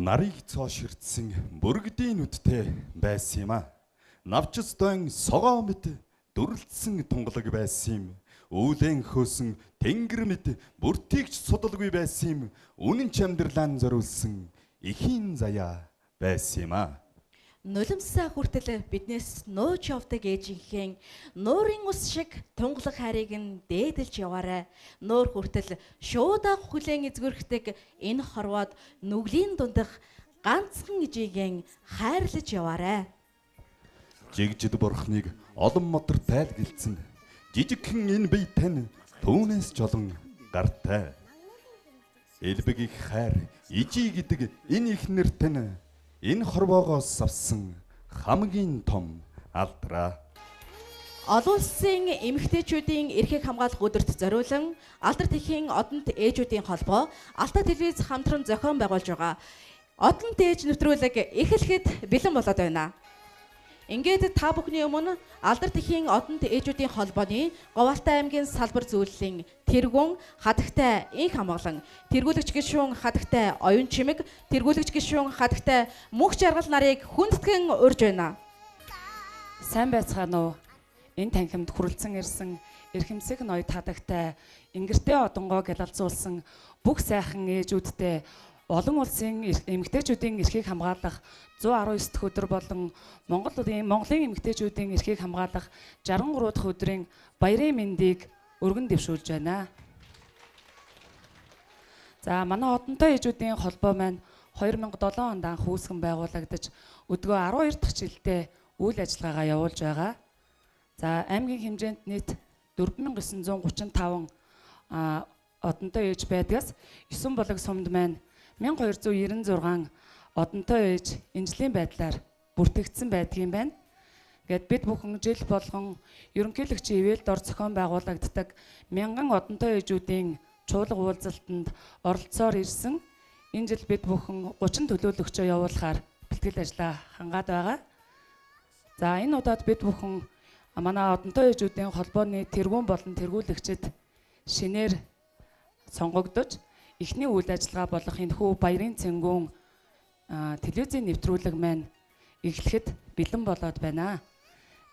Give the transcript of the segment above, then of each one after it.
нарыг цооширдсан бүргэдийн нүдтэй байсан юм а. Навчс дойн согоо мэт дүрлэлсэн тунгалаг байсан юм. Үүлэн хөөсөн тэнгэр мэт бүртгийгч судалгүй байсан юм. Үнэн ч амьдралаа зориулсан эхийн заяа байсан юм а. Нулимсаа хүртэл биднээс нууж явдаг ээжийнхээ нуурын ус шиг тунгалаг хайрыг нь дээдэлж яваарай. Нуур хүртэл шуудаа хүлээн эзгүрхдэг энэ хорвоод нүглийн дундах ганцхан ижигийн хайрлаж яваарай. Жигжид бурхныг олон модор тайлгэлцэн жижигхэн энэ бие тань түүнээс жолон гартай. Элбэг их хайр ижи гэдэг энэ их нэр тань энэ хорвоогоос авсан хамгийн том алдраа. Олон улсын эмэгтэйчүүдийн эрхийг хамгаалах өдөрт зориулан алдар тэхийн одонт ээжүүдийн холбоо Алтай телевиз хамтран зохион байгуулж байгаа. Одонт ээж нэвтрүүлэг эхлэхэд бэлэн болоод байна. Ингээд та бүхний өмнө алдар тэхийн одонт ээжүүдийн холбооны Говьалтай аймгийн салбар зүйллийн тэргүүн хатагтай инх хамгаалан, тэргүүлэгч гишүүн хатагтай оюун чимэг, тэргүүлэгч гишүүн хатагтай мөнх жаргал нарыг хүндэтгэн урьж байна. Сайн байцгаана уу? Энэ танхимд хүрэлцэн ирсэн эрхэмсэг ноёд хатагтай ингэртэй одонгоо гялалзуулсан бүх сайхан ээжүүдтэй олон улсын эмэгтэйчүүдийн эрхийг хамгаалах 119 дахь өдөр болон Монголын эмэгтэйчүүдийн эрхийг хамгаалах 63 дахь өдрийн баярын мэндийг өргөн дэвшүүлж байна. За манай одонтой ээжүүдийн холбоо маань 2007 онд анх үүсгэн байгуулагдаж өдгөө 12 дахь жилдээ үйл ажиллагаагаа явуулж байгаа. За аймгийн хэмжээнд нийт 4935 одонтой ээж байдгаас 9 булаг сумд маань 1296 одонтой ээж инжлийн байдлаар бүртгэгдсэн байдгийн байна. Гэт бид бүхэн жил болгон ерөнхийлөгчийн ивэлд ор зохион байгуулагддаг 1000 одонтой ээжүүдийн чуулга уулзалтанд оролцоор ирсэн. Энэ жил бид бүхэн 30 төлөөлөгчөө явуулахаар бэлтгэл ажлаа хангаад байгаа. За энэ удаад бид бүхэн манай одонтой ээжүүдийн холбооны тэргүүн болон тэргүүлэгчид шинээр сонгогдож эхний үйл ажиллагаа болох энэхүү баярын цэнгүүн телевизийн нэвтрүүлэг маань эхлэхэд бэлэн болоод байна.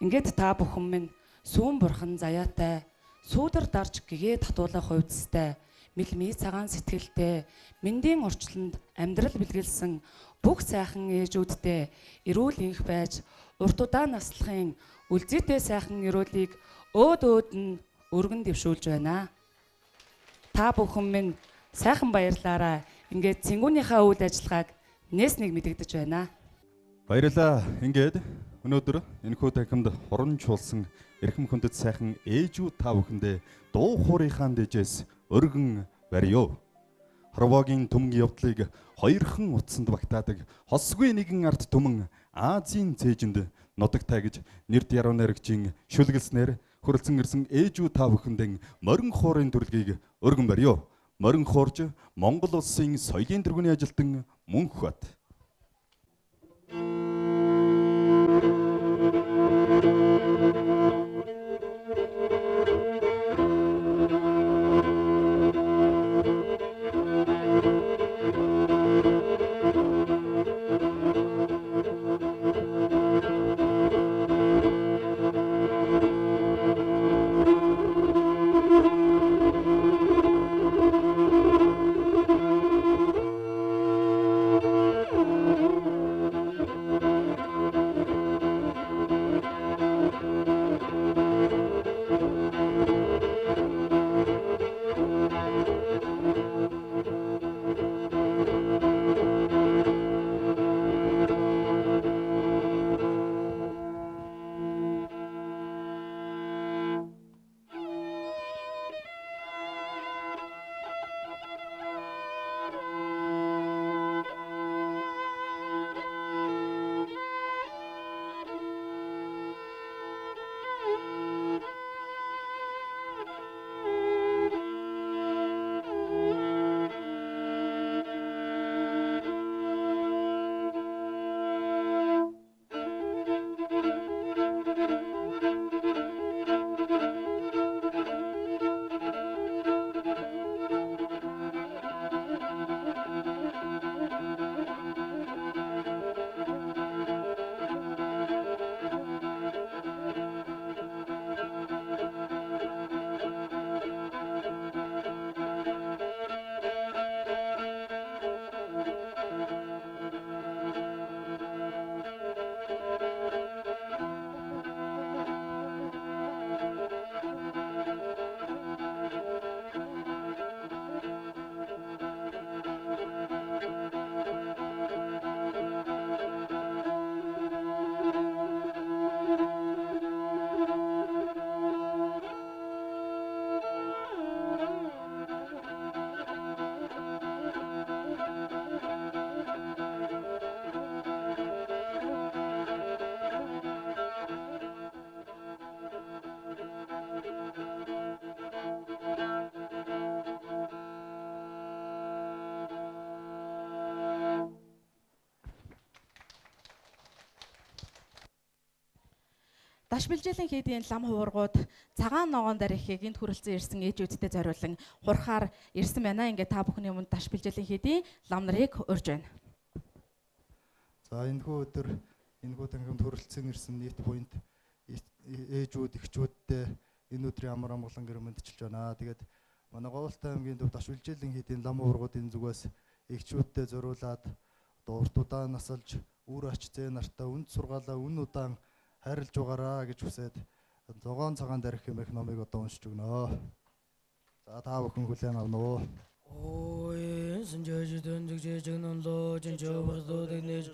Ингээд та бүхэн минь сүүн бурхан заяатай, сүүдэр дарж гэгээ татуулах хувьцтай, мэлмий цагаан сэтгэлтэй, мэндийн орчлонд амьдрал бэлгэлсэн бүх сайхан ээжүүдтэй эрүүл инх байж, урт удаан наслахын үлзийтэй сайхан эрүүлийг өөд нь өргөн дэвшүүлж байна. Та бүхэн минь сайхан баярлаарай. Ингээд цэнгүүнийхээ үйл ажиллагааг нээснийг мэдэгдэж байна. Баярлалаа. Ингээд өнөөдөр энэхүү танхимд хурамчулсан эрхэм хүндэт сайхан ээжүүд та бүхэндээ дуу хуурийнхаа дэжээс өргөн барьё. Хорвоогийн төмгийн явдлыг хоёрхан утсанд багтаадаг хосгүй нэгэн арт түмэн Азийн цээжинд нутагтай гэж нэрд яруу найрагчийн шүлгэлснээр хүрэлцэн ирсэн ээжүүд та бүхэндээ морин хуурын төрөлгийг өргөн барьё. Морин хуурж Монгол улсын соёлын тэргүүний ажилтан Мөнх бат. Даш бэлжээлийн хийдийн лам хуургууд цагаан ногоон дарихыг энд хүрэлцэн ирсэн ээжүүдтэй зориулан хурахаар ирсэн байна. Ингээд та бүхний өмнө даш бэлжээлийн хийдийн лам нарыг урьж байна. За энэхүү өдөр энэхүү тангамд хүрэлцэн ирсэн нийт буйнд ээжүүд, эхчүүдтэй энэ өдрийн амар амгалан гэр мэдчилж байна. Тэгээд манай Говьолтой аймгийн төв даш бэлжээлийн хийдийн лам хуургуудын зүгээс эхчүүдтэй зориулаад урт удаан насалж үр ач зээ нартаа үнд сургаалаа үн удаан хайрлж байгаараа гэж хүсээд зогоон цагаан дарих хэмээх номыг одоо уншиж өгнө. За та бүхэн хүлээн авна уу? Ой, сэнжэж дэнжэж жигнолоо жинжобрдод нэж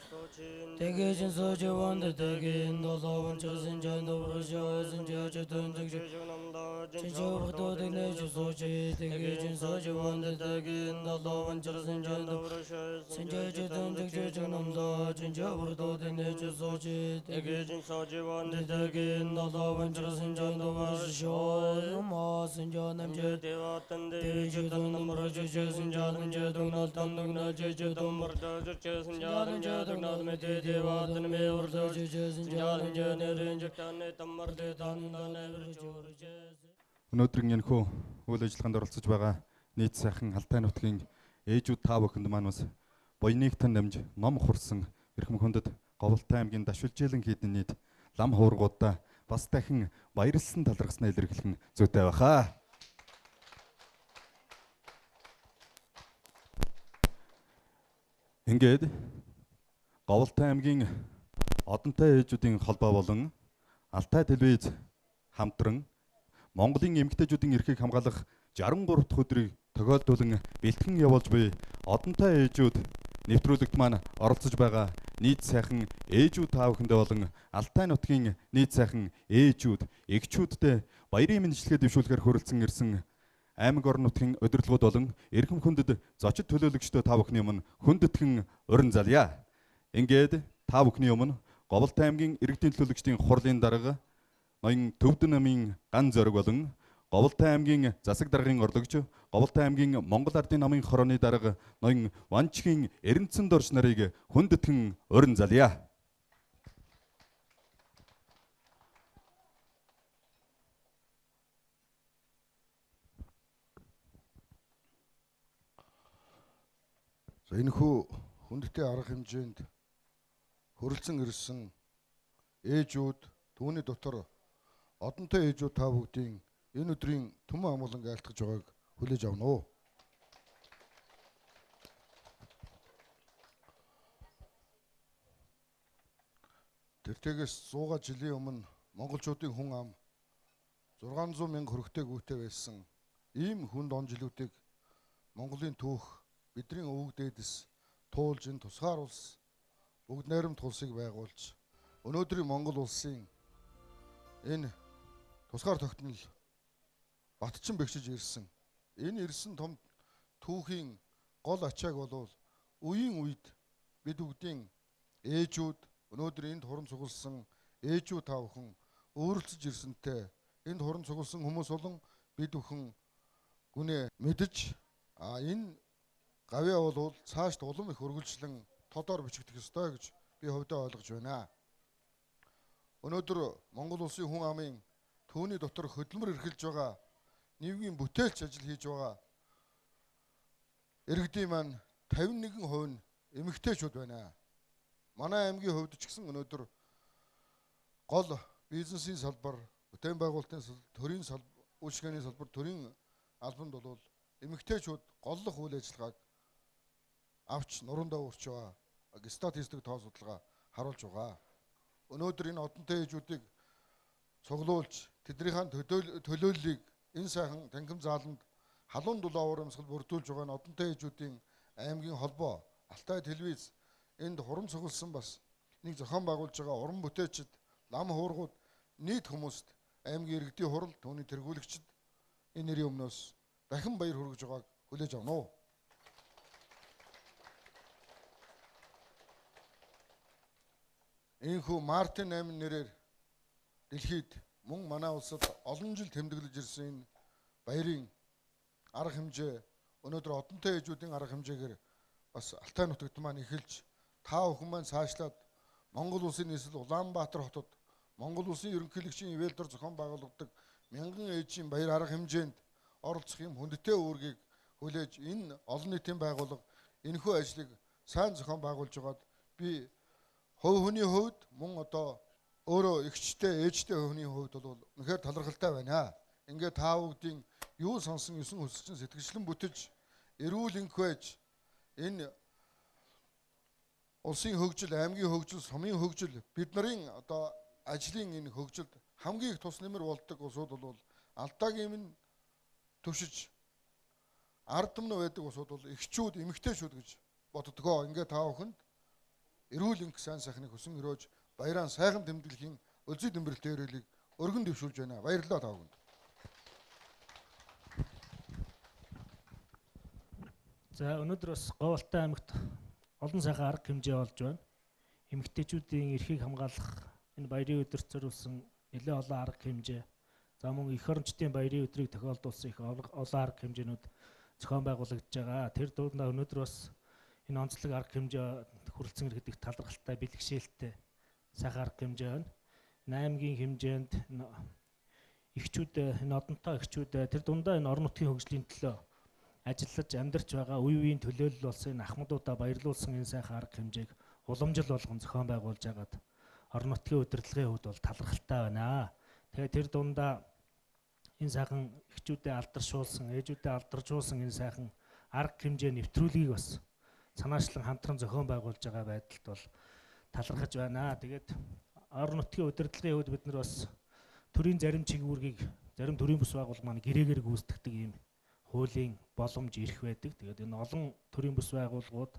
тэгэж сож ванд тэгэн долоон чсэн жандовршо сэнжэж дэнжэж жигнолоо жинжобрдод нэж сож тэгэж сож ванд тэгэн долоон чсэн жандовршо сэнжэж дэнжэж жигнолоо жинжобрдод нэж сож тэгэж сож ванд тэгэн долоон чсэн жандовршо ма сэнжанам жэ деватан дэжэ дэнмрж Sinjalan jadunal tandugnal jadumar jadun sinjalan jadunal mete devatan me urdo sinjalan janerin jatane tamar de tandan everjurje. Өнөөдрийн энэхүү үйл ажиллагаанд оролцож байгаа нийт сайхан Алтай нутгийн ээжүүд та бүхэнд маань бас буяныг тань дамж ном хурсан эрхэм хүндэт Говьолтой аймгийн даш бэлжээлийн хийдийн нийт лам хуургуудаа бас дахин баярлсан талархснаа илэрхийлэх нь зүйтэй байхаа. Ингээд Говьолтой аймгийн одонтой ээжүүдийн холбоо болон Алтай телевиз хамтран Монголын эмэгтэйчүүдийн эрхийг хамгаалах 63 дахь өдрийг тохиолдуулан бэлтгэн явуулж буй одонтой ээжүүд нэвтрүүлэгт маань оролцож байгаа нийт сайхан ээжүүд та бүхэндээ болон Алтай нутгийн нийт сайхан ээжүүд, эгчүүдтэй баярын мэндчилгээ дэвшүүлэхээр хүрэлцэн ирсэн аймаг орон нутгийн удирдлагууд болон эрхэм хүндэд зочид төлөөлөгчдөө та бүхний өмнө хүндэтгэн урин залъя. Ингээд та бүхний өмнө Говьолтой аймгийн иргэдийн төлөөлөгчдийн хурлын дарга ноён Төвдөн намын ган зориг болон Говьолтой аймгийн засаг даргын орлогч, Говьолтой аймгийн Монгол Ардын намын хорооны дарга ноён Ванчгийн Эренцэн дорж нарыг хүндэтгэн урин залъя. За энэхүү хүндтэй арга хэмжээнд хүрэлцэн ирсэн ээжүүд түүний дотор одонтой ээжүүд та бүгдийн энэ өдрийн түмэн амгалан айлтгаж байгааг хүлээж авна уу. Тэртээс 100 жилийн өмнө монголчуудын хүн ам 600 мянга хүрэхтэй гүйтэй байсан ийм хүнд он жилүүдийг Монголын түүх бидний өвөг дээдэс туулж энэ тусгаар улс бүгд найрамд улсыг байгуулж өнөөдрийн Монгол улсын энэ тусгаар тогтнол батчин бэхжиж ирсэн. Энэ ирсэн том түүхийн гол ачааг бол үеийн үед бид бүгдийн ээжүүд өнөөдөр энд хуран цугласан ээжүүд та бүхэн өөрлөж ирсэнтэй энд хуран цугласан хүмүүс болон бид бүхэн гүнээ мэдж энэ гавьяа бол цаашд улам их үргэлжлэн тодор бичигдэх ёстой гэж би хувьдаа ойлгож байна. Өнөөдөр Монгол улсын хүн амын түүний дотор хөдөлмөр эрхэлж байгаа нийгмийн бүтээлч ажил хийж байгаа иргэдийн маань 51% нь эмэгтэйчүүд байна. Манай аймгийн хувьд ч гэсэн өнөөдөр гол бизнесийн салбар, бүтээн байгуулалтын төрийн салбар, үйлчлэгээний салбар, төрийн албанд бол эмэгтэйчүүд голлох үйл ажиллагааг авч нуруундаа өрч байгаа. Статистик тоо судалгаа харуулж байгаа. Өнөөдөр энэ одонтой ээжүүдийг цуглуулж тэднийхээ төлөөллийг энэ сайхан тангим зааланд халуун дулаан урамсгал бүрдүүлж байгаа нь одонтой ээжүүдийн аймгийн холбоо Алтай телевиз энд хуран цугласан бас нэг зохион байгуулж байгаа уран бүтээлчд, лам хуургууд нийт хүмүүст аймгийн иргэдийн хурал түүний тэргүүлэгчд энэ нэрийн өмнөөс дахин баяр хүргэж байгааг хүлээж авна уу. Энэхүү Мартин 8 нэрээр дэлхийд мөн манай улсад олон жил тэмдэглэж ирсэн энэ баярын арга хэмжээ өнөөдөр одонтой ээжүүдийн арга хэмжээгээр бас Алтай нутагт маань эхэлж та бүхэн маань цаашлаад Монгол улсын нийслэл Улаанбаатар хотод Монгол улсын ерөнхийлөгчийн ивэлдор зохион байгуулагддаг мянган ээжийн баяр арга хэмжээнд оролцох юм хүндтэй үүргийг хүлээж энэ олон нийтийн байгууллага энэхүү ажлыг сайн зохион байгуулж байгаад би хувь хүний хувьд мөн одоо өөрөө эгчтэй ээжтэй хүний хувьд бол үнэхээр талархалтай байна. Ингээд та бүгдийн юу сонсон юусэн хүсэлчин сэтгэлчлэн бүтэж эрүүл энх байж энэ улсын хөгжил, аймгийн хөгжил, сумын хөгжил бид нарын одоо ажлын энэ хөгжилд хамгийн их тус нэмэр болдог улсууд бол алдаагийн минь төвшиж ард түмэн байдаг улсууд бол эхчүүд, эмэгтэйчүүд гэж боддгоо. Ингээд та бүхэнд эрүүл энх сайн сайхныг хүсэн өрөөж баяраа сайхан тэмдэглэхийн өлзий тэмбэрэлтэй өрөөлийг өргөн дэвшүүлж байна. Баярлалаа та бүхэнд. За өнөөдөр бас Говьалтай аймагт олон сайхан арга хэмжээ болж байна. Эмэгтэйчүүдийн эрхийг хамгаалах энэ баярын өдөрт зориулсан нэлээд олон арга хэмжээ. За мөн эх орончдын баярын өдрийг тохиолдуулсан их олон арга хэмжээнүүд зохион байгуулагдж байгаа. Тэр дундаа өнөөдөр бас энэ онцлог арга хэмжээ хүрэлцэн иргэдэг талархалтай бэлгшээлтэй сайхан арга хэмжээ байна. Аймгийн хэмжээнд эхчүүд энэ одонтой эхчүүд тэр дундаа энэ орон нутгийн хөгжлийн төлөө ажиллаж амьдарч байгаа үе үеийн төлөөлөл болсон энэ ахмадуудаа баярлуулсан энэ сайхан арга хэмжээг уламжил болгон зохион байгуулж агаад орон нутгийн удирдлагын хувьд бол талархалтай байна. Тэгээд тэр дундаа энэ сайхан эхчүүдэд алдаршуулсан, ээжүүдэд алдаршуулсан энэ сайхан арга хэмжээ нэвтрүүлгийг бас санаачлан хамтран зохион байгуулж байгаа байдалд бол талархаж байна. Тэгээд орон нутгийн удирдлагын хувьд бид нар бас төрийн зарим чиглэлийг зарим төрийн бүс байгууллага маань гэрээгээр гүйцэтгэдэг ийм хуулийн боломж ирэх байдаг. Тэгээд энэ олон төрийн бүс байгууллагууд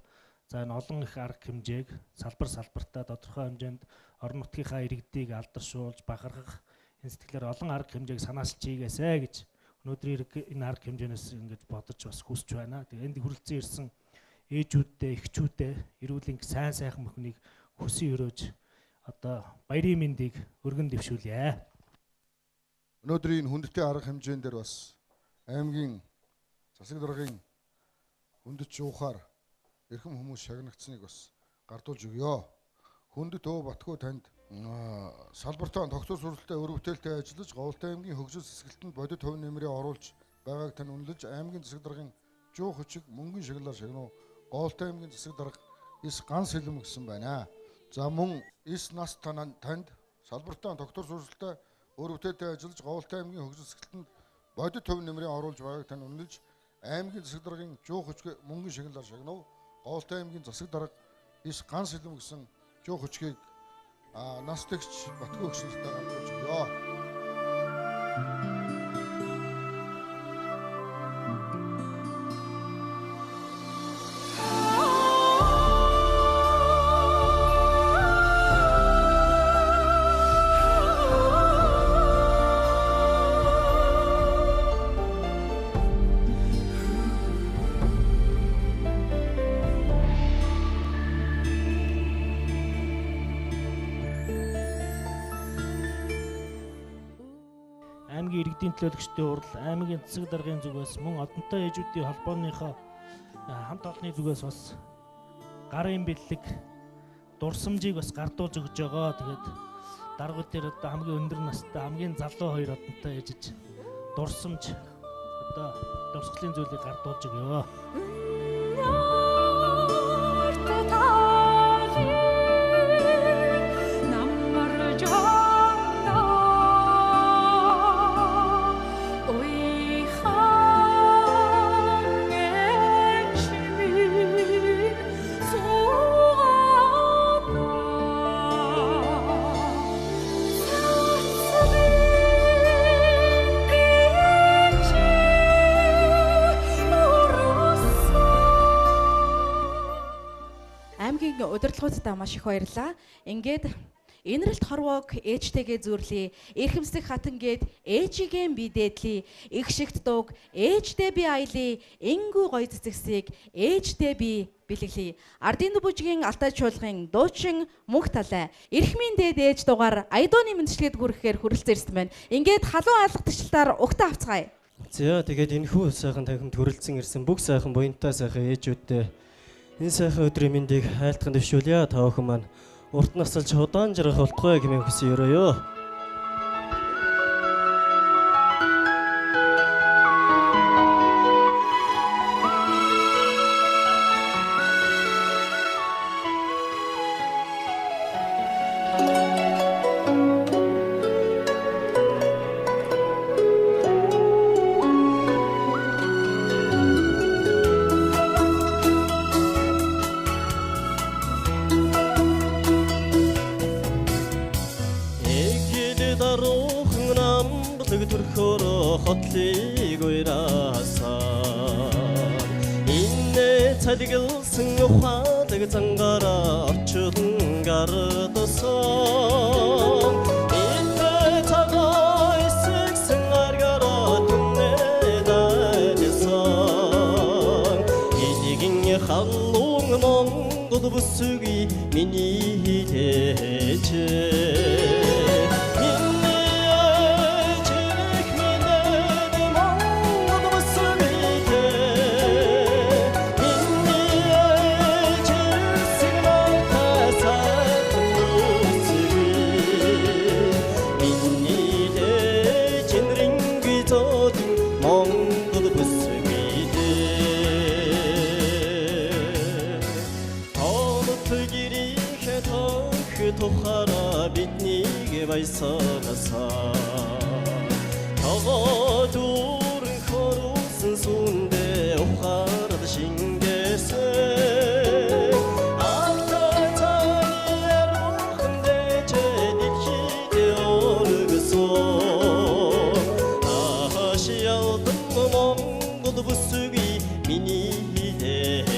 за энэ олон их арга хэмжээг салбартаа тодорхой хэмжээнд орон нутгийнхаа иргэдийг алдаршуулж бахархах энэ сэтгэлээр олон арга хэмжээг санаалж хийгээсэй гэж өнөөдрийн энэ арга хэмжээнээс ингэж бодож бас хүсэж байна. Тэгээд энд хүрэлцэн ирсэн ээжүүддээ, эхчүүддээ эрүүл энх сайн сайхан бүхнийг хүсэн өрөөж одоо баярын мэндийг өргөн дэвшүүлье. Өнөөдрийн хүндтэй арга хэмжээн дээр бас аймгийн засаг даргын хүндэт жуухаар эрхэм хүмүүс шагнагдсныг бас гардуулж өгье. Хүндэт өө Батгүй танд салбартаа тогтвор сурвалжтай өр бүтээлтэй ажиллаж Говьалтай аймгийн хөгжил сэсгэлтэнд бодит хувь нэмрээ оруулж байгааг тань үнэлж аймгийн засаг даргын жуух хүчиг мөнгөн шагналаар шагнав. Говьалтай аймгийн засаг дарга эс ганц хэлэм гэсэн байна. За мөн эс нас танд салбартаа тогтвор сурвалжтай өр бүтээлтэй ажиллаж Говьалтай аймгийн хөгжил сэсгэлтэнд бодит хувь нэмрээ оруулж байгааг тань үнэлж аймгийн засаг даргын жуух хүчиг мөнгөн шагналаар шагнав. Говьалтай аймгийн засаг дарга эс ганц хэлэм гэсэн жуух хүчгийг нас тэгч Батгүй өгшөлтөй гамжуулж өгье. Аймгийн иргэдийн төлөөлөгчдийн хурал, аймгийн засаг даргын зүгээс мөн одонтой ээжүүдийн холбооныхоо хамт олонны зүгээс бас гарын бэлэг дурсамжийг бас гардуулж өгж байгаа. Тэгээд даргууд дээр одоо хамгийн өндөр настай хамгийн залуу хоёр одонтой ээжиж дурсамж одоо дурсгалын зүйлийг гардуулж өгье. Удирдлагуудаа маш их баярлалаа. Ингээд энэрэлт хорвоог ээжтэйгээ зүүрлээ. Эрхэмсэх хатангээд ээжигээ би дээдлээ. Их шигт дууг ээжтэй би аялаа. Энгүү гоё цэцэгсийг ээжтэй би бэлэглэе. Ардын бүжгийн алтай чуулгын дуучин мөнх талай. Эрхмийн дээд ээж дугаар Айдууны мэндчлэгэд хүрэхээр хүрэлцэн ирсэн байна. Ингээд халуун алгадчлалтаар угтаа авцгаая. За тэгээд энэхүү сайхан танхимд хүрэлцэн ирсэн бүх сайхан буянтай сайхан ээжүүдтэй энэ сайхан өдрийн мэндийг хайлтхан дэвшүүлье. Та бүхэн маань урт насалж удаан жаргах болтугай хэмээн хүсэн өрөөё. хотлыг уйраасан инне цалиглсан ухаалаг зангаараа орчуулан гардасан инне цагаа эсэгсэн аргаараа түнээ дайсан инигин халуун монгол бүсгүй миний хилээчээ тухара биднийг байсаасаа тагоо дүүрэн хоруулсан сүндэ ухаард шингээсэн алтай цааны яруухан дэжээ дэлхийдээ өргөсөн аашиалдан монгол бүсгүй миний дэжээ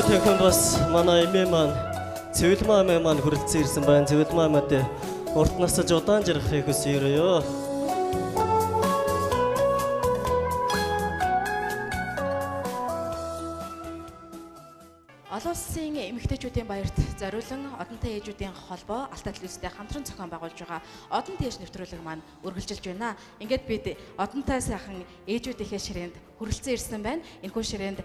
Тэхэн бас манай эмээ маань цэвэл маамаа маань хүрэлцэн ирсэн байна. Цэвэл маамаад урт насалж удаан жаргахыг хүсэн өрөөё. Олон улсын эмэгтэйчүүдийн баярт зориулан одонтой ээжүүдийн холбоо Алтай телевизтэй хамтран зохион байгуулж байгаа одон ээж нэвтрүүлэг маань үргэлжилж байна. Ингээд бид одонтой сайхан ээжүүдийнхээ ширээнд хүрэлцэн ирсэн байна. Энэхүү ширээнд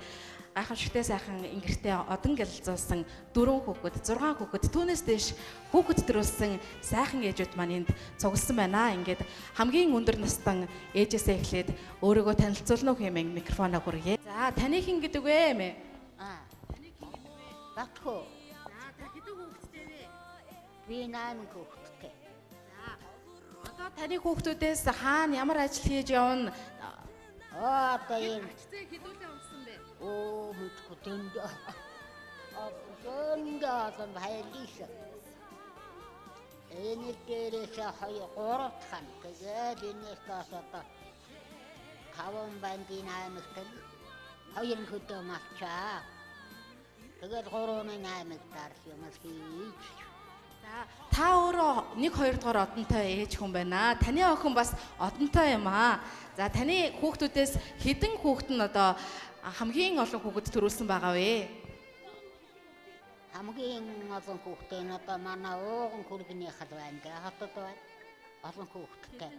гайхамшигтай сайхан ингэртэй одон гялалзуулсан 4 хүүхэд, 6 хүүхэд, түүнээс дээш хүүхэд төрүүлсэн сайхан ээжүүд маань энд цугласан байна. Ингээд хамгийн өндөр настан ээжээсээ эхлээд өөрийгөө танилцуулна уу хэмээн микрофоноо хүргье. За, таны хэн гэдэг вэ эмээ? Таны хэн гэдэг вэ? Батхуу. За, та хэдэн хүүхэдтэй вэ? Би 8 хүүхэдтэй. За, одоо таны хүүхдүүдээс хаана ямар ажил хийж явна? Одоо юм. Ачцээ хэдүүлээ унсан бэ? Оо, мэдгүй тэнд. Зөндөө байлиш. Энэ дээрээс 2-3 хан. Тэгээд энэс одоо хаван бандын аймагт 2 хөдөө малчаа. Тэгээд 3-ын аймагт дарс юмс хийж. За, та өөрөө 1-2 дугаар одонтой ээж хүн байна. Таны охин бас одонтой юм аа. За, таны хүүхдүүдээс хэдэн хүүхэд нь одоо хамгийн олон хүүхэд төрүүлсэн байгаа вэ? Хамгийн олон хүүхдээ нь одоо манай ууган хүргэний хал байна. Хотод байна. Олон хүүхэдтэй.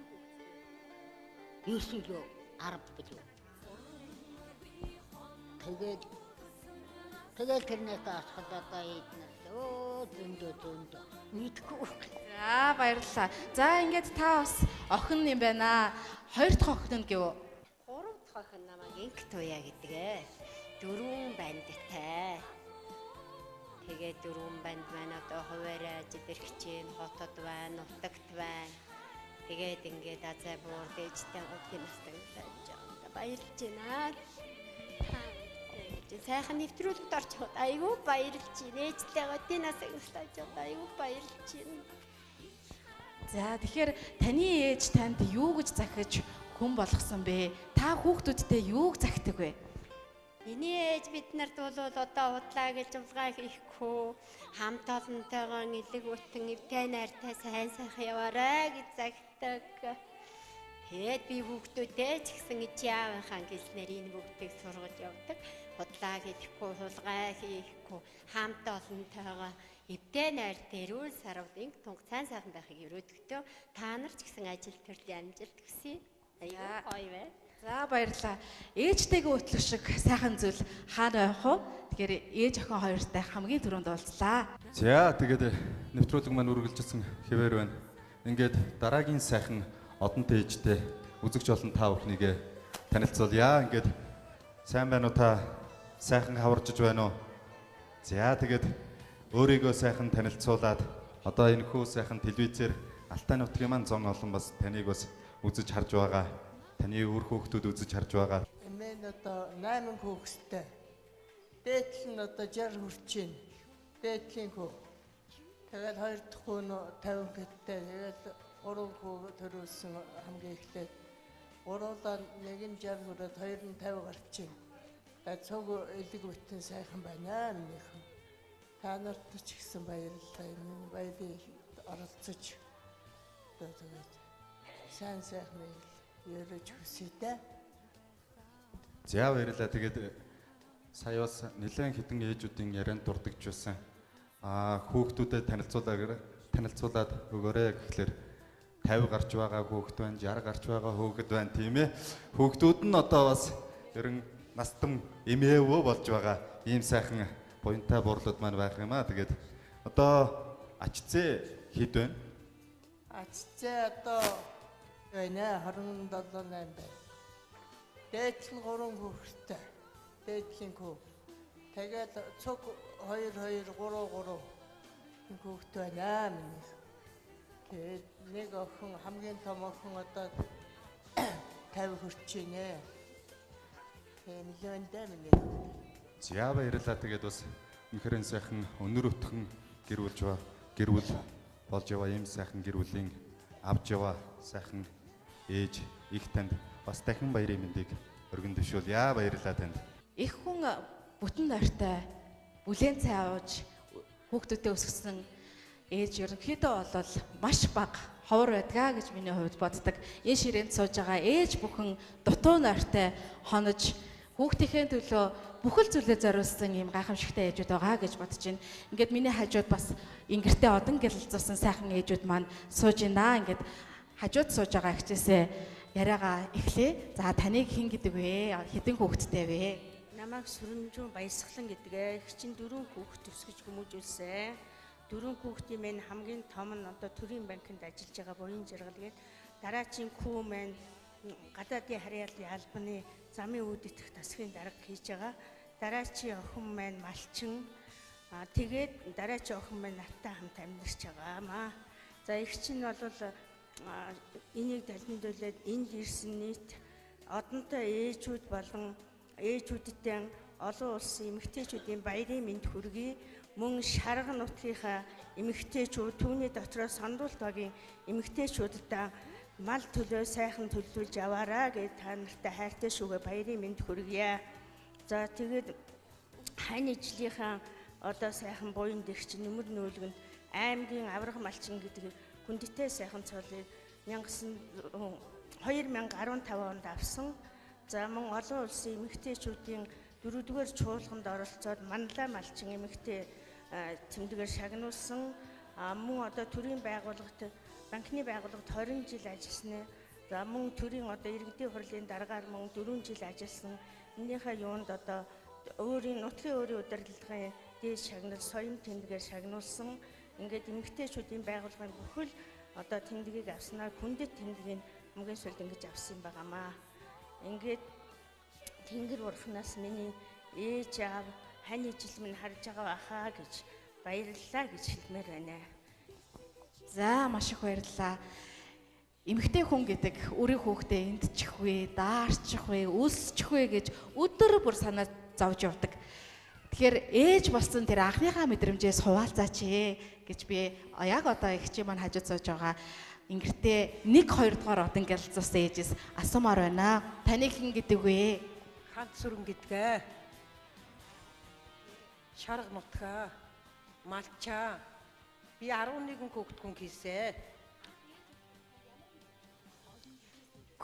9 илүү 10 билүү. Тэгээд тэрнээс асхад одоо ийднээс зөндөө мэдгүй. За, баярлалаа. За, ингээд та бас охин юм байна. 2 дахь охин нь гэв. 3 дахь охин намайг инх туяа гэдэг. 4 бандтай. Тэгээд 4 банд маань одоо хуваарай, жидэрхчийн, хотод байна, нутагт байна. Тэгээд ингээд азай буур дээжтэй өдгийн настай байж байгаа. Баярлж байна. Сайхан нэвтрүүлэгт орчиход айгүй баярлж байна. Ээжтэйгээ тийм насыг өстөж одоо айгүй баярлж байна. За тэгэхээр таны ээж танд юу гэж захиж хүн болгосон бэ? Та хүүхдүүдтэй юуг захидаг вэ? Миний ээж биднэрт бол одоо удлаа гэж улгаа хийхгүй хамт олонтойгоо илэг утан эвтэй найртай сайн сайхан яваарай гэж загтаг. Тэгээд би хүүхдүүдээ ч гэсэн ичаавынхаа гэлснээр энэ бүгдийг сургаж явдаг. Удлаа хийхгүй, хулгай хийхгүй хамт олонтойгоо эвтэй найртай эрүүл сарвдын тунг сайн сайхан байхыг өрөөдөгтөө та нар ч гэсэн ажил төрлийн амжилт хүсье. Аяа гоё бай. За баярлалаа. Ээжтэйгээ өтлөх шиг сайхан зүйл хаана байх вэ? Тэгэхээр ээж охин хоёртай хамгийн түрүүнд уулзлаа. За тэгээд нэвтрүүлэг маань үргэлжилсэн хэвээр байна. Ингээд дараагийн сайхан одонтой ээжтэй үзэгч олон та бүхнийг танилцуулъя. Ингээд сайн байна уу та? Сайхан хаварчж байна уу? За тэгээд өөрийгөө сайхан танилцуулаад одоо энэ хүү сайхан телевизээр Алтай нутгийн маань зон олон бас таныг бас үзэж харж байгаа. Таны өөр хүүхдүүд үзэж харж байгаа. Эмээ одоо 8 хүүхэдтэй. Дээдл нь одоо 60 хүрч байна. Дээдлийн хүү. Тэгээд хоёр дахь хүү нь 50 гэдтэй. Тэгээд 3 хүү төрүүлсэн хамгийн эхлээд. Гуруулаа нэг нь 60 хүрээд хоёр нь 50 гарч байна. Тэгээд цог элэг бүтэн сайхан байна минийхэн. Та нарт ч ихсэн баярлалаа. Энэ баярыг оролцож. Тэгээд сайн сайхан яриж хүсэтэй. За баярлалаа. Тэгээд сая бас нэлээд хитэн ээжүүдийн ярианд дурдж байсан. Хүүхдүүдэд танилцуулаад өгөөрэй гэхлээр 50 гарч байгаа хүүхэд байна, 60 гарч байгаа хүүхэд байна тийм ээ. Хүүхдүүд нь одоо бас ерөн настам эмээвөө болж байгаа. Ийм сайхан буянтай бурлууд маань байх юм аа. Тэгээд одоо ачцээ хэд байна? Ачцээ одоо байна 27-8 байна. Дээдл 3 хүүхэдтэй. Дээдлийн хүү. Тэгээд цог 2 3 хүүхэд байна минь. Тэгээд нэг охин хамгийн том охин одоо 50 хүрч байна. Миллионтэй минь. За баярлалаа. Тэгээд бас үнэхээр сайхан өнөр өтгөн гэр бүл болж яваа ийм сайхан гэр бүлийн авж яваа сайхан ээж их танд бас дахин баярын мэндийг өргөн дэвшүүлье. Баярлалаа танд. Их хүн бүтэн нойртой бүлээн цай авч хүүхдүүдэд өсгсөн ээж ерөнхийдөө бол маш бага ховор байдгаа гэж миний хувьд боддог. Энэ ширээнд сууж байгаа ээж бүхэн дутуу нойртой хонож хүүхдийнхээ төлөө бүхэл зүйлээ зориулсан ийм гайхамшигтай ээжүүд байгаа гэж бодож байна. Ингээд миний хажууд бас ингэртээ одон гялалзуулсан сайхан ээжүүд маань сууж байна. Ингээд хажууд сууж байгаа хчээсээ яриагаа эхлэе. За таныг хэн гэдэг вэ? Хэдэн хүүхэдтэй вэ? Намайг Сүрэмжүүн Баясгалан гэдгээ. Их чинь 4 хүүхэд өсгөж хүмүүжүүлсэн. 4 хүүхдийн минь хамгийн том нь одоо төрийн банкнд ажиллаж байгаа буян жаргал гээд дараачийн хүү маань гадаадын харьяаллын албаны замын үүд идэх тасгийн дарга хийж байгаа. Дараачийн охин маань малчин. Тэгээд дараачийн охин маань наттай хамт амьдарч байгаамаа. За их чинь бол энийг далбиндуулаад энд ирсэн нийт одонтой ээжүүд болон ээжүүдтэй олон улсын эмэгтэйчүүдийн баярын мэнд хүргэе. Мөн шарга нутгийнхаа эмэгтэйчүүд түүний дотроос сондуулт багийн эмэгтэйчүүдтэй мал төлөө сайхан төлөвлөж яваараа гэж та нартай хайртай шүүгээ баярын мэнд хүргье. За тэгээд хань ижлийнхаа одоо сайхан буян дэгч нөмөр нүүлгэнд аймгийн аврах малчин гэдэг хүндтэй сайхан цолыг 2015 онд авсан. За мөн олон улсын эмэгтэйчүүдийн 4-р чуулганд оролцоод манлай малчин эмэгтэй тэмдэгээр шагнуулсан. Мөн одоо төрийн байгууллагт банкны байгууллагт 20 жил ажилласны. За мөн төрийн одоо иргэдийн хурлын дараагаар мөн 4 жил ажилласан. Энийхээ юунд одоо нутгийн өөрийн удирдлагын дээд шагнал соён тэмдэгээр шагнуулсан. Ингээд эмэгтэйчүүдийн байгууллагын бүхэл одоо тэмдгийг авснаар хүндэт тэмдгийг хамгийн сүүлд ингэж авсан байгаамаа. Ингээд Тэнгэр бурхнаас миний ээж аав хань ижил минь харж байгаа бахаа гэж баярлалаа гэж хэлмээр байна. За маш их баярлалаа. Эмэгтэй хүн гэдэг өөрийн хүүхдээ эндчих вэ, даарчих вэ, үлсчих вэ гэж өдөр бүр санаа зовж явдаг. Тэгэхээр ээж болсон тэр анхныхаа мэдрэмжээс хуваалцаач гэж би яг одоо их чи маань хажууд сууж байгаа ингэртээ 1 2 дугаар одоо ингээл цус ээжээс асуумаар байна. Таныг хэн гэдэг вэ? Ганц сүрэн гэдгээ. Шарга нутгаа. Малчаа. Би 11 хүүхэд хүн хийсэ.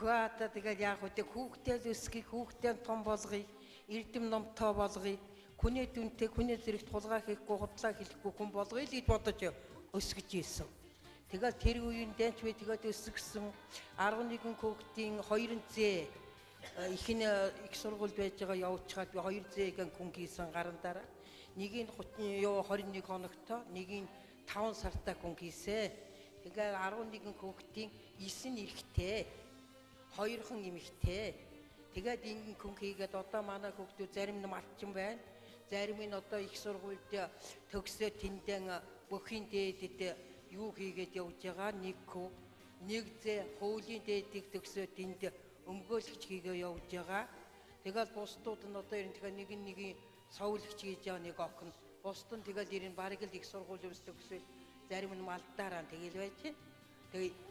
Гуата тэгэл яг үгүй хүүхдээ л өсгий, хүүхдээ том болгоё, эрдэм номтой болгоё, хүний дүнтэй хүний зэрэгт тулгаа хийхгүй, худлаа хэлэхгүй хүн болгоё л гэж бодож өсгөж ийсэн. Тэгэл тэр үеийн дэнч би тэгээд өсгсөн 11 хүүхдийн 2Z их нь их сургуульд байж байгаа явуулчихад би 2Z-ийн хүн хийсэн гарan дараа. Нэг нь 21 хоногтой, нэг нь 5 сартай хүн хийсэ. Тэгээд 11 хүүхдийн 9 эрэгтэй, 2 хэн эмэгтэй. Тэгээд энэ хүн хийгээд одоо манай хүүхдүүд зарим нь малчин байна. Зарим нь одоо их сургуульд төгсөө тэндэн бүхийн дээдэд юу хийгээд явж байгаа. Нэг зэ хуулийн дээдийг төгсөө тэнд өмгөөлөгч хийгээ явж байгаа. Тэгээд бусдууд нь одоо ер нь нэг совлогч хийж байгаа нэг охин. Бусд нь тэгээд ер нь бараг л их сургуулийн төгсөө зарим нь малдаараа тэгэл байж чинь. Тэгээ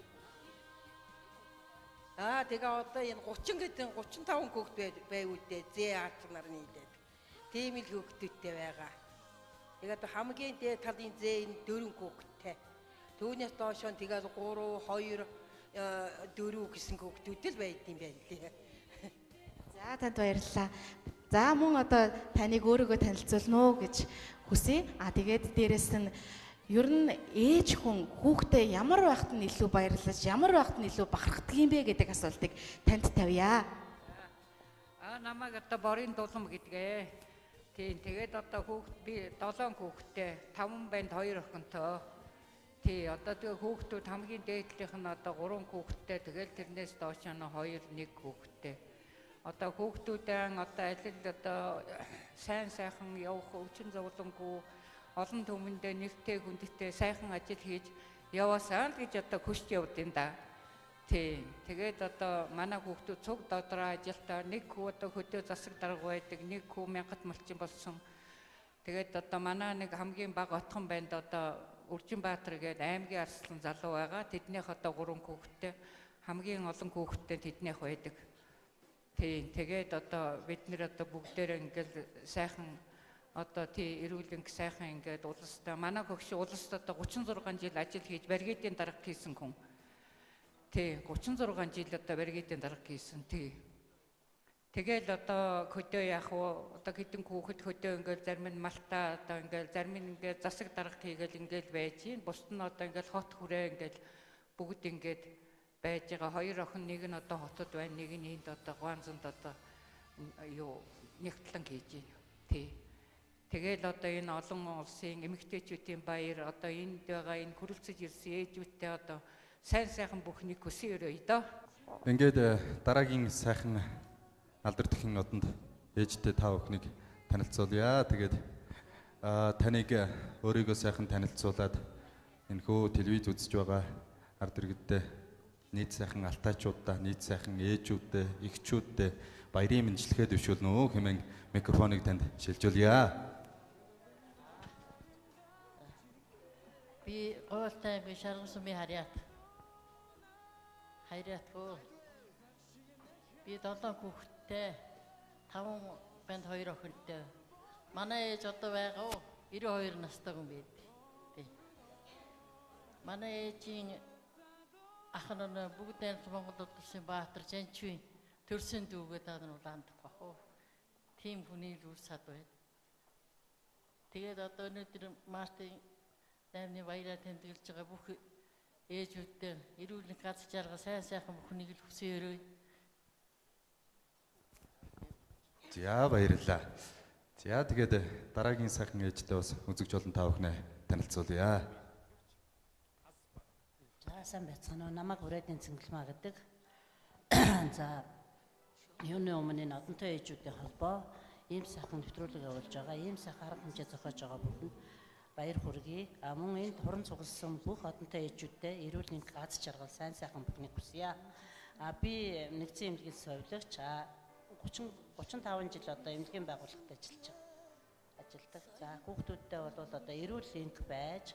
одоо энэ 30 гэдэг 35 хүүхэд байв үдээ зээ аач нарны хэлээд. Тийм л хүүхдүүдтэй байгаа. Тэгээд хамгийн дээд талын зээ энэ 4 хүүхэдтэй. Түүнээс доош нь тэгээд 3, 2, 4 гэсэн хүүхдүүд л байд юм байна лээ. За танд баярлалаа. За мөн одоо таныг өөрийгөө танилцуулна уу гэж хүсье. Тэгээд дээрэс нь ер нь ээж хүн хүүхдээ ямар байхад нь илүү баярлаж, ямар байхад нь илүү бахархдаг юм бэ гэдэг асуултыг танд тавья. Намайг одоо борийн дулам гэдгээ. Тийм тэгээд одоо хүүхд би 7 хүүхэдтэй, 5 банд 2 охинтой. Тий одоо тэгээ хүүхдүүд хамгийн дээдлийнх нь одоо 3 хүүхэдтэй, тэгэл тэрнээс доош нь 2, 1 хүүхэдтэй. Одоо хүүхдүүдэн одоо аль одоо сайн сайхан явах өвчин зовлонгүй олон түмэндээ нэгтэй хүндтэй сайхан ажил хийж яваасаа л гэж одоо хүсч явдیں۔ Да. Тийм. Тэгээд одоо манай хүүхдүүд цуг додроо ажилтаа нэг хүү одоо хөдөө засаг дарга байдаг, нэг хүү мянгат малчин болсон. Тэгээд одоо манай нэг хамгийн бага отхон банд одоо Үржинбаатар гээд аймгийн арслан залуу байгаа. Тэднийх одоо 3 хүүхэдтэй, хамгийн олон хүүхэдтэй тэднийх байдаг. Тийм. Тэгээд одоо бид нэр одоо бүгдээрээ ингээл сайхан одоо тий эрүүлэнг сайхан ингээд улстай манай хөгш улсад одоо 36 жил ажил хийж баригдын дарга хийсэн хүн. Тий 36 жил одоо баригдын дарга хийсэн тий. Тэгэл одоо хөдөө яах вэ? Одоо хэдэн хүүхэд хөдөө ингээд зарим нь малтаа одоо ингээд зарим нь ингээд засаг дарга хийгээл ингээд байж гин. Бусд нь одоо ингээд хот хүрээ ингээд бүгд ингээд байж байгаа. 2 охин нэг нь одоо хотод байна, нэг нь энд одоо Гуанзанд одоо юу нэгтлэн хийж гин. Тий. Тэгэл одоо энэ олон улсын эмэгтэйчүүдийн баяр одоо энд байгаа энэ хүрэлцэж ирсэн ээжүүдтэй одоо сайн сайхан бүхнийг хүсэн өрөөе доо. Ингээд дараагийн сайхан алдардахын одонд ээжтэй та бүхнийг танилцуулъя. Тэгээд таныг өөрийгөө сайхан танилцуулаад энэхүү телевиз үзэж байгаа ард иргэдтэй нийт сайхан алтайчуудаа, нийт сайхан ээжүүдтэй, эхчүүдтэй баярын мэндчилгээ дэвшүүлнэ үү хэмээн микрофоныг танд шилжүүлье. Би гоолтай би шаргасми харьяат гоо. Би 7 хүүхэдтэй, 5 банд 2 охинтой. Манай ээж одоо байгаа 92 настай хүн байд. Манай ээжийн ах нь бүгд Монголд улсын Баатар Жанчвийн төрсөн дүүгээ даа нь улаандах бах. Тим хүний л үр сад байна. Тэгээд одоо өнөөдөр Мартин Тэмний баяраа тэмдэглэж байгаа бүх ээжүүдтэй эрүүл мэндийн гац жаргал сайн сайхан бүхнийг л хүсэн өрөөе. За баярлалаа. За тэгээд дараагийн сайхан ээжтэй бас үзэгч олон та бүхнээ танилцуулъя. За сайн байцгаана уу. Намайг Хүрээдийн Цэнгэлмаа гэдэг. За юуны өмнө одонтой ээжүүдийн холбоо ийм сайхан нэвтрүүлэг явуулж байгаа. Ийм сайхан арга хэмжээ зохиож байгаа бүхэн баяр хүргэе. Мөн энд хуран цугласан бүх одонтой ээжүүдтэй эрүүл мэндийн гац жаргал сайн сайхан бүхнийг хүсье. Би нэгдсэн эмнэлгийн совилогч 35 жил одоо эмнэлгийн байгууллагад ажиллаж байгаа. За хүүхдүүдтэй бол одоо эрүүл энх байж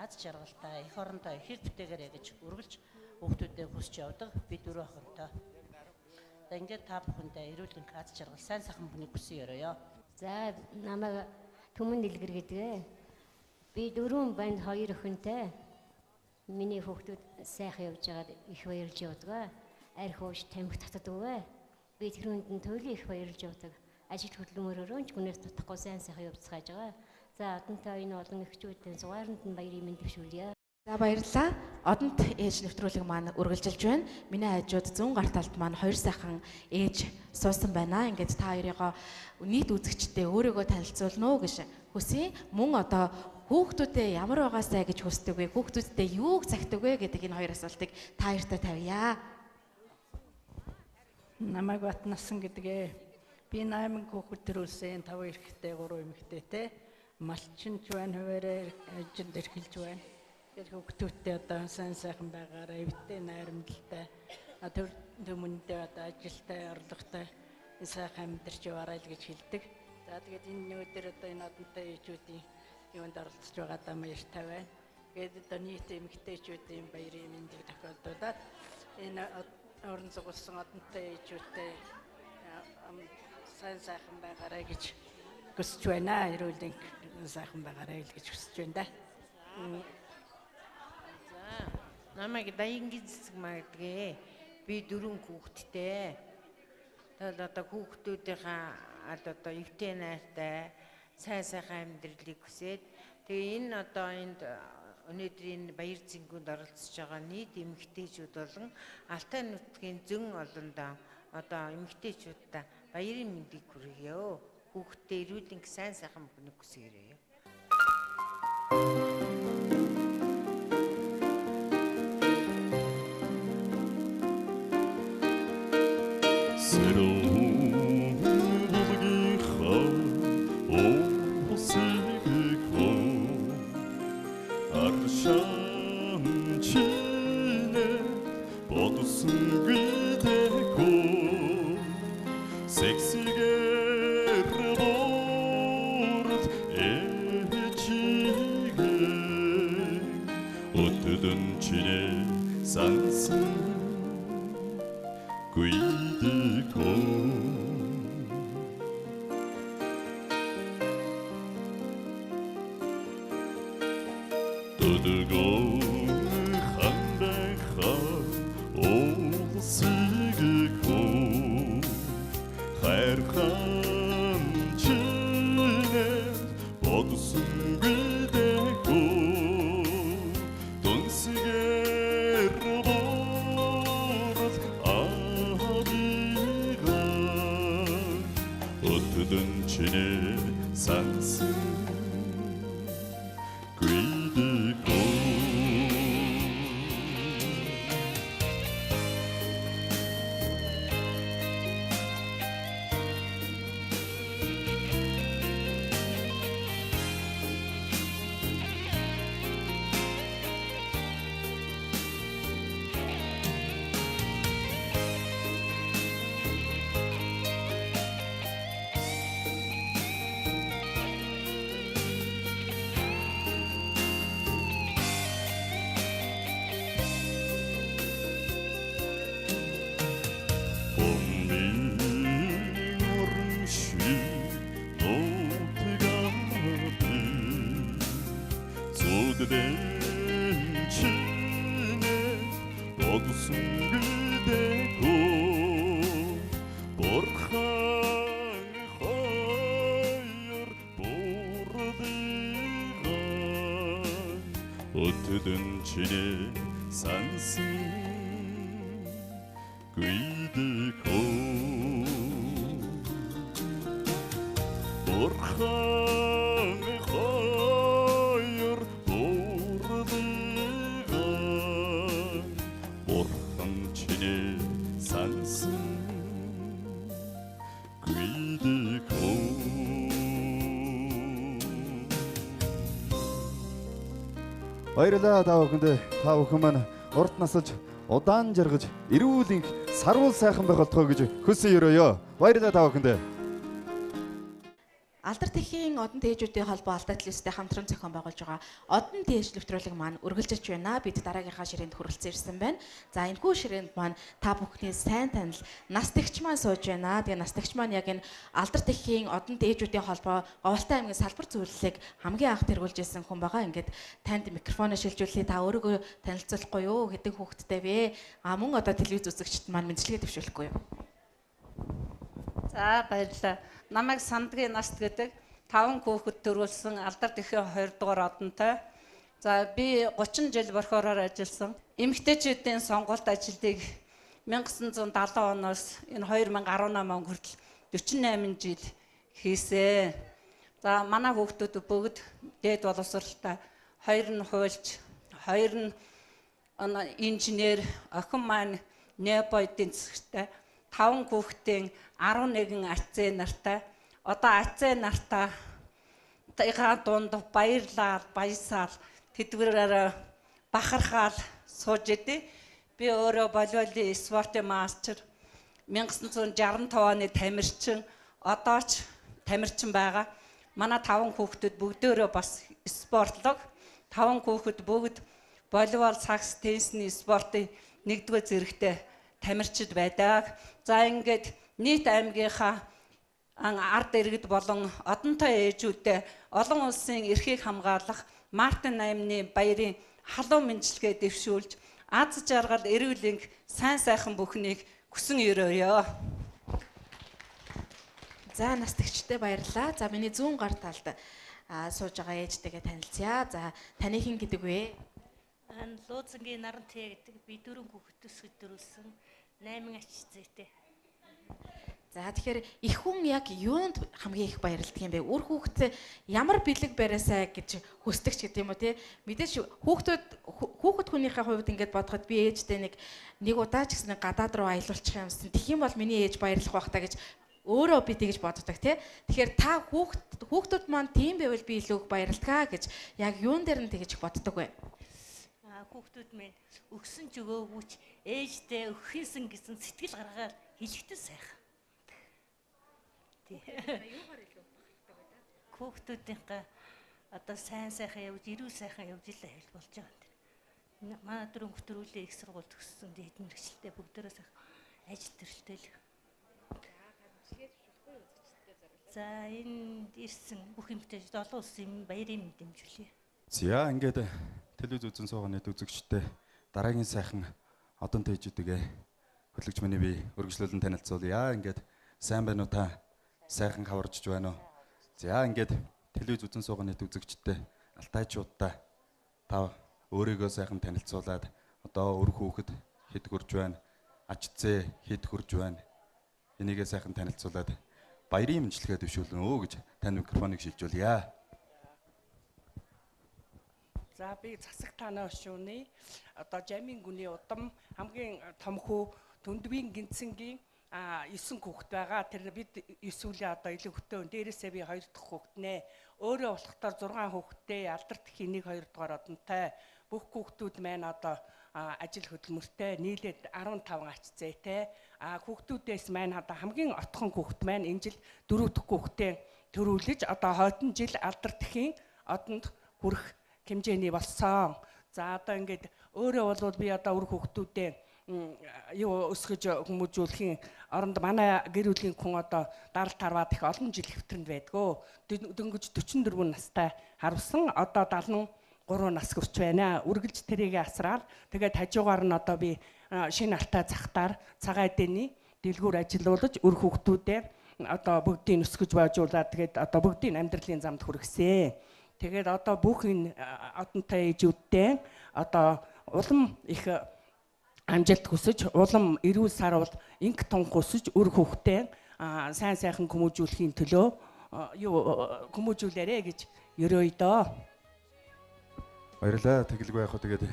аз жаргалтай эх орондоо ихийг бүтээгээрэй гэж үргэлж хүүхдүүдэд хүсч явдаг би 4 охинтой. За ингээд та бүхэндээ эрүүл энх аз жаргал сайн сайхан бүнийг хүсэн ёроё. За намайг Түмэн Дэлгэр гэдэг. Би 4 банд 2 охинтой. Миний хүүхдүүд сайхан явж байгаад их баярлж явдаг. Арх ууш тамхи татдаг. Би тэр хүнд нь туйлын их баярлж явдаг. Ажил хөдөлмөрөөр ч гүнээс дутахгүй сайн сайхан явцгааж байгаа. За одонтой энэ олон эхчүүдийн зугааранд нь баярын мэнд дэвшүүлье. За баярлалаа. Одонт ээж нэвтрүүлэг маань үргэлжилж байна. Миний хажууд зүүн гар талд маань 2 сайхан ээж суусан байна. Ингээд та хоёрыгоо нийт үзэгчтэй өөрийгөө танилцуулна уу гэж хүсье. Мөн одоо хүүхдүүдээ ямар байгаасаа гэж хүсдэг вэ? Хүүхдүүдтэй юуг цагдаг вэ гэдэг энэ хоёр асуултыг та хоёртаа тавья. Намайг Батнасан гэдэг. Би 8 хүүхэд төрүүлсэн, 5 эрэгтэй, 3 эмэгтэйтэй. Малчинч байна, хуваарай ажилд эрхэлж байна. Тэр хүүхдүүдтэй одоо сайн сайхан байгаараа эвтэй найрамдалтай. Тэр хүмүүндээ одоо ажилтай, орлоготой сайхан амьдарч яваарай л гэж хэлдэг. За тэгээд энэ өдөр одоо энэ одонтой ээжүүдийн юунд оролцож байгаадаа баяртай байна. Тэгээд одоо нийт эмэгтэйчүүдийн баярын мэндийг тохиолдуулаад энэ орон зугуулсан одонтой ээжүүдтэй сайн сайхан байгаарай гэж хүсэж байна. Эрүүл энх сайхан байгаарай л гэж хүсэж байна да. Намайг Даянгин Цэцгмаа гэдэг. Би 4 хүүхэдтэй. Тэгэл одоо хүүхдүүдийнхаа одоо эвтэй найртай сайн сайхан амьдралыг хүсээд тэгээ энэ одоо энд өнөөдрийн баяр зэнгүүнд оролцож байгаа нийт эмэгтэйчүүд болон Алтай нутгийн зөн олондоо одоо эмэгтэйчүүдтэй баярын мэндийг хүргье. Хүүхдтэй эрүүл энх сайн сайхан бүнийг хүсээрэй. Баярлалаа та бүхэндээ. Та бүхэн маань урд насаж удаан жаргаж эрүүл энх сарвал сайхан байх болтгоо гэж хүсэн ёроё. Баярлалаа та бүхэндээ. Алдар тэхийн одон ээжүүдийн холбоо алdaa телевизтэй хамтран зохион байгуулж байгаа одон ээж нэвтрүүлэг маань үргэлжилж байна. Бид дараагийнхаа ширээнд хүрэлцэн ирсэн байна. За энэхүү ширээнд маань та бүхний сайн танил нас тэгч маань сууж байна. Тэгээ нас тэгч маань яг энэ алдар тэхийн одон ээжүүдийн холбоо Говьалтай аймгийн салбар зөвлөлийг хамгийн анх тэргүүлж ирсэн хүн байгаа. Ингээд танд микрофоноо шилжүүлээ. Та өөрийгөө танилцуулахгүй юу? Хэдэн хүүхэдтэй вэ? Мөн одоо телевиз үзэгчд маань мэдлэгээ дэвшүүлэхгүй юу? За баярлалаа. Намайг Сандгийн Наст гэдэг 5 хүүхэд төрүүлсэн алдар тэхийн 2 дугаар одонтой. За би 30 жил борхоороор ажилласан. Эмэгтэйчүүдийн сонгуульт ажлыг 1970 оноос энэ 2018 он хүртэл 48 жил хийсэн. За манай хүүхдүүд бүгд дээд боловсралтай, 2 нь хуульч, 2 нь инженер, охин маань небо эдийн засгтай, 5 хүүхдийн 11 ацээ нартай. Одоо ацээ нартаа дунд баярлал, баясаал тэдгээрээр бахархаал сууж идэв. Би өөрөө волейболын спортын мастер 1965 оны тамирчин, одоо ч тамирчин байгаа. Манай 5 хүүхдүүд бүгдөө бас спортлог. 5 хүүхэд бүгд волейбол, сакс, теннисний спортын 1-р зэрэгтэй тамирчид байдаг. За ингээд нийт аймгийнхаа ард иргэд болон одонтой ээжүүдтэй олон улсын эрхийг хамгаалах Мартин 8-ны баярын халуун мэндчилгээ дэвшүүлж аз жаргал эрүүл энх сайн сайхан бүхнийг хүсэн өрөөё. За нас тэгчтэй баярлалаа. За миний зүүн гар талд сууж байгаа ээжтэйгээ танилцъя. За таны хэн гэдэг вэ? Луузангийн Нарантэй гэдэг би 4 хүүхэдээс төрүүлсэн 8 ач зээтэй. За тэгэхээр их хүн яг юунд хамгийн их баярлдаг юм бэ? Үр хүүхэд ямар бэлэг бариасаа гэж хүсдэг ч гэдэг юм уу тий? Мэдээж хүүхэд хүнийхээ хувьд ингээд бодоход би ээжтэй нэг удаа ч гэсэн гадаад руу аялуулчих юмсан. Тэгэх юм бол миний ээж баярлах байх та гэж өөрөө би тэгж боддог тий. Тэгэхээр та хүүхдүүд маань тийм байвал би илүү их баярлтгаа гэж яг юун дээр нь тэгж боддог вэ? Хүүхдүүд минь өгсөн ч өгөөгүй ч ээжтэй өгөхийнсэн гэсэн сэтгэл гаргаар хэлэхдээ сайхан. Хүүхдүүдийнхээ одоо сайн сайхан явж, ирүү сайхан явж илээ хэл болж байгаа юм. Манай 4 хүүхдэрүүлээ их сургууль төгссөн дэд мэрэгчлээ бүгдээрээ сайхан ажил төрөлтэй л. За энэ ирсэн бүх эмэгтэйчүүд олон улсын баярын мэдрэмжлээ. За ингээд телевиз үзэн суугаа нийт үзэгчтэй дараагийн сайхан одон ээжүүдгээ хөтлөгч миний би өргөжлүүлэн танилцуулъя. Ингээд сайн байна уу та? Сайхан хаварчж байна уу? За ингээд телевиз үзэн суугаа нийт үзэгчтэй алтайчуудаа та өөрийгөө сайхан танилцуулаад одоо өр хүүхэд хэд хүрж байна? Ач зээ хэд хүрж байна? Энийгээ сайхан танилцуулаад баярын мэдлэгээ дэвшүүлнэ өө гэж тань микрофоныг шилжүүлье. За би засаг тааны өшөөний одоо Жамин гүний удам хамгийн том хүү Төндвийн гинцэнгийн 9 хүүхэд байгаа. Тэр бид 9-үүлээ одоо илүү хөтөө. Дээрээсээ би 2 дахь хүүхэд нэ. Өөрөө болохдоор 6 хүүхэдтэй алдар тэхийн 1-2 дугаар одонтой. Бүх хүүхдүүд маань одоо ажил хөдөлмөртэй нийлээд 15 ач зээтэй. Хүүхдүүдээс маань одоо хамгийн отхон хүүхэд маань энэ жил 4 дахь хүүхдээ төрүүлж одоо хойдон жил алдар тэхийн одонд хүрэх хэмжээний болсон. За одоо ингээд өөрөө бол би одоо өр хүүхдүүдээ юу өсгөж хүмүүжүүлэхийн оронд манай гэр бүлийн хүн одоо даралт харваад их олон жил хэвтрэнд байдгөө. Дөнгөж 44 настай харвсан одоо 73 нас хүрч байна. Үргэлж тэрийг асраад тэгээд хажуугаар нь одоо би шинэ алтай захтаар цагаан эдэний дэлгүүр ажиллуулж өр хүүхдүүдээ одоо бүгдийг өсгөж байжуулаад тэгээд одоо бүгдийн амьдралын замд хүргэсэн. Тэгээд одоо бүх энэ одонтой ээжүүдтэй одоо улам их амжилт хүсэж, улам эрүүл сарвал инг тун хүсэж өр хүүхдээ сайн сайхан хүмүүжүүлэхийн төлөө хүмүүжүүлээрэ гэж ерөөй доо. Баярлалаа. Тэгэлгүй яг хөө тэгээд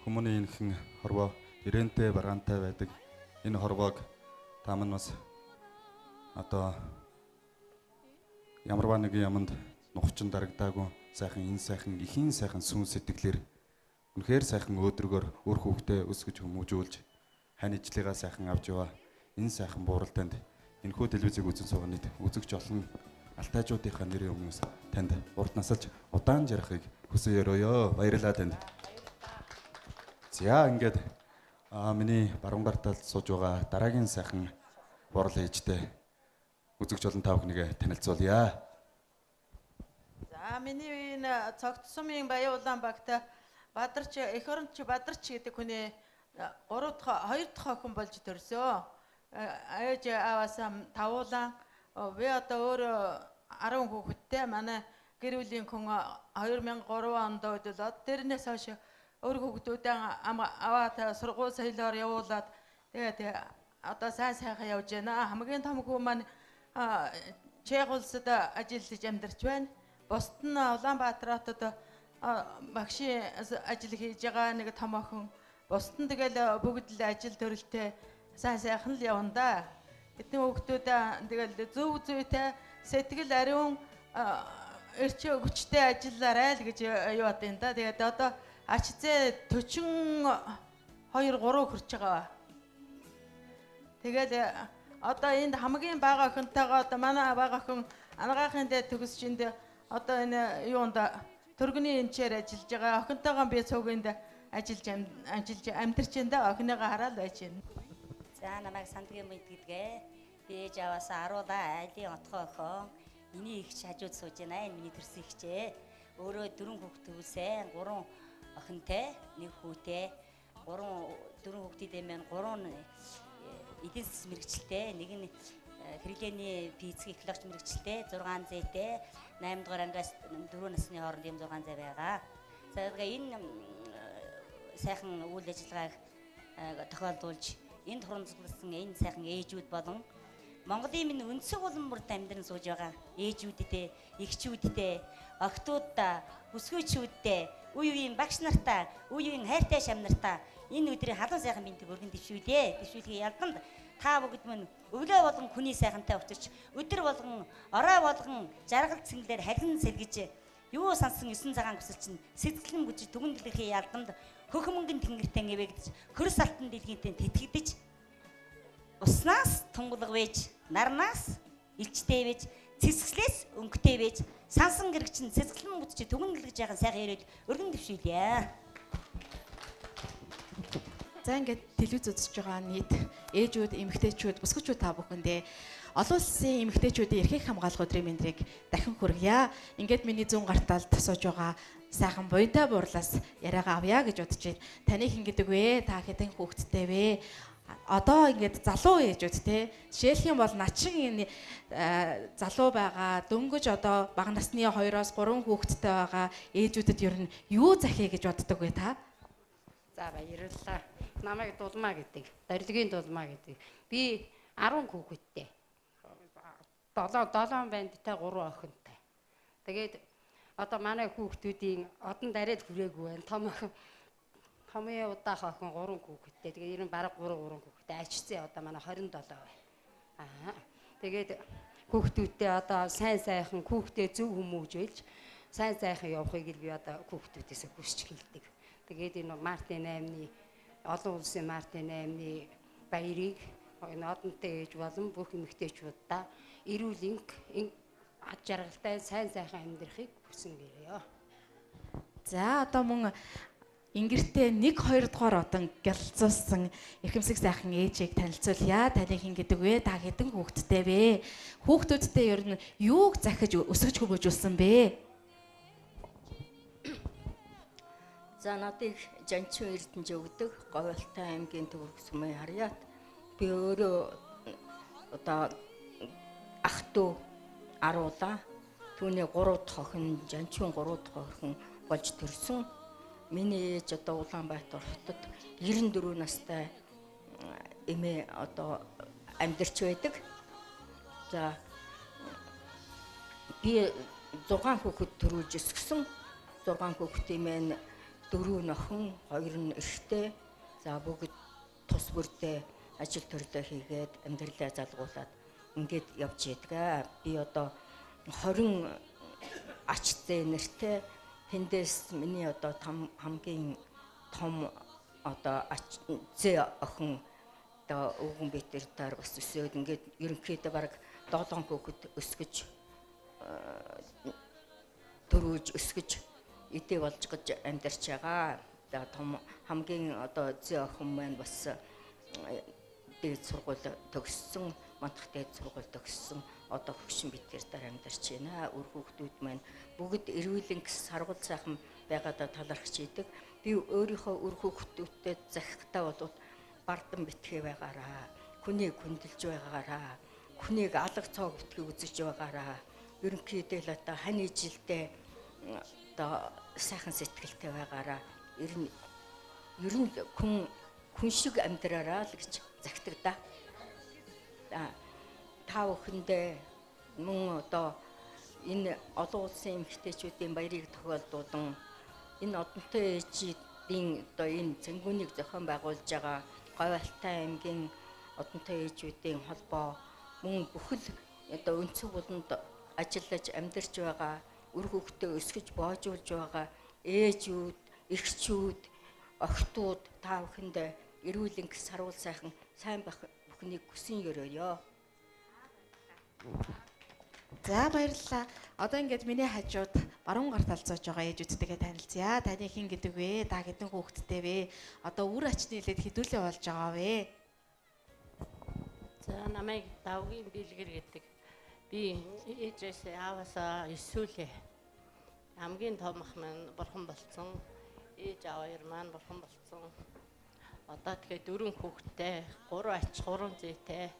хүмүүний энэхэн хорвоо ирээнтэй баргаантай байдаг. Энэ хорвоог та мань бас одоо ямарваа нэгэн яманд нухчин дарагдаагүй сайхан энэ сайхан ихийн сайхан сүн сэтгэлээр үнэхээр сайхан өөдрөгөөр өр хүүхдээ өсгөж хүмүүжүүлж хань ижлийгээ сайхан авч яваа. Энэ сайхан буурал танд энэхүү телевизийг үзэн суугныг үзэгч олон алтайжуудынхаа нэрийн өмнөөс танд урд насалж удаан жарахыг хүсэн ёроё. Баярлалаа танд. За ингээд миний баруун гар талд сууж байгаа дараагийн сайхан бурал ээжтэй үзэгч олон та бүхнийг танилцуулъя. За миний энэ цогт сумын Баян Улаанбаатар Бадарч эх оронч Бадарч гэдэг хүний 2 дахь охин болж төрсөн. Ээж аваасаа тавуулан би одоо өөр 10 хүүхэдтэй манай гэр бүлийн хүн 2003 онд өдөлөд тэрнээс хойш өөр хүүхдүүдээ аваад сургууль соёлоор явуулаад тэгээд одоо сайхан явж байна. Хамгийн том хүү маань Чех улсад ажиллаж амьдарч байна. Бусд нь Улаанбаатар хотод багшийн ажил хийж байгаа нэг том охин. Бусд нь тэгэл бүгд л ажил төрөлтэй сайхан л явна да. Эдгээр хүүхдүүд тэгэл зөв зүйтэй сэтгэл ариун эрчим хүчтэй ажиллаарай л гэж юу бат энэ да. Тэгээд одоо ачзээ 42 3 хүрч байгаа. Тэгээд одоо энд хамгийн бага охинтойгоо одоо манай бага охин анагаахын дээр төгсчинд одоо энэ юунд төргөний эмчээр ажиллаж байгаа. Охинтойгоо би цугинд ажиллаж амьдарч энэ охиныгоо хараад байж байна. За намайг Сандгийн мэд гэдгээ. Би ээж аваасаа аруулаа айлын отгоо охин. Миний ихч хажууд сууж байна. Энэ миний төрсөн ихчээ. Өөрөө 4 хүүхэд төвлөсөн. 3 охинтой, 1 хүүтэй. 4 хүүхдүүдээ маань 3 эдийн засгийн мэрэгчлээ. Нэг нь хэрэглээний физик экологч мэрэгчлээ. 6 зээтэй. 8 дугаар ангиас 4 насны хооронд юм 6 зай байгаа. За энэ сайхан үйл ажиллагааг тохиолдуулж энд хурамцласан энэ сайхан ээжүүд болон Монголын минь өнцөг улам бүрт амьдран сууж байгаа ээжүүдтэй, эгчүүдтэй, охтуудтай, бүсгүйчүүдтэй, үе үеийн багш нартай, үе үеийн хайртай шам нартай энэ өдрийн халуун сайхан бинтэг өргөн дэвшүүлээ. Дэвшүүлгийн ялганд та бүгд мань өглөө болгон хүний сайхантай учирч өдөр болгон орой болгон жаргал цэнгэлээр харин сэргэж юу сансан 9 цагаан хүсэл чинь сэтгэлэн бүжиж түгэн дэлхийн ялганд хөхмөнгөн тэнгэртэй нэвэгдэж хөрс алтан дэлхийтэй тэтгэдэж уснаас тунгалаг вэж нарнаас илчтэй вэж цэцгэлээс өнгөтэй вэж сансан гэрэгчин сэтгэлэн бүжиж түгэн дэлгэж байгаа сайхан яриад өргөн дэвшүүлье. За ингээд телевиз үзэж байгаа нийт ээжүүд, эмэгтэйчүүд, бүсгүйчүүд та бүхэндээ олон улсын эмэгтэйчүүдийн эрхийг хамгаалах өдрийн мэндийг дахин хүргье. Ингээд миний зүүн гарт талд сууж байгаа сайхан буянтай буурлаас яриагаа авъя гэж бодож байна. Таныг хэн гэдэг вэ? Та хэдэн хүүхэдтэй вэ? Одоо ингээд залуу ээжүүд те жишээлх юм бол начин энэ залуу байгаа дөнгөж одоо бага насны 2-3 хүүхэдтэй байгаа ээжүүдэд ер нь юу захиа гэж боддог вэ та? За баярлалаа. Намайг Дулмаа гэдэг. Дарилгийн Дулмаа гэдэг. Би 10 хүүхэдтэй. 7 бандтай 3 охинтой. Тэгээд одоо манай хүүхдүүдийн одон дараад хүрээгүй байна. Томын удаах охин 3 хүүхэдтэй. Тэгээд ер нь бараг 3 хүүхэдтэй. Ачцсан одоо манай 27 байна. Тэгээд хүүхдүүдтэй одоо сайн сайхан хүүхдээ зөв хүмүүжүүлж сайн сайхан явахыг би одоо хүүхдүүдээс хүсч хэлдэг. Тэгээд энэ Мартин 8-ны олон улсын Мартин 8-ны баярыг энэ одонтой ээж болон бүх эмэгтэйчүүддээ эрүүл ад жаргалтай сайн сайхан амьдрахыг хүсэн гэрээ. За одоо мөн ингэртээ 1-2 дугаар одон гялцуулсан эрхэмсэг сайхан ээжийг танилцуулъя. Таныг хэн гэдэг вэ? Та хэдэн хүүхэдтэй вэ? Хүүхдүүдтэй ер нь юуг захиж өсгөж хүмүүжүүлсэн бэ? За надыг Жанчин Эрдэнэ өгдөг Говьалтай аймгийн Төвөрг сумын харьяат би өөрөө одоо ах トゥ аруулаа. Түүний 3 дахь охин Жанчин 3 дахь охин болж төрсөн. Миний ээж одоо Улаанбаатар хотод 94 настай эмээ одоо амьдарч байдаг. За би 6 хүүхэд төрүүлж өсгсөн. 6 хүүхдийн маань 4 охин, 2 нь эрэгтэй. За бүгд тус бүрдээ ажил төрлөө хийгээд амьдралаа залгуулад ингээд явж байдаг. Би одоо 20 ач зээ нэртэй тэндээс миний одоо хамгийн том одоо ач зээ охин одоо өвгөн битэр дээр бас өсөөд ингээд ерөнхийдөө бараг 7 хүүхэд өсгөж төрүүлж өсгөж эдээ болж гэж амьдарч байгаа. За том хамгийн одоо зөө охин маань бас дээд сургууль төгссөн, мандах дээд сургууль төгссөн. Одоо хөгшин битгэр дараа амьдарч байна. Өр хүүхдүүд маань бүгд эрүүлэн гэс саргал сайхан байгаадаа талархж идэг. Би өөрийнхөө өр хүүхдүүдтэй захихтаа бол бардан битгий байгаараа, хүнийг хүндэлж байгаараа, хүнийг алга цог битгий үзэж байгаараа. Ерөнхийдөө л одоо хань жилдээ одоо сайхан сэтгэлтэй байгаараа. Ер нь хүн шиг амьдраараа л гэж загтагдаа. Та бүхэндээ мөн одоо энэ олон улсын эмэгтэйчүүдийн баярыг тохиолдуулан энэ одонтой ээжүүдийн одоо энэ цэнгүүнийг зохион байгуулж байгаа Говьалтай аймгийн одонтой ээжүүдийн холбоо мөн бүхэл одоо өнцөг буланд ажиллаж амьдарч байгаа үр хүүхдээ өсгөж боожуулж байгаа ээжүүд, эгчүүд, охтууд та бүхэндээ эрүүлэн сарвал сайхан сайн байх бүхнийг хүсэн ёрөөё. За баярлалаа. Одоо ингээд миний хажууд баруун гарт алцааж байгаа ээжүүдтэйгээ танилцъя. Таны хэн гэдэг вэ? Та хэдэн хүүхэдтэй вэ? Одоо үр ачны хилээд хэдүүлээ болж байгаа вэ? За намайг давгийн бэлгэр гэдэг. Би ээжээс ааваасаа эсвэлээ. Хамгийн том ах маань бурхан болсон. Ээж аав хоёр маань бурхан болсон. Одоо тэгээ 4 хүүхэдтэй, 3 ач, 3 зээтэй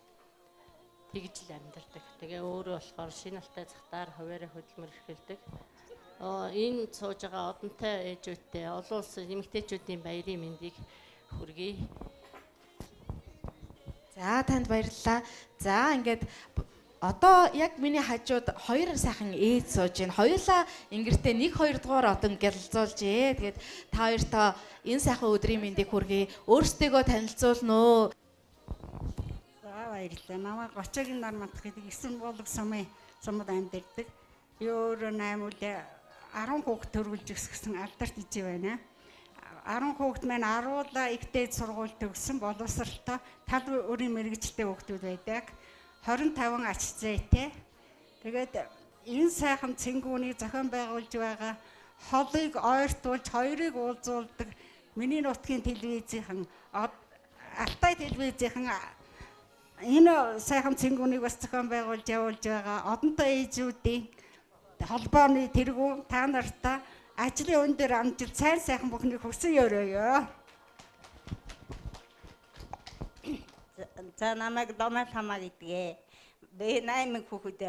тэгж л амьдардаг. Тэгээ өөрөө болохоор шинэ алтай цагтаар хуваараа хөдөлмөр эрхэлдэг. Энэ сууж байгаа одонтой ээжүүдтэй олон улсын эмэгтэйчүүдийн баярын мэндийг хүргэе. За танд баярлалаа. За ингээд одоо яг миний хажууд 2 сайхан ээж сууж байна. Хоёулаа ингэртээ 1 2 дугаар одон гялалзуулжээ. Тэгээд та хоёртоо энэ сайхан өдрийн мэндийг хүргэе. Өөрсдийгөө танилцуулна уу? Баярлалаа. Намайг Гочогийн нар мандах гэдэг 9 болог сумд амьдардаг. Би өөрөө 8 үл 10 хүүхэд төрүүлж өсгсөн алдарт ижи байна. 10 хүүхэд маань 10-уулаа их дээд сургууль төгссөн боловсралтай тал өрийн мэрэгчлээ хүүхдүүд байдаг. 25 ач зээтэй. Тэгээд энэ сайхан цэнгүүнийг зохион байгуулж байгаа холыг ойртуулж хоёрыг уулзуулдаг миний нутгийн телевизийнхэн Алтай телевизийнхэн энэ сайхан цэнгүүнийг бас зохион байгуулж явуулж байгаа одонтой ээжүүдийн холбооны тэргүү та нартаа ажлын өн дээр амжилт сайн сайхан бүхнийг хүсэн ёрөөё. За намайг Донал хамаа гэдгээ. Би 8 хүүхэд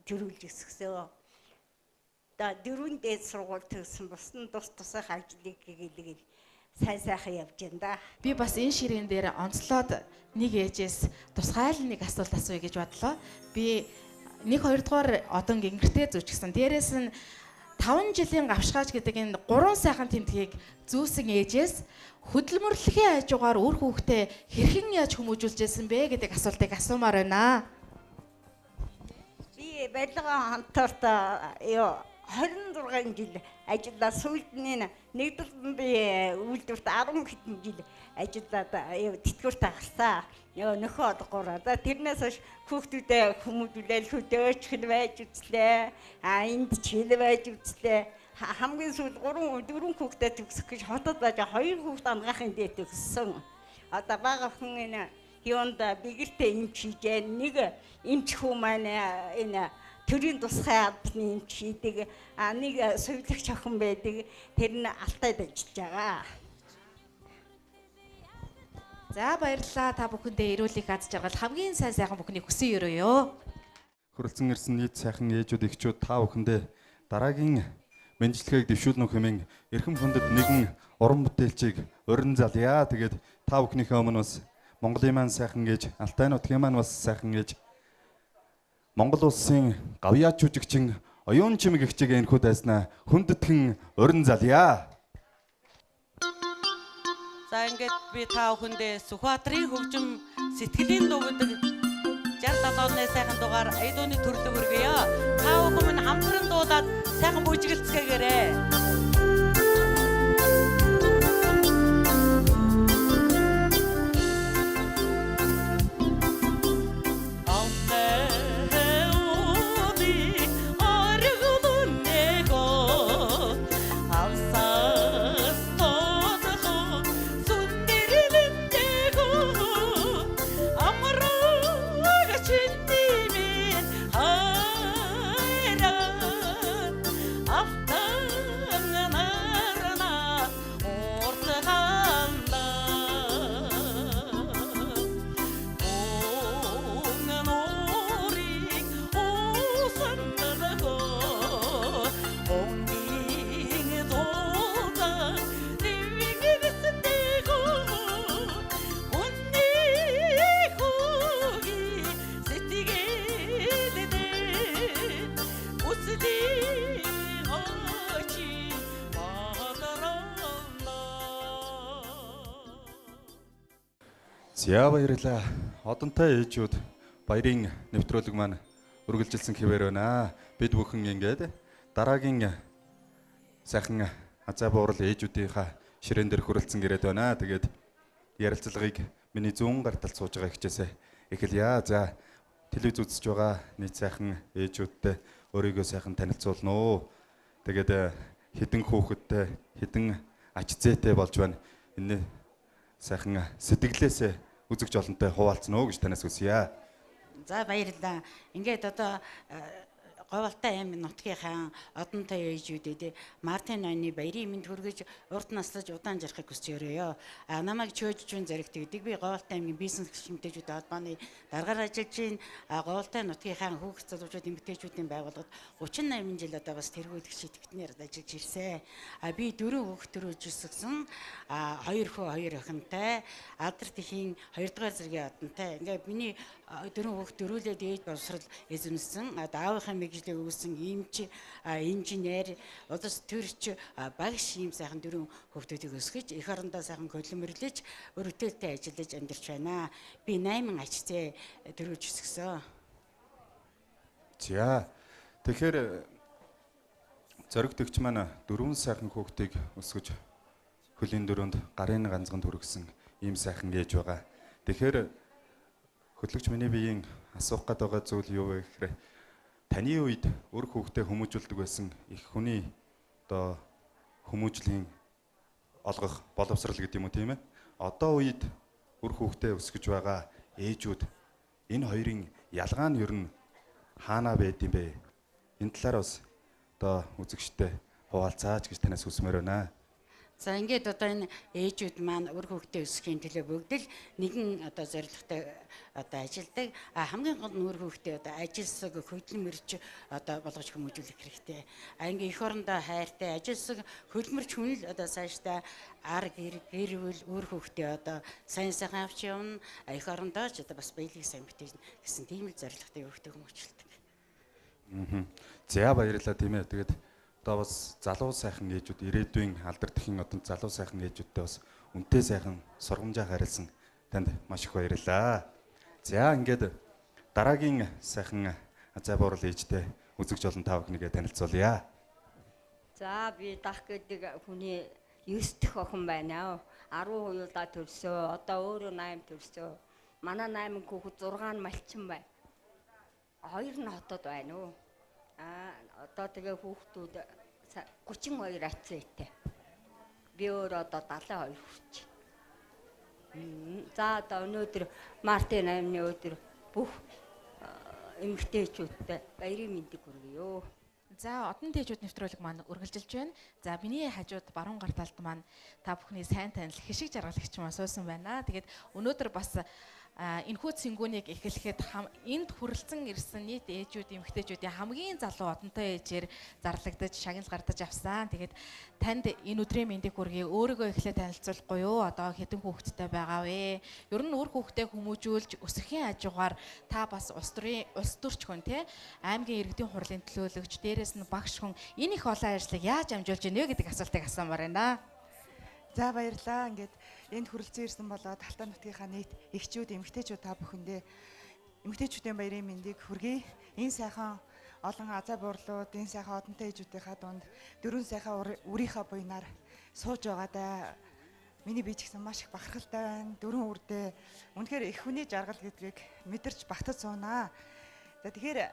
төрүүлж өсгсөн. За 4 дээд сургууль төгссөн бусны тусах ажлыг хийгээд сайн сайхан явж байна да. Би бас энэ ширээн дээр онцлоод нэг ээжээс тусгайл нэг асуулт асууя гэж бодлоо. Би 1 2 дугаар одон гингэртэй зүчгсэн. Дээрээс нь 5 жилийн гавшгаач гэдэг энэ 3 сайхан тэмдгийг зүүсэн ээжээс хөдөлмөрлөхийн хажуугаар үр хүүхдээ хэрхэн яаж хүмүүжүүлжсэн бэ гэдэг асуултыг асуумаар байна. Би барилга хамтарт 26 жил ажиллаа. Сүүлд нь нэгдэл би үйлдвэрт 10 хэдэн жил ажиллаад тэтгэврт гарсан. Нөхөө одгоороо. За тэрнээс хойш хүүхдүүдээ хүмүүжүүлээл хөдөөч хэл байж үзлээ. Энд чил байж үзлээ. Хамгийн сүүл 3 4 хүүхдэд төгсөх гэж хотод байж 2 хүүхд ангаахын дээд төгссөн. Одоо бага хүн энэ юунд бигэртэй эмч хийж нэг эмч хүү маань энэ төрийн тусгай албаны эмч хийдэг. Нэг сувилагч охин байдаг. Тэр нь Алтайд ажиллаж байгаа. За баярлалаа. Та бүхэндээ эрүүлэх аз жаргал хамгийн сайн сайхан бүхнийг хүсэн ёрөөё. Хүрэлцэн ирсэн нийт сайхан ээжүүд эхчүүд та бүхэндээ дараагийн мэнжлэгийг дэвшүүлнэ хэмээн эрхэм хүндэт нэгэн уран бүтээлчийг урин залъя. Тэгээд та бүхнийхээ өмнө бас Монголын маань сайхан ээж, Алтай нутгийн маань бас сайхан ээж, Монгол улсын гавьяач жүжигчин оюун чимэг эгчийг энэхүү дайснаа хүндэтгэн урин залъя. За ингээд би та бүхэндээ Сүхбаатарын хөгжим сэтгэлийн дуудаг 67 оны сайхан дугаар Аядууны төрлөг өргөё. Та бүхэн минь хамтран дуулаад сайхан бүжигэлцгээгээрэй. За баярлалаа. Одонтой ээжүүд баярын нэвтрүүлэг маань үргэлжилсэн хэвээр байна. Бид бүхэн ингээд дараагийн сайхан азаа буурал ээжүүдийнхаа ширээн дээр хүрэлцэн ирээд байна. Тэгээд ярилцлагыг миний зүүн гарталд сууж байгаа хичээсээ эхэлье. За телевиз үзэж байгаа нийт сайхан ээжүүдтэй өөрийгөө сайхан танилцуулна уу. Тэгээд хідэн хүүхэдтэй, хідэн ач зээтэй болж байна. Энэ сайхан сэтгэлээсээ үзэгч олонтой хуваалцсан уу гэж танаас хүсье. За баярлалаа. Ингээд одоо Говьалтай аймгийн нутгийнхаа одонтой ээжүүдэд Мартин ойны баярын мэнд хүргэж урд наслаж удаан жарахыг хүсэж өрөөё. Намайг чөөжжүүн зэрэгтэй гэдэг би Говьалтай аймгийн бизнес гишүүнтэйчүүд холбооны даргаар ажиллаж байна. Говьалтай нутгийнхаа хүүхэд залуучууд эмэгтэйчүүдийн байгууллагад 38 жил одоо бас тэргүүлэх шийтгэтнээр ажиллаж ирсэн. Би 4 хүүхэд төрүүлжсэн. 2 хүү 2 охинтой. Алдар тэхийн 2 дугаар зэргийн одонтой. Ингээд миний 4 хүүхэд төрүүлээд ээж боловсрал эзэмсэн. Аавынхаа мэгжлийг өгсөн эмч, инженер, улс төрч, багш ийм сайхан 4 хүүхдүүдийг өсгөж, эх орондоо сайхан хөдөлмөрлөж, өрөвдөлтөй ажиллаж амьдарч байна. Би 8 ачцээ төрүүлж өсгсөн. За тэгэхээр зоригтөгч маань 4 сайхан хүүхдийг өсгөж хөлийн дөрөнд гарын ганцганд хүргэсэн ийм сайхан ээж байгаа. Тэгэхээр хөтлөгч миний биеийн асуух гээд байгаа зүйл юу вэ гэхээр таны үед өр хүүхдээ хүмүүжүүлдэг байсан их хүний одоо хүмүүжлийн олгох боловсрал гэдэг юм уу тийм ээ. Одоо үед өр хүүхдээ өсгөж байгаа ээжүүд энэ хоёрын ялгаа нь ер нь хаана байд юм бэ? Энэ талаар бас одоо үзэгчтэй хуваалцаач гэж танаас хүсмээр байна. За ингээд одоо энэ ээжүүд маань өр хүүхдээ өсгөхийн төлөө бүгд л нэгэн одоо зорилготой одоо ажилдаг. Хамгийн гол нь өр хүүхдээ одоо ажилсаг хөдөлмөрч одоо болгож хүмүүжүүлэх хэрэгтэй. Ингээ эх орондоо хайртай ажилсаг хөдөлмөрч хүн л одоо цаашдаа ар гэр бүл өр хүүхдээ одоо сайн сайхан авч явна. Эх орондоо ч одоо бас баялаг сайн битээн гэсэн тийм л зорилготой хүүхдээ хүмүүжүүлдэг. За баярлалаа тийм ээ. Тэгээд одоо бас залуу сайхан ээжүүд ирээдүйн алдар тэхийн одонд залуу сайхан ээжүүдтэй бас үнэтэй сайхан сургамжаа харилсан танд маш их баярлалаа. За ингээд дараагийн сайхан азаа буурал ээжтэй үзэгч олон та бүхнийгээ танилцуулъя. За би дах гэдэг хүний 9 дэх охин байна. 10 удаа төрсөн. Одоо өөрөө 8 төрсөн. Манай 8 хүүхэд 6 нь малчин байна. 2 нь хотод байна уу? Одоо тэгээ хүүхдүүд 32 ацээтэй. Би өөрөө одоо 72 хүрч. За одоо өнөөдөр Мартин аймны өдөр бүх эмэгтэйчүүдтэй баярын мэндийг хүргэё. За одон тэжүүд нэвтрүүлэг маань үргэлжилж байна. За миний хажууд баруун гар талд маань та бүхний сайн танил хишиг жаргалагч маань суусан байна. Тэгээд өнөөдөр бас энэхүү цэнгүүнийг эхлэхэд энд хүрэлцэн ирсэн нийт ээжүүд эмэгтэйчүүдийн хамгийн залуу одонтой ээжээр зарлагдаж шагнал гардаж авсан. Тэгээд танд энэ өдрийн мэндийг хүргэе. Өөрийгөө эхлээд танилцуулахгүй юу? Одоо хэдэн хүүхэдтэй байгаа вэ? Ер нь үр хүүхдээ хүмүүжүүлж өсөхийн хажуугаар та бас улс төрч хүн те аймгийн иргэдийн хурлын төлөөлөгч, дээрээс нь багш хүн энэ их олон ажлыг яаж амжуулж ийнэ гэдэг асуултыг асуумаар байна. За баярлалаа. Ингээд энд хүрэлцэн ирсэн болоод Алтай нутгийнхаа нийт эхчүүд, эмэгтэйчүүд та бүхэндээ эмэгтэйчүүдийн баярын мэндийг хүргэе. Энэ сайхан олон азаа буурлууд, энэ сайхан одонтой ээжүүдийнхаа дунд 4 сайхан үрийнхаа буйнаар сууж байгаадаа миний бие ч гэсэн маш их бахархалтай байна. 4 үрдээ үнэхээр их хүний жаргал гэдгийг мэдэрч багтаж суунаа. За тэгэхээр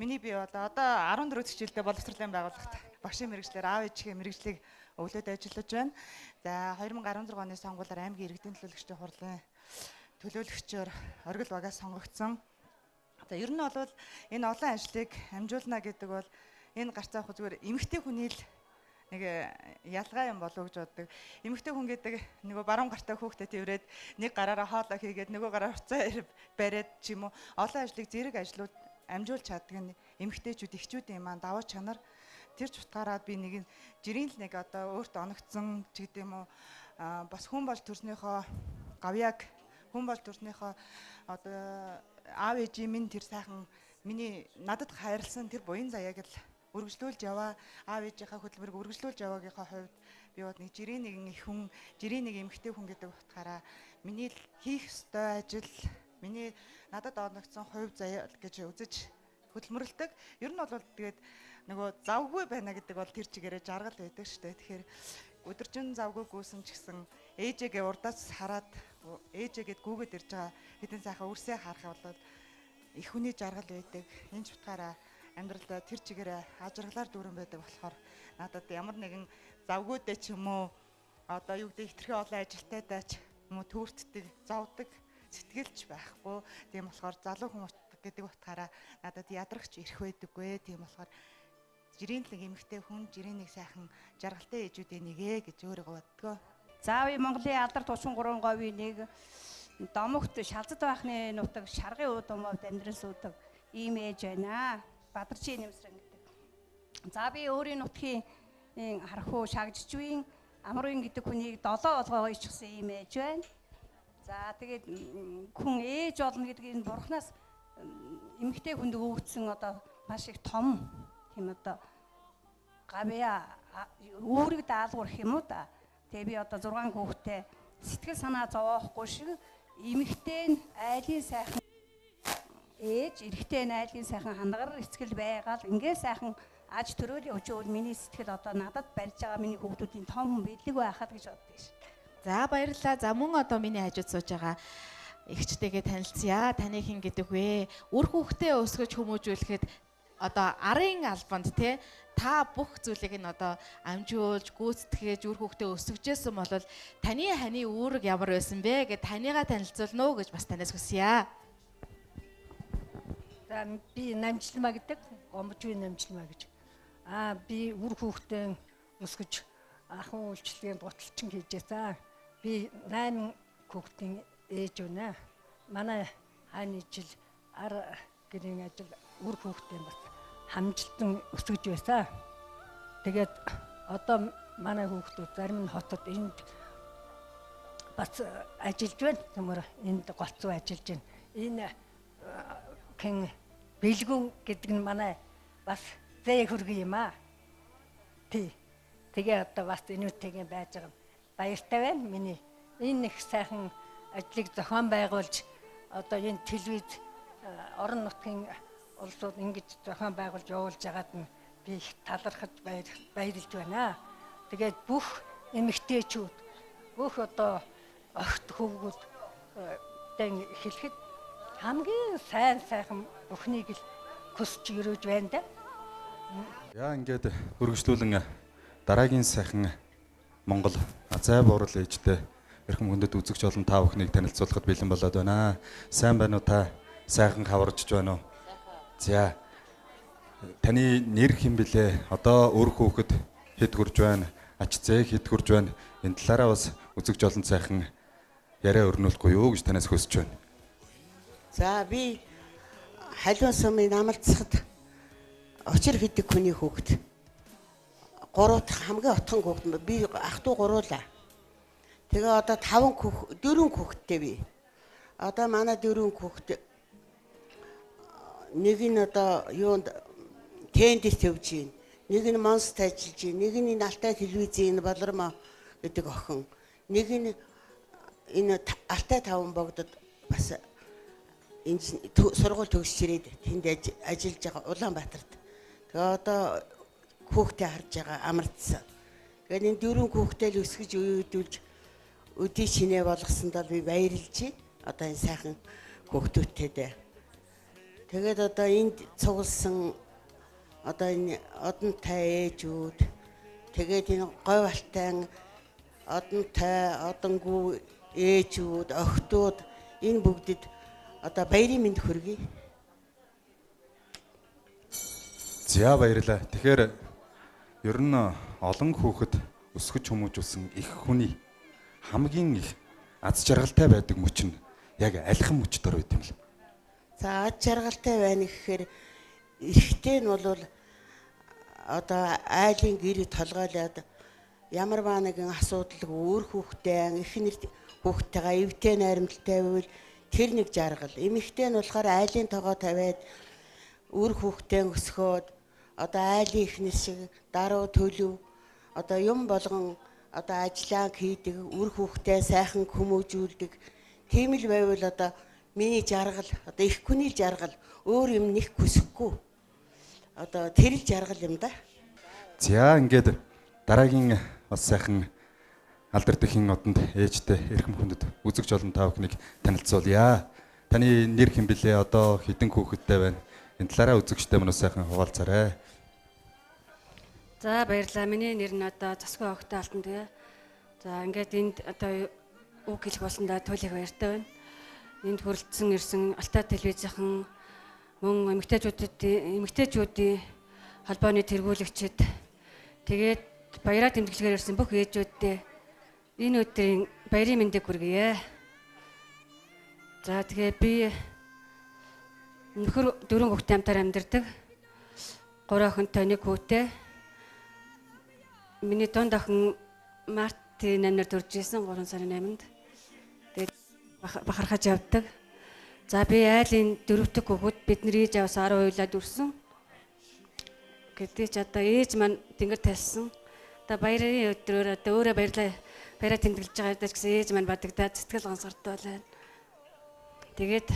миний бие одоо 14 дэх жилдээ боловсролын байгууллагт багшийн мэргэжлэр аав ээжийн мэргэжлийг өглөөд ажиллаж байна. За 2016 оны сонгуулиар аймгийн иргэдийн төлөөлөгчдийн хурлын төлөөлөгчөөр оргил багаас сонгогдсон. За ер нь бол энэ олон ажлыг амжуулна гэдэг бол энэ гарцаа авах зүгээр эмэгтэй хүний л нэг ялгаа юм болов уу гэж боддог. Эмэгтэй хүн гэдэг нөгөө баруун гартаа хүүхдэд тэрврээд нэг гараараа хоолоо хийгээд нөгөө гараар уцаа бариад ч юм уу олон ажлыг зэрэг ажлууд амжуулж чаддаг нь эмэгтэйчүүд, эхчүүдийн маань даваа чанар. Тэр ч утгаараа би нэг жирийн л нэг одоо өөртөө оногдсон ч гэдэм үү бас хүн бол төрснийхөө гавьяаг хүн бол төрснийхөө одоо аав ээжийн минь тэр сайхан миний надад хайрлсан тэр буян заяаг л үргэлжлүүлж яваа. Аав ээжийнхаа хөдөлмөрийг үргэлжлүүлж яваагийнхаа хувьд би бод нэг жирийн нэгэн их хүн, жирийн нэг эмэгтэй хүн гэдэг утгаараа миний хийх ёстой ажил, миний надад оногдсон хувь заяа гэж үзэж хөдөлмөрлөдөг. Ер нь бол тэгээд нөгөө завгүй байна гэдэг бол тэр чигээрээ жаргал байдаг шүү дээ. Тэгэхээр өдөржин завгүй гүйсэн ч гэсэн ээжээгээ урдаас хараад ээжээгээд гүгээд ирж байгаа хэдэн сайхан үрсээ харах бол их хүний жаргал байдаг. Энэ ч утгаараа амьдралдаа тэр чигээрээ ажиргалаар дүүрэн байдаг болохоор надад ямар нэгэн завгүйдээ ч юм уу одоо юу гэдэг хитрхи олон ажилтайдаа ч юм уу түүртдэг, зовдөг сэтгэлч байхгүй. Тийм болохоор залуу хүмүүс гэдэг утгаараа надад ядрагч ирэх байдаггүй. Тийм болохоор жирийн нэг эмэгтэй хүн, жирийн нэг сайхан жаргалтай ээжүүдийн нэгэ гэж өөрийгөө боддгоо. Заавал Монголын алдар 33 говийн нэг домогт шалзад байхны нутаг шаргын удамд амьдрал суудаг ийм ээж байна. Бадарчин нэмсрэн гэдэг. За би өөрийн нутгийн хархуу шагжчвийн амрын гэдэг хүнийг 7 олгоо ичсэн ийм ээж байна. За тэгээд хүн ээж болно гэдэг энэ бурхнаас эмэгтэй хүнд өгөгдсөн одоо маш их том тийм одоо гавья үүрэг даалгавар гэх юм уу та. Тэгээ би одоо 6 хүүхэдтэй сэтгэл санаа зовоохгүй шиг эмэгтэй нь айлын сайхан ээж, эрэгтэй нь айлын сайхан хандагаар эцгэл байгаад ингээ сайхан аж төрөөл өчөөл миний сэтгэл одоо надад барьж байгаа миний хүүхдүүдийн том бэлэг байхад гэж боддог ш. За баярлалаа. За мөн одоо миний хажууд сууж байгаа эгчтэйгээ танилцъя. Таны хэн гэдэг вэ? Үр хүүхдээ өсгөж хүмүүжүүлэхэд одоо арын албанд та бүх зүйлийг нь одоо амжуулж, гүйцэтгэж, үр хүүхдээ өсгөжсэн бол таны ханы үүрэг ямар байсан бэ гэж таныгаа танилцуулна уу гэж бас танаас хүсье. За би намжлмаа гэдэг, гомжгүй намжлмаа гэж. Би үр хүүхдээ өсгөж ахын үйлчлэгийн буталчин хийжээ. Би 8 хүүхдийн ээж өнөө. Манай хааны жил ар гэрийн ажил үр хүүхдээ бас хамжилтан өсгөж байсан. Тэгээд одоо манай хүүхдүүд зарим нь хотод энд бас ажиллаж байна. Төмөр энд голцоо ажиллаж байна. Энэ хэн бэлгүн гэдэг нь манай бас зээ хөргий юм аа. Тэгээ одоо бас энүүтэйгээ байж байгаа баяртай байна. Миний энэ их сайхан ажлыг зохион байгуулж одоо энэ телевиз орон нутгийн улсууд ингэж зохион байгуулж явуулж байгаад нь би их талархаж баярлж байна. Тэгээд бүх эмэгтэйчүүд, бүх одоо огт хөвгүүд дан хэлэхэд хамгийн сайхан бүхнийг л хүсч өрөөж байна да. Яа ингээд өргөжлүүлэн дараагийн сайхан Монгол зай буурал ээжтэй эрхэм хүндэт үзэгч олон та бүхнийг танилцуулахад бэлэн болоод байна. Сайн байна уу та? Сайхан хаваржж байна уу? За. Таны нэр хэн блэ? Одоо өөр хүүхэд хэд хүрж байна? Ач зээ хэд хүрж байна? Энэ талаараа бас үзэгч олон сайхан яриа өрнүүлэхгүй юу гэж танаас хүсэж байна. За би халуун сумын амлцахад очир гэдэг хүний хүүхэд. 3 дахь хамгийн отхон хүүхэд би ах トゥ гуруулаа. Тэгээ одоо 4 хүүхэдтэй би. Одоо манай 4 хүүхэд нэг нь одоо юунд тендис төвж гин, нэг нь монст ажиллаж гин, нэг нь алтай телевизийн болормоо гэдэг охин, нэг нь энэ алтай таван богдод бас энэ сургууль төгсч ирээд тэнд ажиллаж байгаа Улаанбаатарт. Тэгээ одоо хүүхдээ харж байгаа амардсан. Тэгээд энэ 4 хүүхдээ л өсгөж үйдүүлж өдий шинэ болгосонд бол би баярлж байна. Одоо энэ сайхан хүүхдүүдтэй. Тэгээд одоо энд цугласан одоо энэ одонтой ээжүүд, тэгээд энэ говь алтай одонтой, одонгүй ээжүүд, охтууд энэ бүгдэд одоо баярын мэнд хүргэе. За баярлалаа. Тэгэхээр ер нь олон хүүхэд өсгөж хүмүүжүүлсэн их хүний хамгийн их аз жаргалтай байдаг мөч нь яг алхам мөч дор байт юм л. За аз жаргалтай байна гэхээр эрэгтэй нь бол одоо айлын гэр толгойлоод ямар нэгэн асуудалгүй өөр хүүхдээ эхнэр хүүхдтэйгээ эвтэй найрамдалтай байвал тэр нэг жаргал. Эмэгтэй нь болохоор айлын тогоо тавиад өөр хүүхдээ өсгөөд одоо айлын ихнес шиг даруу төлөв одоо юм болгон одоо ажиллаа хийдэг, үр хүүхдээ сайхан хүмүүжүүлдэг. Тийм л байвал одоо миний жаргал одоо их хүний жаргал өөр юм нэг хүсэхгүй. Одоо тэр л жаргал юм да. За ингээд дараагийн бас сайхан алдар дэх одонд ээжтэй эрхэм хүндэд үзэгч олон та бүхнийг танилцуулъя. Таны нэр хэм бэлээ? Одоо хэдэн хүүхэдтэй байна? Энэ талаараа үзэгчтэй мөн сайхан хуваалцаарай. За баярлалаа. Миний нэр нь одоо Засгүй Огтой Алтан тэгээ. За ингээд энд одоо үг хэлэх болсондоо туйлах баяртай байна. Энд хүрэлцэн ирсэн Алтай телевизийнхэн мөн эмэгтэйчүүдийн холбооны тэргүүлэгчид тэгээд баяраа тэмдэглэхээр ирсэн бүх ээжүүдтэй энэ өдрийн баярын мэндийг хүргье. За тэгээ би нөхөр 4 хүүхэдтэй хамтаар амьдардаг. 3 охинтой 1 хүүтэй. Миний дунд охин Мартин амнаар төрж исэн 3 сарын 8-нд. Тэгээд бахархаж явдаг. За би айлын 4 дахь хүүхэд бидний ээж аваас 10 уйлаад үрсэн. Гэдэг ч одоо ээж маань тэнгэр тайлсан. Одоо баярын өдрөөр одоо өөрөө баяраа тэмдэглэж байгаа даа ч гэсэн ээж маань бадагдаад сэтгэл гонсгортой байна. Тэгээд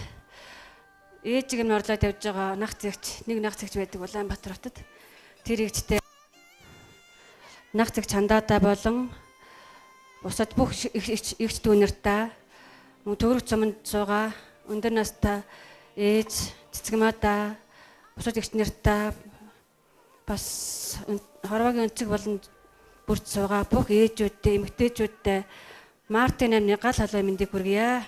ээжийг нь орлоод явж байгаа нэг нах зэгч байдаг Улаанбаатар хотод. Тэр эгчтэй нах зэгч чандаатаа болон бусад бүх эгч дүүнэртээ мөн төгрөг цомонд суугаа өндөр настай ээж цэцгмаадаа бусад эгч нартаа бас хорвогийн өнцөг болон бүрд суугаа бүх ээжүүдтэй эмэгтэйчүүдтэй Мартин амны гал халуун мэндийг хүргье.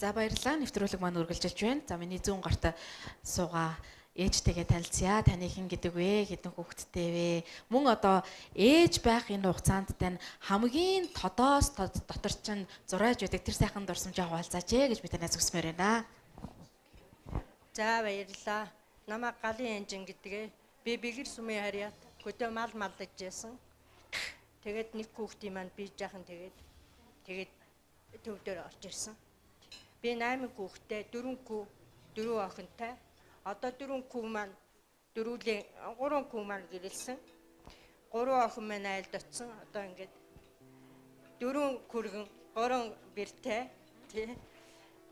За баярлалаа. Нэвтрүүлэг маань үргэлжилж байна. За миний зүүн гарт суугаа ээжтэйгээ танилцъя. Таны хэн гэдэг вэ? Хэдэн хүүхэдтэй вэ? Мөн одоо ээж байх энэ хугацаанд тань хамгийн тодоос дотор чинь зурайж байдаг тэр сайхан дурсамжаа хуваалцаач гэж би танаас хүсмээр байна. За баярлалаа. Намайг Галын Энжин гэдгээ. Би бэгэр сумын харьяат хөдөө мал малдаж байсан. Тэгээд нэг хүүхдийн маань би жаахан тэгээд төвдөр орж ирсэн. Би 8 хүүхэдтэй, 4 хүү, 4 охинтой. Одоо 4 хүү маань 3 хүү маань гэрэлсэн. 3 охин маань айлд очсон. Одоо ингээд 4 хүргэн 3 бэртэй тий.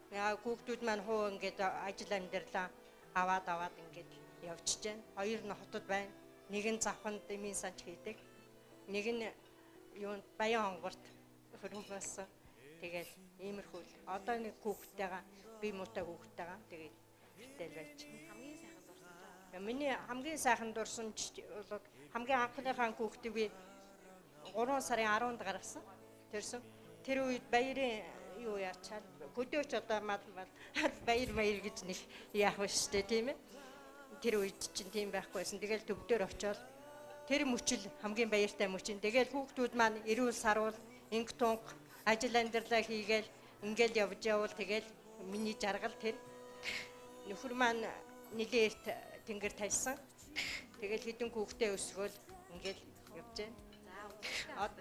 Яа хүүхдүүд маань хуу ингээд ажил амьдралаа аваад ингээд явж байна. 2 нь хотод байна. Нэг нь завханд эмийн санч хийдэг. Нэг нь юунд Баян хонгорт хөрөнгөсөн. Тэгээд иймэрхүү. Одоо нэг хүүхдтэйгээ би муутай хүүхдтэйгээ тэгээд тэл байж. Хамгийн сайхан дурсан. Миний хамгийн сайхан дурсан бол хамгийн анхныхаа хүүхдийг би 3 сарын 10-нд гаргасан. Тэр үед баярын юу яачаад хөдөөч одоо мал баяр гэж нэг яах вэ штэ тийм ээ. Тэр үед чинь тийм байхгүйсэн. Тэгэл төвдөр очиод тэр мөчл хамгийн баяртай мөчин. Тэгэл хүүхдүүд маань эрүүл сарвал инг тунг ажил амьдралаа хийгээл ингээл явж явал тэгэл миний жаргал тэр нөхөр маань нилээт тэнгэр тайлсан. Тэгэл хэдэн хүүхдээ өсгөөл ингээл явж байна.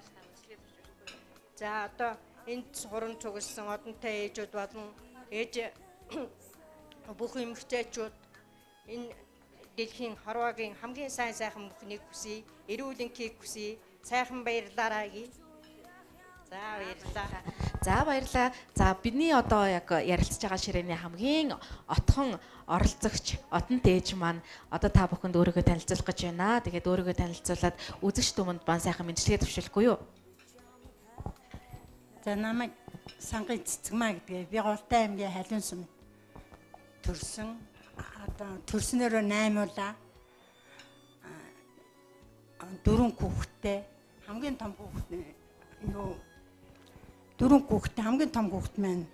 За одоо энд суран цугласан одонтой ээжүүд болон ээж бүх эмэгтэйчүүд энэ дэлхийн хорвогийн хамгийн сайхан бүхнийг хүсье. Эрүүл энхийг хүсье. Сайхан баярлаарай гээ. За баярлалаа. За баярлалаа. За бидний одоо яг ярилцж байгаа ширээний хамгийн отхон оролцогч одон ээж маань одоо та бүхэнд өөрийгөө танилцуулах гэж байна. Тэгээд өөрийгөө танилцуулаад үзэгч дүмэнд бан сайхан мэдлэгээ төвшүүлэхгүй юу? За намайг Сангын Цэцгмаа гэдгээ. Би Голтой аймгийн Халиун сум төрсөн. Одоо төрснөөрөө 8 улаа. 4 хүүхэдтэй. Хамгийн том хүүхэд юу 4 хүүхэдтэй хамгийн том хүүхэд маань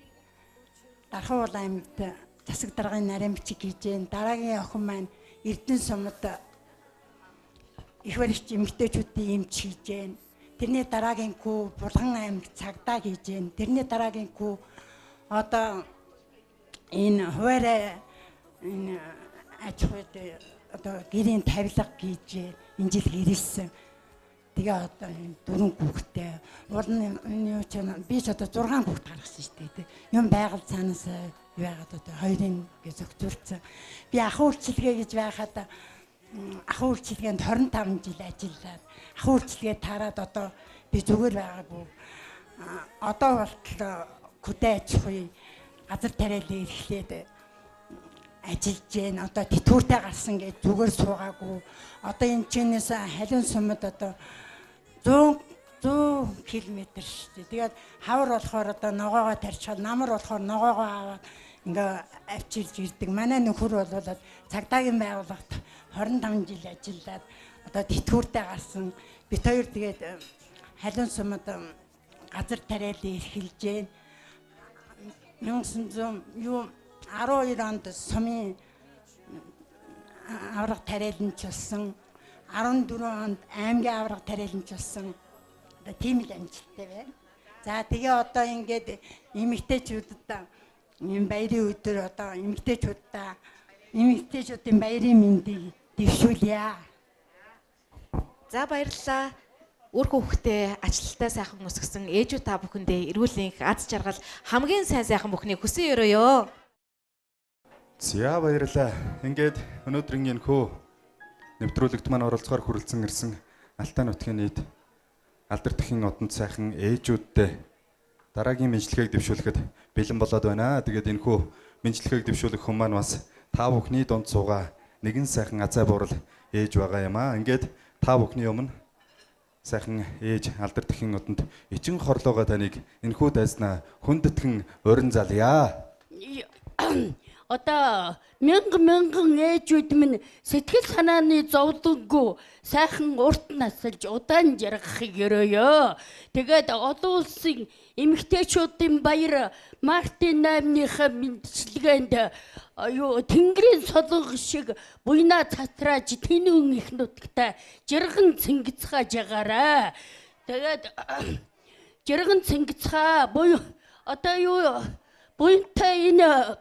Дархан улаан аймагт засаг даргын нарийн бичиг хийж гэн. Дараагийн охин маань Эрдэнэ сумд их баригч эмэгтэйчүүдийн эмч хийж гэн. Тэрний дараагийн хүү Булган аймаг цагдаа хийж гэн. Тэрний дараагийн хүү одоо энэ хуваарай энэ аж ахуйд одоо гэрийн тавилга хийж энэ жил гэрэлсэн. Тэгээ одоо 4 хүүхэдтэй. Уул нь юу ч би ч одоо 6 хүүхэд гаргасан шүү дээ. Юм байгаль цаанаас яагаад одоо хоёрын гэж зөвхөрцөн. Би ах үйлчилгээ гэж байхад ахуй үйлчилгээнд 25 жил ажиллаад ахуй үйлчилгээ тараад одоо би зүгээр байгаагүй. Одоо болтол хөдөө аж ахуй газар тариалан эрхлээд ажиллаж гэн. Одоо тэтгэвртэй гарсан гэж зүгээр суугаагүй. Одоо энэ чинээс халиун сумд одоо 100 км шүү дээ. Тэгээд хавар болохоор одоо ногоогоо тарьчихад, намар болохоор ногоогоо аваад ингээ авчирж ирдэг. Манай нөхөр бол цагдаагийн байгууллагт 25 жил ажиллаад одоо тэтгэвртэй гарсан. Бид хоёр тэгээд халиун сумд газар тариалан эрхэлж гэн. 1912 онд сумын авраг тариаланч болсон. 14 онд аймгийн авраг тариаланч болсон. Одоо тийм л амжилттай байна. За тэгээ одоо ингээд эмэгтэйчүүдэд энэ баярын өдөр одоо эмэгтэйчүүдийн баярын мэндийг дэвшүүлье. За баярлалаа. Үр хүүхдээ ачлалтай сайхан өсгсөн ээжүүд та бүхэндээ эрүүл энх аз жаргал хамгийн сайн бүхнийг хүсэн өрөөё. За баярлалаа. Ингээд өнөөдрийн энэ хөө нэвтрүүлэгт маань оролцохоор хүрэлцэн ирсэн Алтай нутгийн нийт алдартай одонд сайхан ээжүүдтэй дараагийн мэдлэгийг дэвшүүлэхэд бэлэн болоод байна. Тэгээд энэ хөө мэдлэгийг дэвшүүлэх хүн маань бас та бүхний дунд суугаа нэгэн сайхан азай буурал ээж байгаа юм аа. Ингээд та бүхний өмнө сайхан ээж алдартай одонд ичин хорлоогоо таныг энэхүү дайснаа хүндэтгэн урин залъя. Одоо мянган ээжүүд минь сэтгэл санааны зовлонгүй сайхан урт насалж удаан жаргахыг өрөөё. Тэгээд олон улсын эмэгтэйчүүдийн баяр Мартин 8-ныхаа мэндчилгээнд тэнгэрийн солонго шиг буйнаа цатрааж тэнүүн их нутагтай жиргэн цэнгицгааж агаарай. Тэгээд жиргэн цэнгицгаа буй одоо буйнтай энэ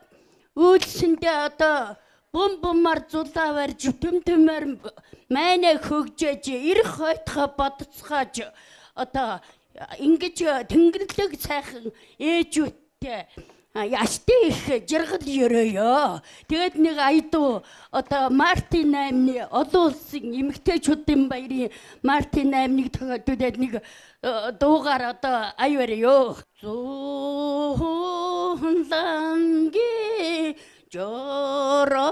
үйлсэндээ одоо бомбомар зулаа барьж төмөр майнаа хөгжөөж ирэх хойтхоо бодцгааж одоо ингэж тэнгэрлэг сайхан ээжүүдтэй яштай их жаргал өрөөё. Тэгээд нэг айдуу одоо Мартин 8-ны олон улсын эмэгтэйчүүдийн баярын Мартин 8-ыг төгөөдөд нэг дуугаар одоо ай барьё. Зунланги жоролусигэ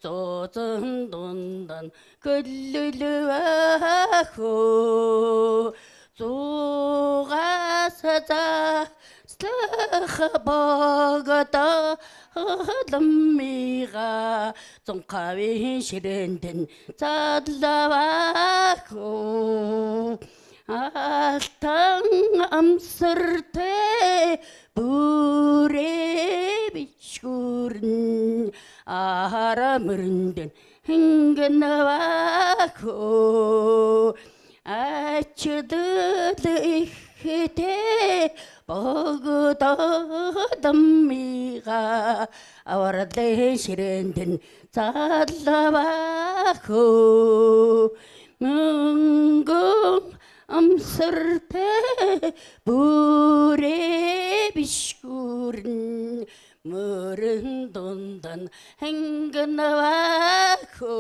зозон дундан көллөлвахо зугасаза слахабагата ламмига зонкавин ширэндэн задлавахо алтан амсартэй бүрээ бичгүрэн арамрындэн хингэнавахо ачдэл ихтэй богдодаммига аварлэн ширэндэн задлавахо мөнгөн амсартай бүрээ бишгүрэн мөрөн дундан хэнгэнавахо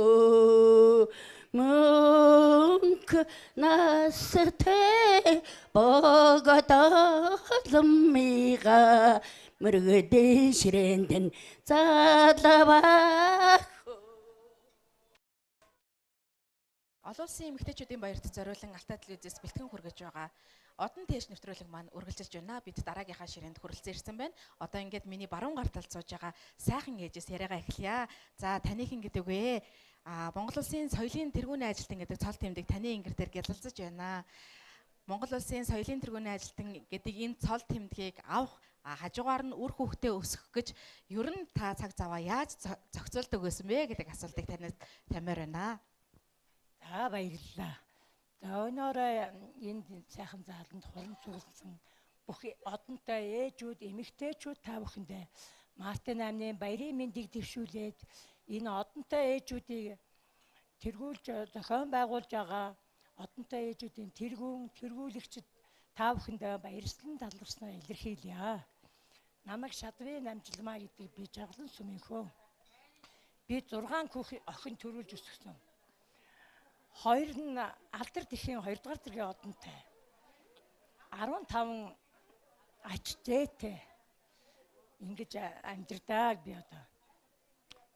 мөнх настай богдоламмига мөргөдөн ширэндэн задлавахо. Олон улсын эмэгтэйчүүдийн баярт зориулан Алтай телевизээс бэлтгэн хүргэж байгаа Одон тээж нэвтрүүлэг маань үргэлжилж байна. Бид дараагийнхаа ширээнд хүрэлцэн ирсэн байна. Одоо ингээд миний баруун гар талд сууж байгаа сайхан ээжээс яриагаа эхлэе. За танийхэн гэдэг вэ? Монгол улсын соёлын тэргүүний ажилтан гэдэг цол тэмдэг таны ингэр дээр гялалзаж байна. Монгол улсын соёлын тэргүүний ажилтан гэдэг энэ цол тэмдгийг авах хажуугаар нь үр хүүхдээ өсгөх гэж ер нь та цаг заваа яаж зохицуулдаг байсан бэ гэдэг асуултыг танаас тамиар байна. За баярлалаа. За өнөөрөө энэ сайхан зааланд хорон цугласан бүх одонтой ээжүүд, эмэгтэйчүүд та бүхэндээ Мартин 8-ны баярын мэндийг дэвшүүлээд энэ одонтой ээжүүдийг тэргүүлж зохион байгуулж байгаа одонтой ээжүүдийн тэргүүлэгчид та бүхэндээ баярслан талархснаа илэрхийлье. Намайг Шадвын Намжилмаа гэдэг би Жаглан сумынхөө. Би 6 хүүхий охин төрүүлж өсгсөн. 2 нь алдар тэхийн 2 дугаар зэргийн одонтой. 15 ач зээтэй. Ингэж амьдрдаг би одоо.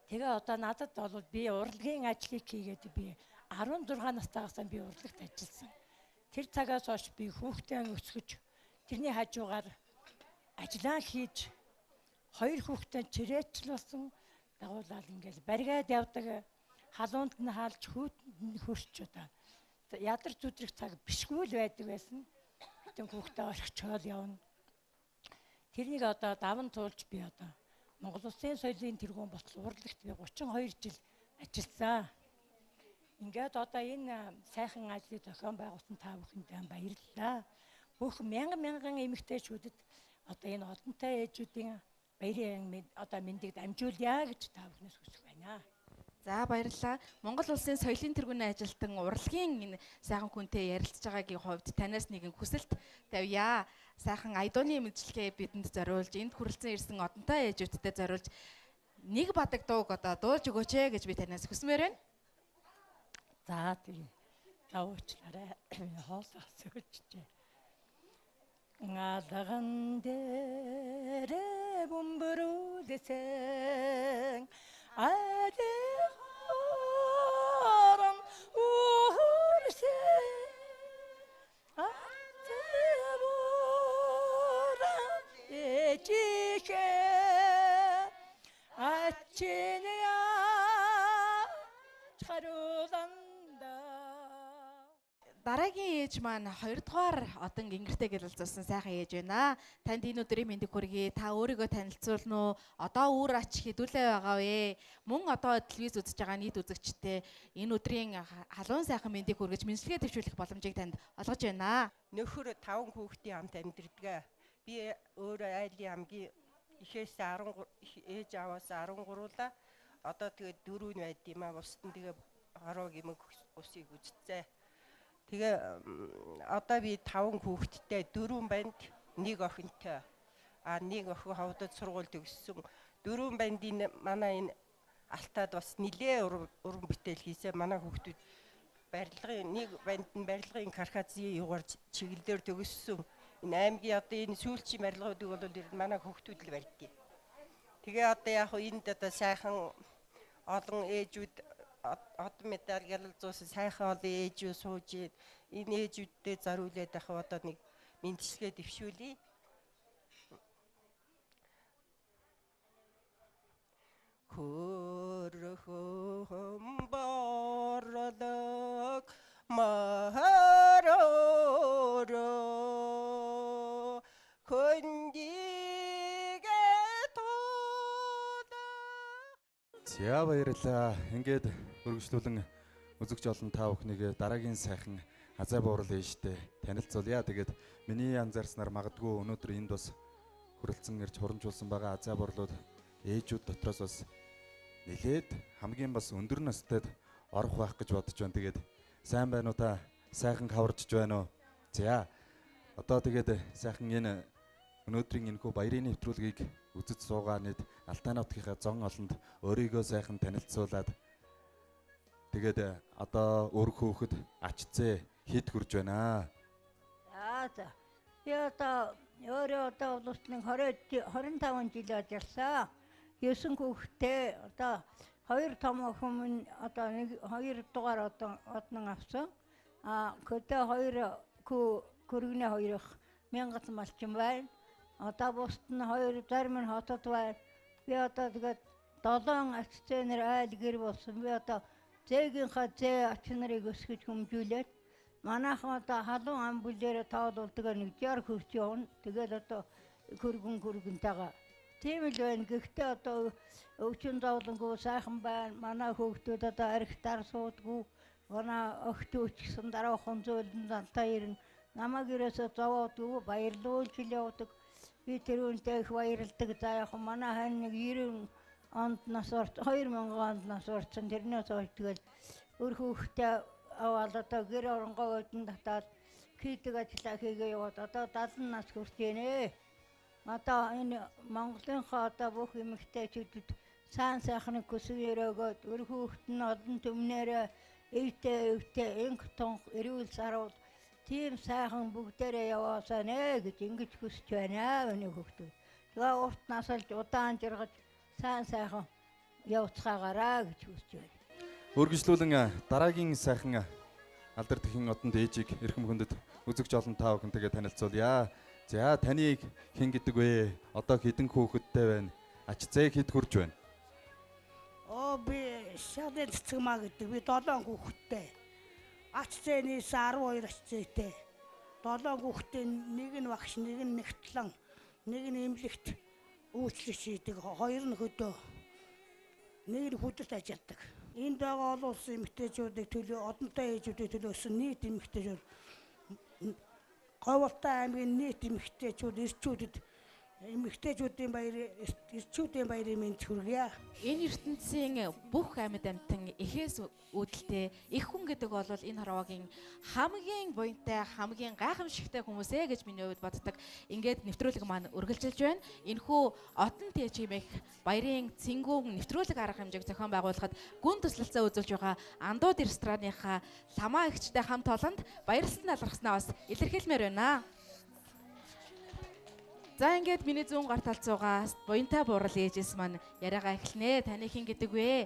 Тэгээ одоо надад бол би урлагийн ажлыг хийгээд би 16 настайгаас би урлагт ажилласан. Тэр цагаас хойш би хүүхдээ өсгөж тэрний хажуугаар ажиллаа хийж 2 хүүхдээ чирээчлүүлсэн дагуулаад ингээл баригаад явдаг. Халуунд нь хаалж хүүтэнд нь хөрч удаа. Ядарч зүдрэх цаг бишгүй л байдаг байсан. Гэтэн хүүхдээ орхичоол явна. Тэрнийг одоо даван туулж би одоо Монгол Улсын соёлын тэргуун болтол урлагт би 32 жил ажилласан. Ингээд одоо энэ сайхан ажлыг зохион байгуулсан та бүхэндээ баярлалаа. Бүх мянган эмэгтэйчүүдэд одоо энэ одонтой ээжүүдийн баярын одоо мэндийг дамжуулъя гэж та бүхнээс хүсэж байна. За баярлалаа. Монгол Улсын соёлын тэргүүний ажилтан урлагийн энэ сайхан хүнтэй ярилцж байгаагийн хувьд танаас нэгэн хүсэлт тавья. Сайхан айдууны мэдлэгээ бидэнд зориулж, энд хүрэлцэн ирсэн одонтой ээжүүдтэй зориулж нэг бадаг дууг одоо дуулж өгөөч гэж би танаас хүсмээр байна. За тийм. Уучлаарай. Хоолоо сөөлжээ. Ngalan dere bumburu deseng ade haran urse ate bora echike achenya charudan. Дараагийн ээж маань 2 дугаар одон гингэртэй гялалзуулсан сайхан ээж байна. Танд энэ өдрийн мэндийг хүргэе. Та өөрийгөө танилцуулна уу? Одоо үүр ач хэдүүлээ байгаа вэ? Мөн одоо телевиз үзэж байгаа нийт үзэгчтэй энэ өдрийн халуун сайхан мэндийг хүргэж мэдлэгээ төвшүүлэх боломжийг танд олгож байна. Нөхөр 5 хүүхдийн хамт амьдардаг. Би өөрөө айлын хамгийн ихээс 13 ээж аваас 13-ла одоо тэгээ 4 нь байд юм а. Бусд нь тэгээ хороо гимэг усыг үзцээ. Тэгээ одоо би 5 хүүхэдтэй 4 банд 1 охинтой. Нэг охин ховдод сургууль төгссөн. 4 бандын манай энэ алтаад бас нилээ уран бүтээл хийсэн. Манай хүүхдүүд барилгын нэг банд нь барилгын кархазын югаар чиглэлээр төгссөн. Энэ аймгийн одоо энэ сүүлчийн барилгуудыг бол манай хүүхдүүд л барьдیں۔ Тэгээ одоо яг энд одоо сайхан олон ээжүүд одон медаль гялалзуулсан сайхан олон ээжүүд сууж энэ ээжүүдтэй зориулээд ах одоо нэг мэдлэгээ дэвшүүлье. Хөрхөн борлог махароро хөндигээ тоода. За баярлалаа. Ингээд өргөжлүүлэн үзэгч олон та бүхнийг дараагийн сайхан азаа буурал ээжтэй танилцуулъя. Тэгээд миний анзаарснаар магадгүй өнөөдөр энд бас хүрэлцэн ирж хурамжуулсан байгаа азаа бурлууд ээжүүд дотроос бас нэлээд хамгийн бас өндөр настайд орох байх гэж бодож байна. Тэгээд сайн байна уу та? Сайхан хаварчж байна уу? За одоо тэгээд сайхан энэ өнөөдрийн энэхүү баярын нэвтрүүлгийг үзэж суугаа нийт Алтай нутгийнхаа зон олонд өөрийгөө сайхан танилцуулаад тэгээд одоо өөр хөөхд ачцээ хэд хүрж байна. За. Би одоо өөрөө одоо улсын 25 жил ажилласан. 9 хүүхэдтэй одоо 2 том охин одоо 2 дугаар одон авсан. Көдөө 2 көргөний 2 мянган малчин байна. Одоо бусд нь 2 зарим нь хотод байна. Би одоо тэгээд 7 ачцэнэр айл гэр болсон. Би одоо зээгийнхаа зээ ач нарыг өсгөж хөмжүүлээд манайхан одоо халуун ам бүлээр тоолуулдаг 160 хүрч явна. Тэгээд одоо хөргөнтэйгээ тийм л байна. Гэхдээ одоо өвчин зовлонгүй сайхан байна. Манай хүүхдүүд одоо архитаар суудгүй. Манай охтууч гэсэн дараахан зөөлөн зантаа ирнэ. Намайг ирээсээ зовоодгүй баярлуулж явдаг. Би тэр үнтэй их баярлдаг. За яг манай хань нэг 90 онд нас орч 2000 онд нас орсон. Тэрнээс хойш тэгэл өр хүүхдээ аваад одоо гэр оронгоо өдөн татаад хийдэг ажиллаа хийгээ яваад одоо 70 нас хүрч гинэ. Одоо энэ Монголынхаа одоо бүх эмэгтэйчүүдэд сайн сайхныг хүсэг өрөөгөөд өр хүүхэд нь одон төмнөрөө эвтэй инг тонх эрүүл сарууд тийм сайхан бүгдээрээ яваасаа нэ гэж ингэж хүсэж байна миний хүүхдүүд. Тэгээ урт насалж удаан жаргаж сайн сайхан явцгаагаараа гэж хүсэж байна. Үргэлжлүүлэн дараагийн сайхан алдар тэхийн одонд ээжийг эрхэм хүндэт үзэгч олон та бүхэнтэйгээ танилцуулъя. За таныг хэн гэдэг вэ? Одоо хэдэн хүүхэдтэй байна? Ач зээ хэд хүрж байна? Би шадэд цэцгмаа гэдэг. Би 7 хүүхэдтэй. Ач зээнээс 12 ач зээтэй. 7 хүүхдийн нэг нь багш, нэг нь нэгтлэн, нэг нь эмнэлэгт үйлчлэгч хийдэг. 2 нь хөдөө. Нэг нь хөдөлт ажилладаг. Энд байгаа олон улсын эмэгтэйчүүдийг төлөө, одонтой ээжүүдийг төлөөсөн нийт эмэгтэйчүүд Говьолтой аймгийн нийт эмэгтэйчүүдийн баярын мэнд хүргье. Энэ ертөнцийн бүх амьд амьтан эхээс үүдэлтэй их хүн гэдэг бол энэ хорвоогийн хамгийн буянтай, хамгийн гайхамшигтай хүмүүсээ гэж миний хувьд боддог. Ингээд нэвтрүүлэг маань үргэлжилж байна. Энэхүү одон тээж хэмээх баярын цэнгүүн нэвтрүүлэг арга хэмжээг зохион байгуулахад гүн туслалцаа үзүүлж байгаа Андууд рестораныхаа ламаа эгчтэй хамт олонд баярлалт талархснаа бас илэрхийлмээр байна. За ингээд миний зүүн гар талд суугаа буянтай буурал ээжээс маань яриагаа эхэлнэ. Таны хэн гэдэг вэ?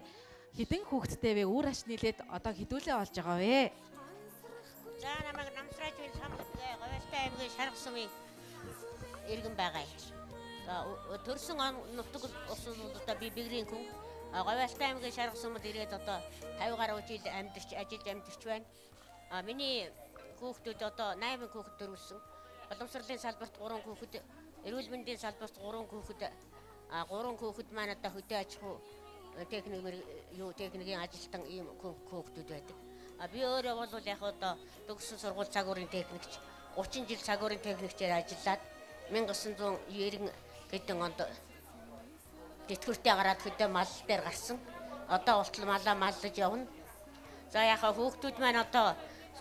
Хэдэн хүүхэдтэй вэ? Үр ач нийлээд одоо хэдүүлээ болж байгаа вэ? За намайг намсраж үл самтай Говьолтой аймгийн Шарга сумын иргэн байгаа. За төрсөн нутаг усан одоо би бэгрийн хүн. Говьолтой аймгийн Шарга сумд ирээд одоо 50 гаруй жил ажиллаж амьдарч байна. Миний хүүхдүүд одоо 8 хүүхэд төрүүлсэн. Боловсролын салбарт 3 хүүхэд, эрүүл мэндийн салбарт 3 хүүхэд, 3 хүүхэд маань одоо хөдөө аж ахуй техникийн ажилтан ийм хүүхдүүд байдаг. Би өөрөө бол яг одоо төгссөн сургууль цагуурын техникч 30 жил цагуурын техникчээр ажиллаад 1990 хэдэн онд тэтгэвртээ гараад хөдөө мал дээр гарсан. Одоо болтол малаа маллаж явна. За яг хүүхдүүд маань одоо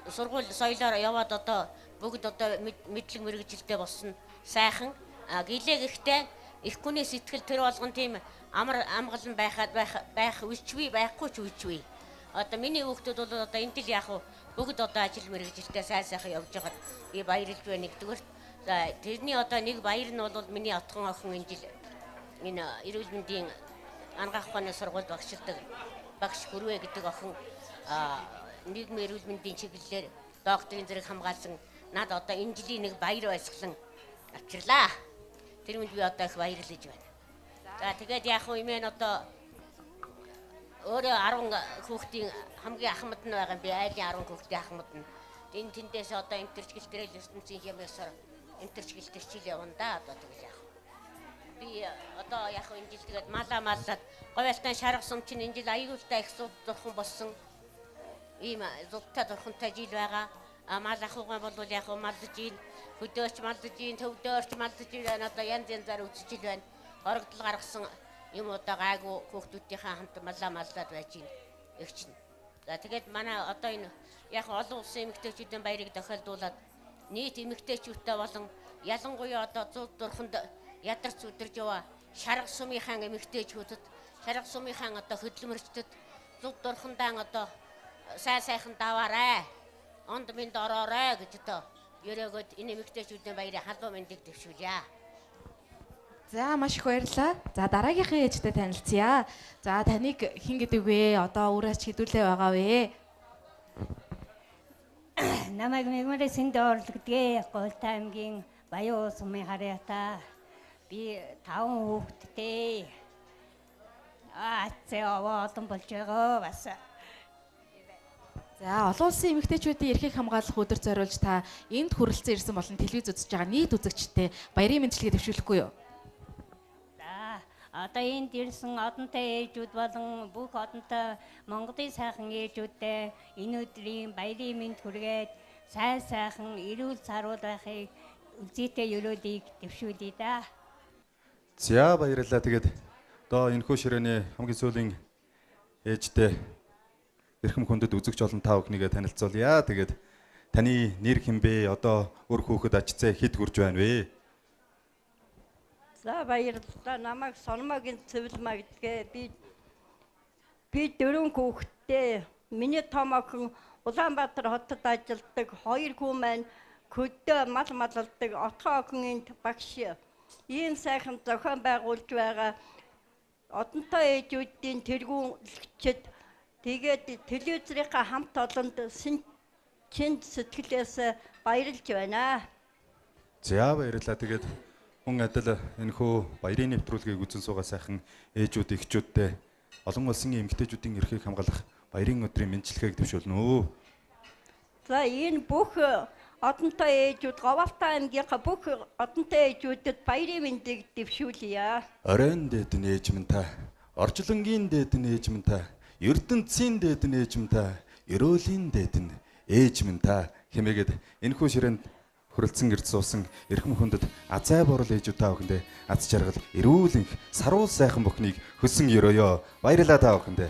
сургууль соёлоор яваад одоо бүгд одоо мэдлэг мэрэгжилтэй болсон сайхан гэлээ гэхдээ их хүний сэтгэл төр болгон тийм амгалан байх үчгүй байхгүй ч үчгүй. Одоо миний хүүхдүүд бол одоо энэ жил яг бүгд одоо ажил мэрэгжилтэй сайхан явж байгаад би баярлж байна нэгдүгээр. За тэрний одоо нэг баяр нь бол миний отгон охин энэ жил энэ эрүүл мэндийн ангаах ухааны сургуульд багшилдаг багш Хүрвэ гэдэг охин нийгмийн эрүүл мэндийн чиглэлээр докторийн зэрэг хамгаалсан над одоо энэ жилийн нэг баяр баясгалан авчирлаа. Тэр үнд би одоо их баярлаж байна. За тэгээд яг хөө имэн одоо өөрөө 10 хүүхдийн хамгийн ахмад нь байгаа юм би айлын 10 хүүхдийн ахмад нь. Энэ тэндээс одоо эмтэрч гэлтрэл ертөнцийн хэмээсээр эмтэрч гэлтэр чил явна да одоо тэгээд яг. Би одоо яг энэ жил тэгээд маллаад Говьолтой Шарга сум чинь энэ жил аюултай их зуд дурхан болсон. Ийм зудтай дурхантай жил байгаа. Мал ахуйгаа бол яг малдаж ийн, хөдөөч малдаж ийн, төвдөрч малдаж ийн одоо янзаар үзэж байна. Хорогдол гаргасан юм удаа гайгүй хүүхдүүдийнхээ хамт маллаад байж ийн эгч нь. За тэгээд манай одоо энэ яг олон улсын эмэгтэйчүүдийн баярыг тохиолдуулаад нийт эмэгтэйчүүдтэй болон ялангуяа одоо зуд дурханд ядарч өдөрж яваа Шарга сумынхаа эмэгтэйчүүдэд, Шарга сумынхаа одоо хөдөлмөрчдөд зуд дурхандаа одоо сайхан даваарай. Онд минь ороорой гэж одоо ерөөгд энэ эмэгтэйчүүдийн баярын халуун мэндийг дэвшүүлье. За маш их баярлалаа. За дараагийнхын ээжтэй танилцъя. За таныг хэн гэдэг вэ? Одоо өөрөөч хэдүүлээ байгаа вэ? Намайг мэгмэрэ Синдор гэдэг Говьолтой аймгийн Баян сумын харьяатаа. Би 5 хүүхэдтэй. Зээ олон болж байгаа бас. За олон улсын эмэгтэйчүүдийн эрхийг хамгаалах өдөр зориулж та энд хүрэлцэн ирсэн болон телевиз үзэж байгаа нийт үзэгчтэй баярын мэндчилгээ төвшүүлэхгүй юу? За одоо энд ирсэн одонтой ээжүүд болон бүх одонтой Монголын сайхан ээжүүдтэй энэ өдрийн баярын мэнд хүргээд сайхан эрүүл сарвал байхыг үлзийтэй ёроодыг төвшүүлье да. За баярлалаа. Тэгээд одоо энэ хөө ширээний хамгийн сүүлийн ээжтэй эрхэм хүндэт үзэгч олон та бүхнийгээ танилцуулъя. Тэгээд таны нэр хэн бэ? Одоо өр хүүхэд ач зээ хэд хүрж байна вэ? За баярлалаа. Намайг Сономогийн Цэвэлмаа гэдгээ би 4 хүүхэдтэй. Миний том охин Улаанбаатар хотод ажилладаг. 2 хүү маань хөдөө мал малладаг. Отгоо охин энд багш. Ийм сайхан зохион байгуулж байгаа одонтой ээжүүдийн тэргүүлэгчд тэгээд телевизийнхаа хамт олонд чин сэтгэлээс баярлж байна. За баярлалаа. Тэгээд хүн адил энэхүү баярын нэвтрүүлгийг үзэн суугаа сайхан ээжүүд, эхчүүдтэй олон улсын эмэгтэйчүүдийн эрхийг хамгаалах баярын өдрийн мэндчилгээг дэвшүүлнэ. За энэ бүх одонтой ээжүүд, Говьалтай аймгийнхаа бүх одонтой ээжүүдэд баярын мэндийг дэвшүүлье. Оройн дээд нь ээж минь та, орчлонгийн дээд нь ээж минь та, ертөнцийн дээд нь ээж минь та, ерөөлийн дээд нь ээж минь та хэмээгээд энэхүү ширээнд хүрэлцэн ирд суусан эрхэм хүндэд азай борол ээжүүд та бүхэндээ аз жаргал, эрүүл энх, саруул сайхан бүхнийг хөсөн өрөөё. Баярлалаа та бүхэндээ.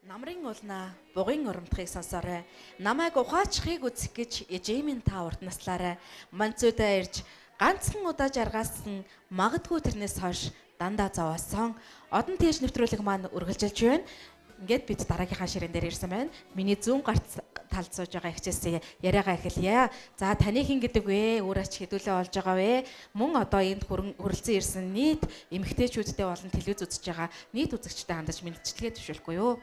Намрын улнаа бугын урамтхыг сонсоорой. Намайг ухаачихыг үзэх гэж эжээмийн та урт наслаарай. Манцуудаа ирж ганцхан удаа жаргаасан магадгүй тэрнээс хойш дандаа зовоосон. Одон тээж нэвтрүүлэг маань үргэлжилж байна. Ингээд бид дараагийнхаа ширээн дээр ирсэн байна. Миний зүүн гарт талд сууж байгаа ихчээс яриагаа эхэлье. За таны хэн гэдэг вэ? Өөр ач хэдүүлээ болж байгаа вэ? Мөн одоо энд хүрэлцэн ирсэн нийт эмэгтэйчүүдтэй болон телевиз үзэж байгаа нийт үзэгчтэй хандаж мэдчилгээ төвшүүлэхгүй юу?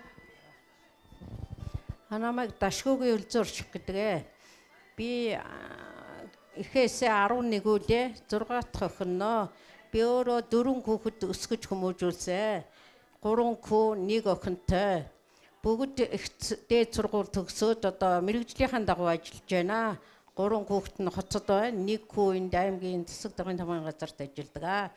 Намайг Дашгуугийн Үлзүрч гэдэг. Би эхээсээ 11 үлээ 6 дахь охиноо. Би өөрөө 4 хүүхэд өсгөж хүмүүжүүлсэн. 3 хүү, 1 охинтой. Бүгд дээд сургууль төгсөөд одоо мэрэгжлийнхэн дагуу ажиллаж байна. 3 хүүхэд нь хоцод байна. 1 хүү энд аймгийн засаг даргын тамгын газарт ажилладаг.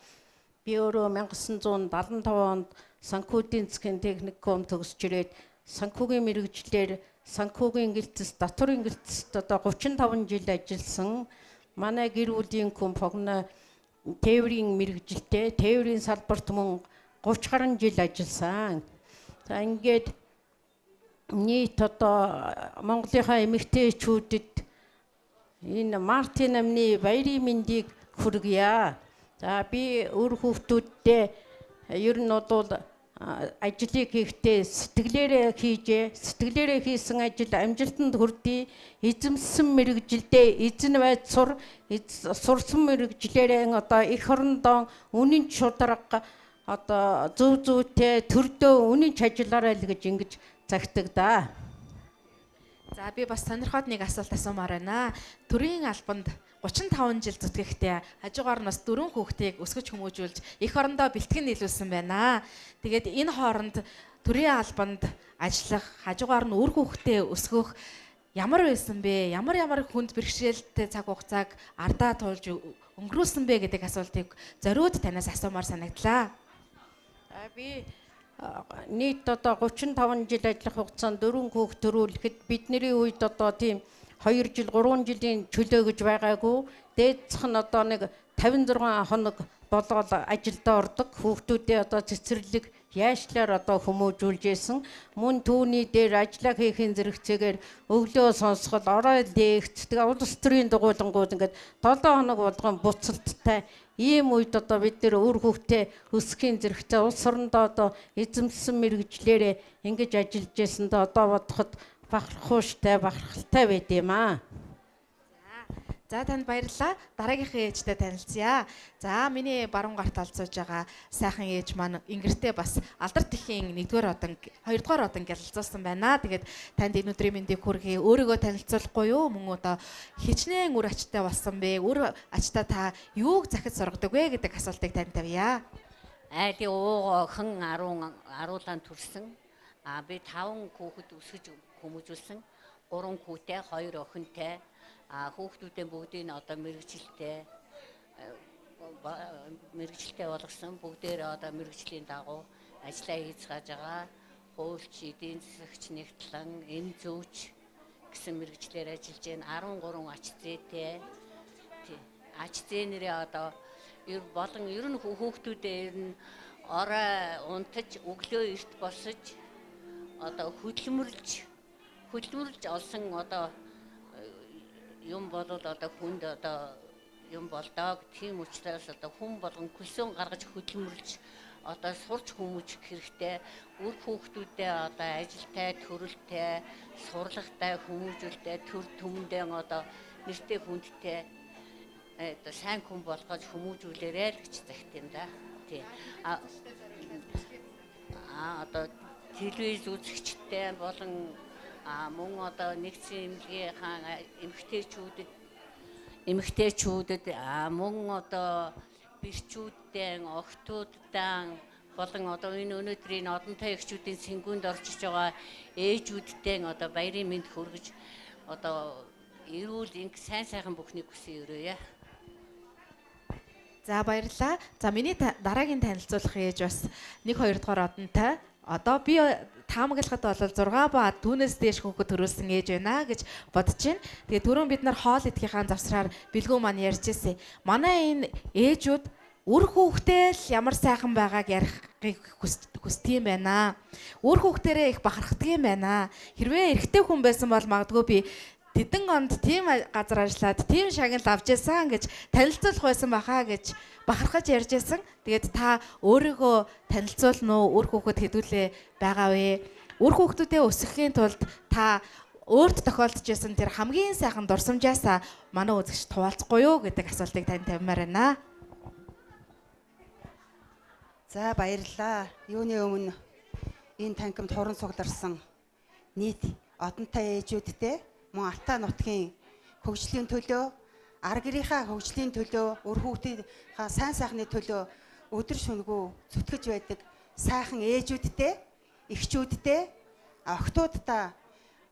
Би өөрөө 1975 онд санхүүдийн засгийн техникум төгсөж ирээд санхүүгийн мэрэгчлэр санхүүгийн гэлтэс, татварын гэлтэст одоо 35 жил ажилласан. Манай гэр бүлийн хүн погно тээврийн мэрэгжилтэй, тээврийн салбарт мөн 30 гаруй жил ажилласан. За ингээд нийт одоо Монголынхаа эмэгтэйчүүдэд энэ Мартин амны баярын мэндийг хүргье. За би өөр хүүхдүүдтэй ер нь бол ажлыг хийхдээ сэтгэлээрээ хийжээ. Сэтгэлээрээ хийсэн ажил амжилтанд хүрдээ. Эзэмсэн мэрэгжилдээ эзэн байд сурсан мэрэгжилээрээ одоо эх орондоо үнэн шударга одоо зөв зүйтэй төрдөө үнэн ажиллаарай л гэж ингэж загтагдаа. За би бас сонирхоод нэг асуулт асуумаар байна. Төрийн албанд 35 жил зүтгэхдээ хажуугаар нь бас 4 хүүхдийг өсгөж хүмүүжүүлж эх орондоо бэлтгэн нийлүүлсэн байна. Тэгээд энэ хооронд төрийн албанд ажиллах, хажуугаар нь үр хүүхдээ өсгөх ямар байсан бэ? Ямар хүнд бэрхшээлтэй цаг хугацааг ардаа туулж өнгөрүүлсэн бэ гэдэг асуултыг зориуд танаас асуумаар санагдлаа. Би нийт одоо 35 жил ажиллах хугацаанд 4 хүүхд төрүүлэхэд бидний үед одоо тийм 2 жил 3 жилийн чөлөө гэж байгаагүй. Дээдсэх нь одоо нэг 56 хоног болоод ажилдаа ордог. Хүүхдүүдээ одоо цэцэрлэг яашлаар одоо хүмүүжүүлж ийсэн. Мөн түүний дээр ажиллаа хийхин зэрэгцээгээр өглөө сонсгол, орой лэгт, тэгээ улс төрийн дугуйлангууд ингээд 7 хоног болгон буцалттай ийм үед одоо бид нэр өөр хүүхдээ өсөхийн зэрэгцээ улс орондоо одоо эзэмсэн мэрэгжлээрээ ингэж ажиллаж ийсэндээ одоо бодоход бахархууштай, бахархалтай байд юм аа. За танд баярлалаа. Дараагийнхаа ээжтэй танилцъя. За миний баруун гарт талд сууж байгаа сайхан ээж маань ингэртэй бас алдар тэхийн 1-р одон 2-р одон гялалзуулсан байна. Тэгээд танд энэ өдрийн мэндийг хүргэе. Өөрийгөө танилцуулахгүй юу? Мөн одоо хичнээн үр ачтай болсон бэ? Үр ачтай та юуг захиж сургадаг вэ гэдэг асуултыг танд тавья. Би охин 10 төрсөн. Би 5 хүүхэд өсгөж хүмүүжүүлсэн. 3 хүүтэй, 2 охинтой. Хүүхдүүдээ бүгдийг одоо мэрэгжилтэй болгосон. Бүгдээр одоо мэрэгжлийн дагуу ажиллаа хийж байгаа. Хуульч, эдийн засагч, нэгтлэн, энэ зүүч гэсэн мэрэгчлэр ажиллаж байна. 13 ач зээтэй. Ач зээнэрээ одоо ер нь хүүхдүүдээ ер нь орой унтаж, өглөө эрт босож одоо хөдөлмөрлж олсон одоо юм болоод одоо хүнд одоо юм болдог. Тийм учраас одоо хүн болгон хүлсэн гаргаж хөдөлмөрлж одоо сурч хүмүүжих хэрэгтэй. Үр хүүхдүүдээ одоо ажилтай, төрөлтэй, сурлагтай, хүмүүжүүлтэй, төр түмэндээ одоо нэртэй хүндтэй одоо сайн хүн болгож хүмүүжүүлээрэй л гэж загт юм да. Тий. Одоо телевиз үзэгчтэй болон мөн одоо нэгдсэн эмнэлгийнхаа эмэгтэйчүүдэд мөн одоо бэрчүүдтэй охтуудтай болон одоо энэ өнөөдрийн одонтой эгчүүдийн сэнгүүнд орчиж байгаа ээжүүдтэй одоо баярын мэнд хүргэж одоо эрүүл инг сайн сайхан бүхнийг хүсэн өрөөе. За баярлалаа. За миний дараагийн танилцуулах ээж бас 1-2 дугаар одонтой. Одоо би таамаглахад бол 6 ба түүнээс дээш хүүхэд төрүүлсэн ээж байна гэж бодож байна. Тэгээ түрүүн бид нар хоол идэхийнхаа завсраар бэлгүү маань ярьж ирсэн. Манай энэ ээжүүд үр хүүхдээ л ямар сайхан байгааг ярихыг хүсдэг юм байна. Үр хүүхдэрээ их бахархдаг юм байна. Хэрвээ эрэгтэй хүн байсан бол магадгүй би тэдэн онд тийм газар ажиллаад тийм шагнал авч яасан гэж танилцуулах байсан бахаа гэж бахархаж ярьж байсан. Тэгээд та өөрийгөө танилцуулна уу? Үр хүүхэд хэдүүлээ байгаа вэ? Үр хүүхдүүдээ өсгөхийн тулд та өөрт тохиолдож байсан тэр хамгийн сайхан дурсамжаасаа манай үзэгч хуваалцахгүй юу гэдэг асуултыг тань тавьмаар байна. За баярлалаа. Юуны өмнө энэ танхимд хуран сугларсан нийт одонтой ээжүүдтэй мөн Алтай нутгийн хөгжлийн төлөө, ар гэрийнхаа хөгжлийн төлөө, үр хүүхдийнхаа сайн сайхны төлөө өдөр шөнөгүй зүтгэж байдаг сайхан ээжүүдтэй, эхчүүдтэй, охтуудтай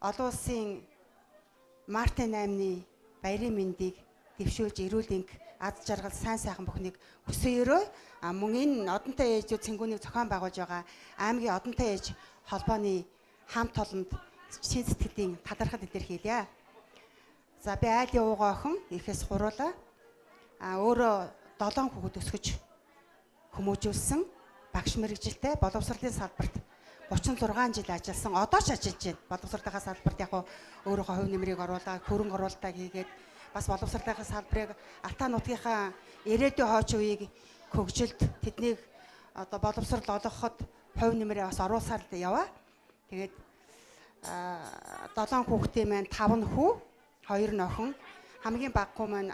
олон улсын Мартин 8-ны баярын мэндийг дэвшүүлж эрүүл энх аз жаргал сайн сайхан бүхнийг хүсэн өрөө мөн энэ одонтой ээжүүд цэнгүүнийг зохион байгуулж байгаа аймгийн одонтой ээж холбооны хамт олонд шин сэтгэлийн талархал илэрхийлье. За би айлын уугаа охин эхээс хуруулаа. Өөрөө 7 хүүхэд өсгөж хүмүүжүүлсэн багш мэргэжилтэй боловсролын салбарт 36 жил ажилласан. Одоо ч ажиллаж байна. Боловсролынхаа салбарт яг өөрийнхөө хувь нэмрийг оруулаад хөрөнгө оруулалтаа хийгээд бас боловсролынхаа салбарыг Алтай нутгийнхаа ирээдүйн хойч үеийг хөгжилд тэднийг одоо боловсрол олгоход хувь нэмрээ бас оруулсаар яваа. Тэгээд 7 хүүхдийн маань 5 хүү, 2 охин. Хамгийн баггүй маань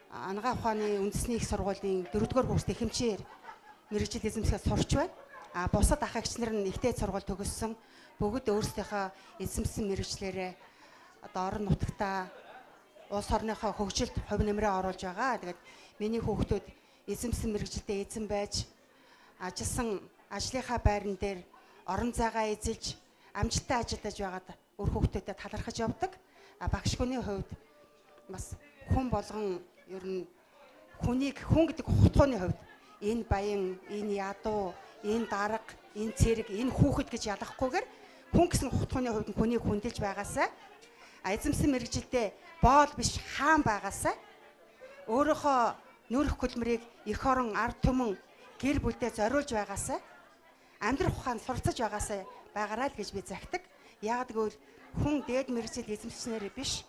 Ангаа ухааны үндэсний их сургуулийн 4-р курст эхэмчээр мэргэжил эзэмсгээ сурч байна. Бусад ах эгчнэр нь ихтэй сургууль төгссөн. Бүгд өөрсдийнхөө эзэмсэн мэргэжлэрээ одоо орон нутагтаа улс орныхоо хөгжилд хувь нэмрээ оруулж байгаа. Тэгээд миний хүүхдүүд эзэмсэн мэргэжилдээ эзэн байж ажилласан ажлынхаа байран дээр орон зайгаа эзэлж амжилттай ажиллаж байгаад үр хүүхдүүдэд талархаж явдаг. Багш хүний хувьд бас хүн болгон ер нь хүн гэдэг хутгууны хувьд энэ баян, энэ ядуу, энэ дарга, энэ цэрэг, энэ хүүхэд гэж ялахгүйгээр хүн гэсэн хутгууны хувьд хүнийг хүндэлж байгаасаа эзэмсэн мэргэжилдээ боол биш хаан байгаасаа өөрийнхөө нүрх хөдөлмөрийг эх орон ард түмэн гэр бүлдээ зориулж байгаасаа амьдрах ухаанд суралцаж байгаасаа байгаарай л гэж би захидаг. Яг гэвэл хүн дээд мэргэжил эзэмснээр биш.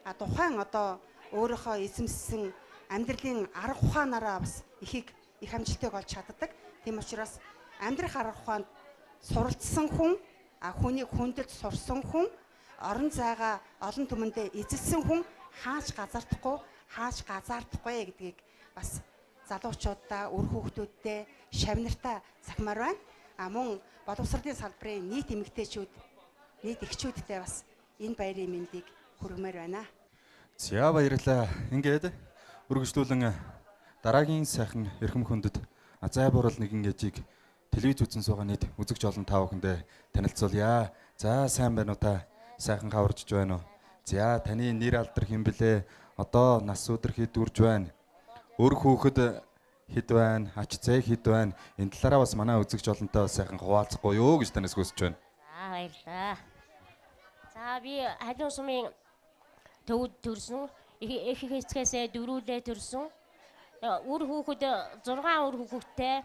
Тухайн одоо өөрийнхөө эзэмссэн амьдралын арга ухаанаараа бас их амжилтыг олж чаддаг. Тийм учраас амьдрах арга ухаанд суралцсан хүн, хүнийг хүндэлж сурсан хүн, орон зайгаа олон түмэндээ эзэлсэн хүн хаач газаардахгүй гэдгийг бас залуучуудаа, үр хүүхдүүдтэй, шавнартаа захимаар байна. Мөн боловсролын салбарын нийт эмэгтэйчүүд, нийт эхчүүдтэй бас энэ баярын мэндийг хүргэмээр байна. За баярлалаа. Ингээд үргэлжлүүлэн дараагийн сайхан эрхэм хүндэд зай бурал нэгэн ээжийг телевиз үзэн суугаа нийт үзэгч олон та бүхэндээ танилцуулъя. За сайн байна уу та? Сайхан хаварж байна уу? За таны нэр алдар хэн блэ? Одоо нас өдөр хэд үрж байна? Өр хүүхэд хэд байна? Ач зээ хэд байна? Энэ талаараа бас манай үзэгч олонтой сайхан хуваалцахгүй юу гэж танаас хүсэж байна. За баярлалаа. За би халуун сумын төвд төрсөн. Их хэсгээс дөрүүлээ төрсөн. Үр хүүхэд 6 үр хүүхэдтэй,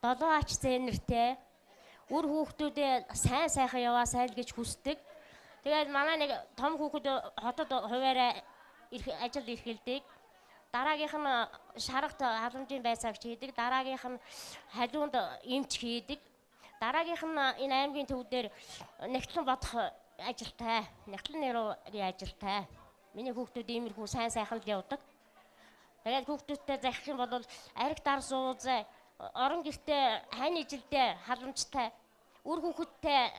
7 ач зээ нэртэй. Үр хүүхдүүдээ сайн сайхан яваасай л гэж хүсдэг. Тэгээд манай нэг том хүүхэд хотод хуваараа ажил эрхэлдэг. дараагийнх нь шаргалт халамжийн байцаагч хийдэг, дараагийнх нь халиунд эмч хийдэг, дараагийнх нь энэ аймгийн төв дээр нэгтлэн бодох ажилтай, нэгтлэн нэрийн ажилтай. Миний хүүхдүүд иймэрхүү сайн сайхан л явдаг. Тэгээд хүүхдүүдтэй захих юм бол ариг дар сууз, орон гэртээ хань ижилдээ халамжтай, үр хүүхэдтэй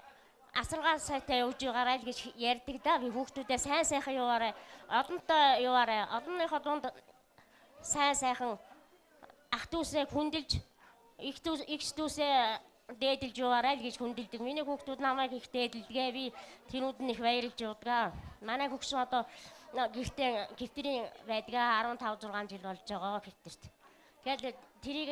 асаргаа сайтай явж байгаарай л гэж ярьдаг да. Би хүүхдүүдээ сайн сайхан яваарай, одонтой яваарай, одонныхоо дунд сайн сайхан ах дүүсээ хүндэлж, их дүүсээ дээдэлж яваарай л гэж хүндэлдэг. Миний хүүхдүүд намайг их дээдэлдгээ, би тэрүүд нь их баярлж явдаг. Манай хүүхдэн одоо гэртэрийн байдгаа 15 6 жил болж байгаа гэртэрт. Тэгэхээр тэрийг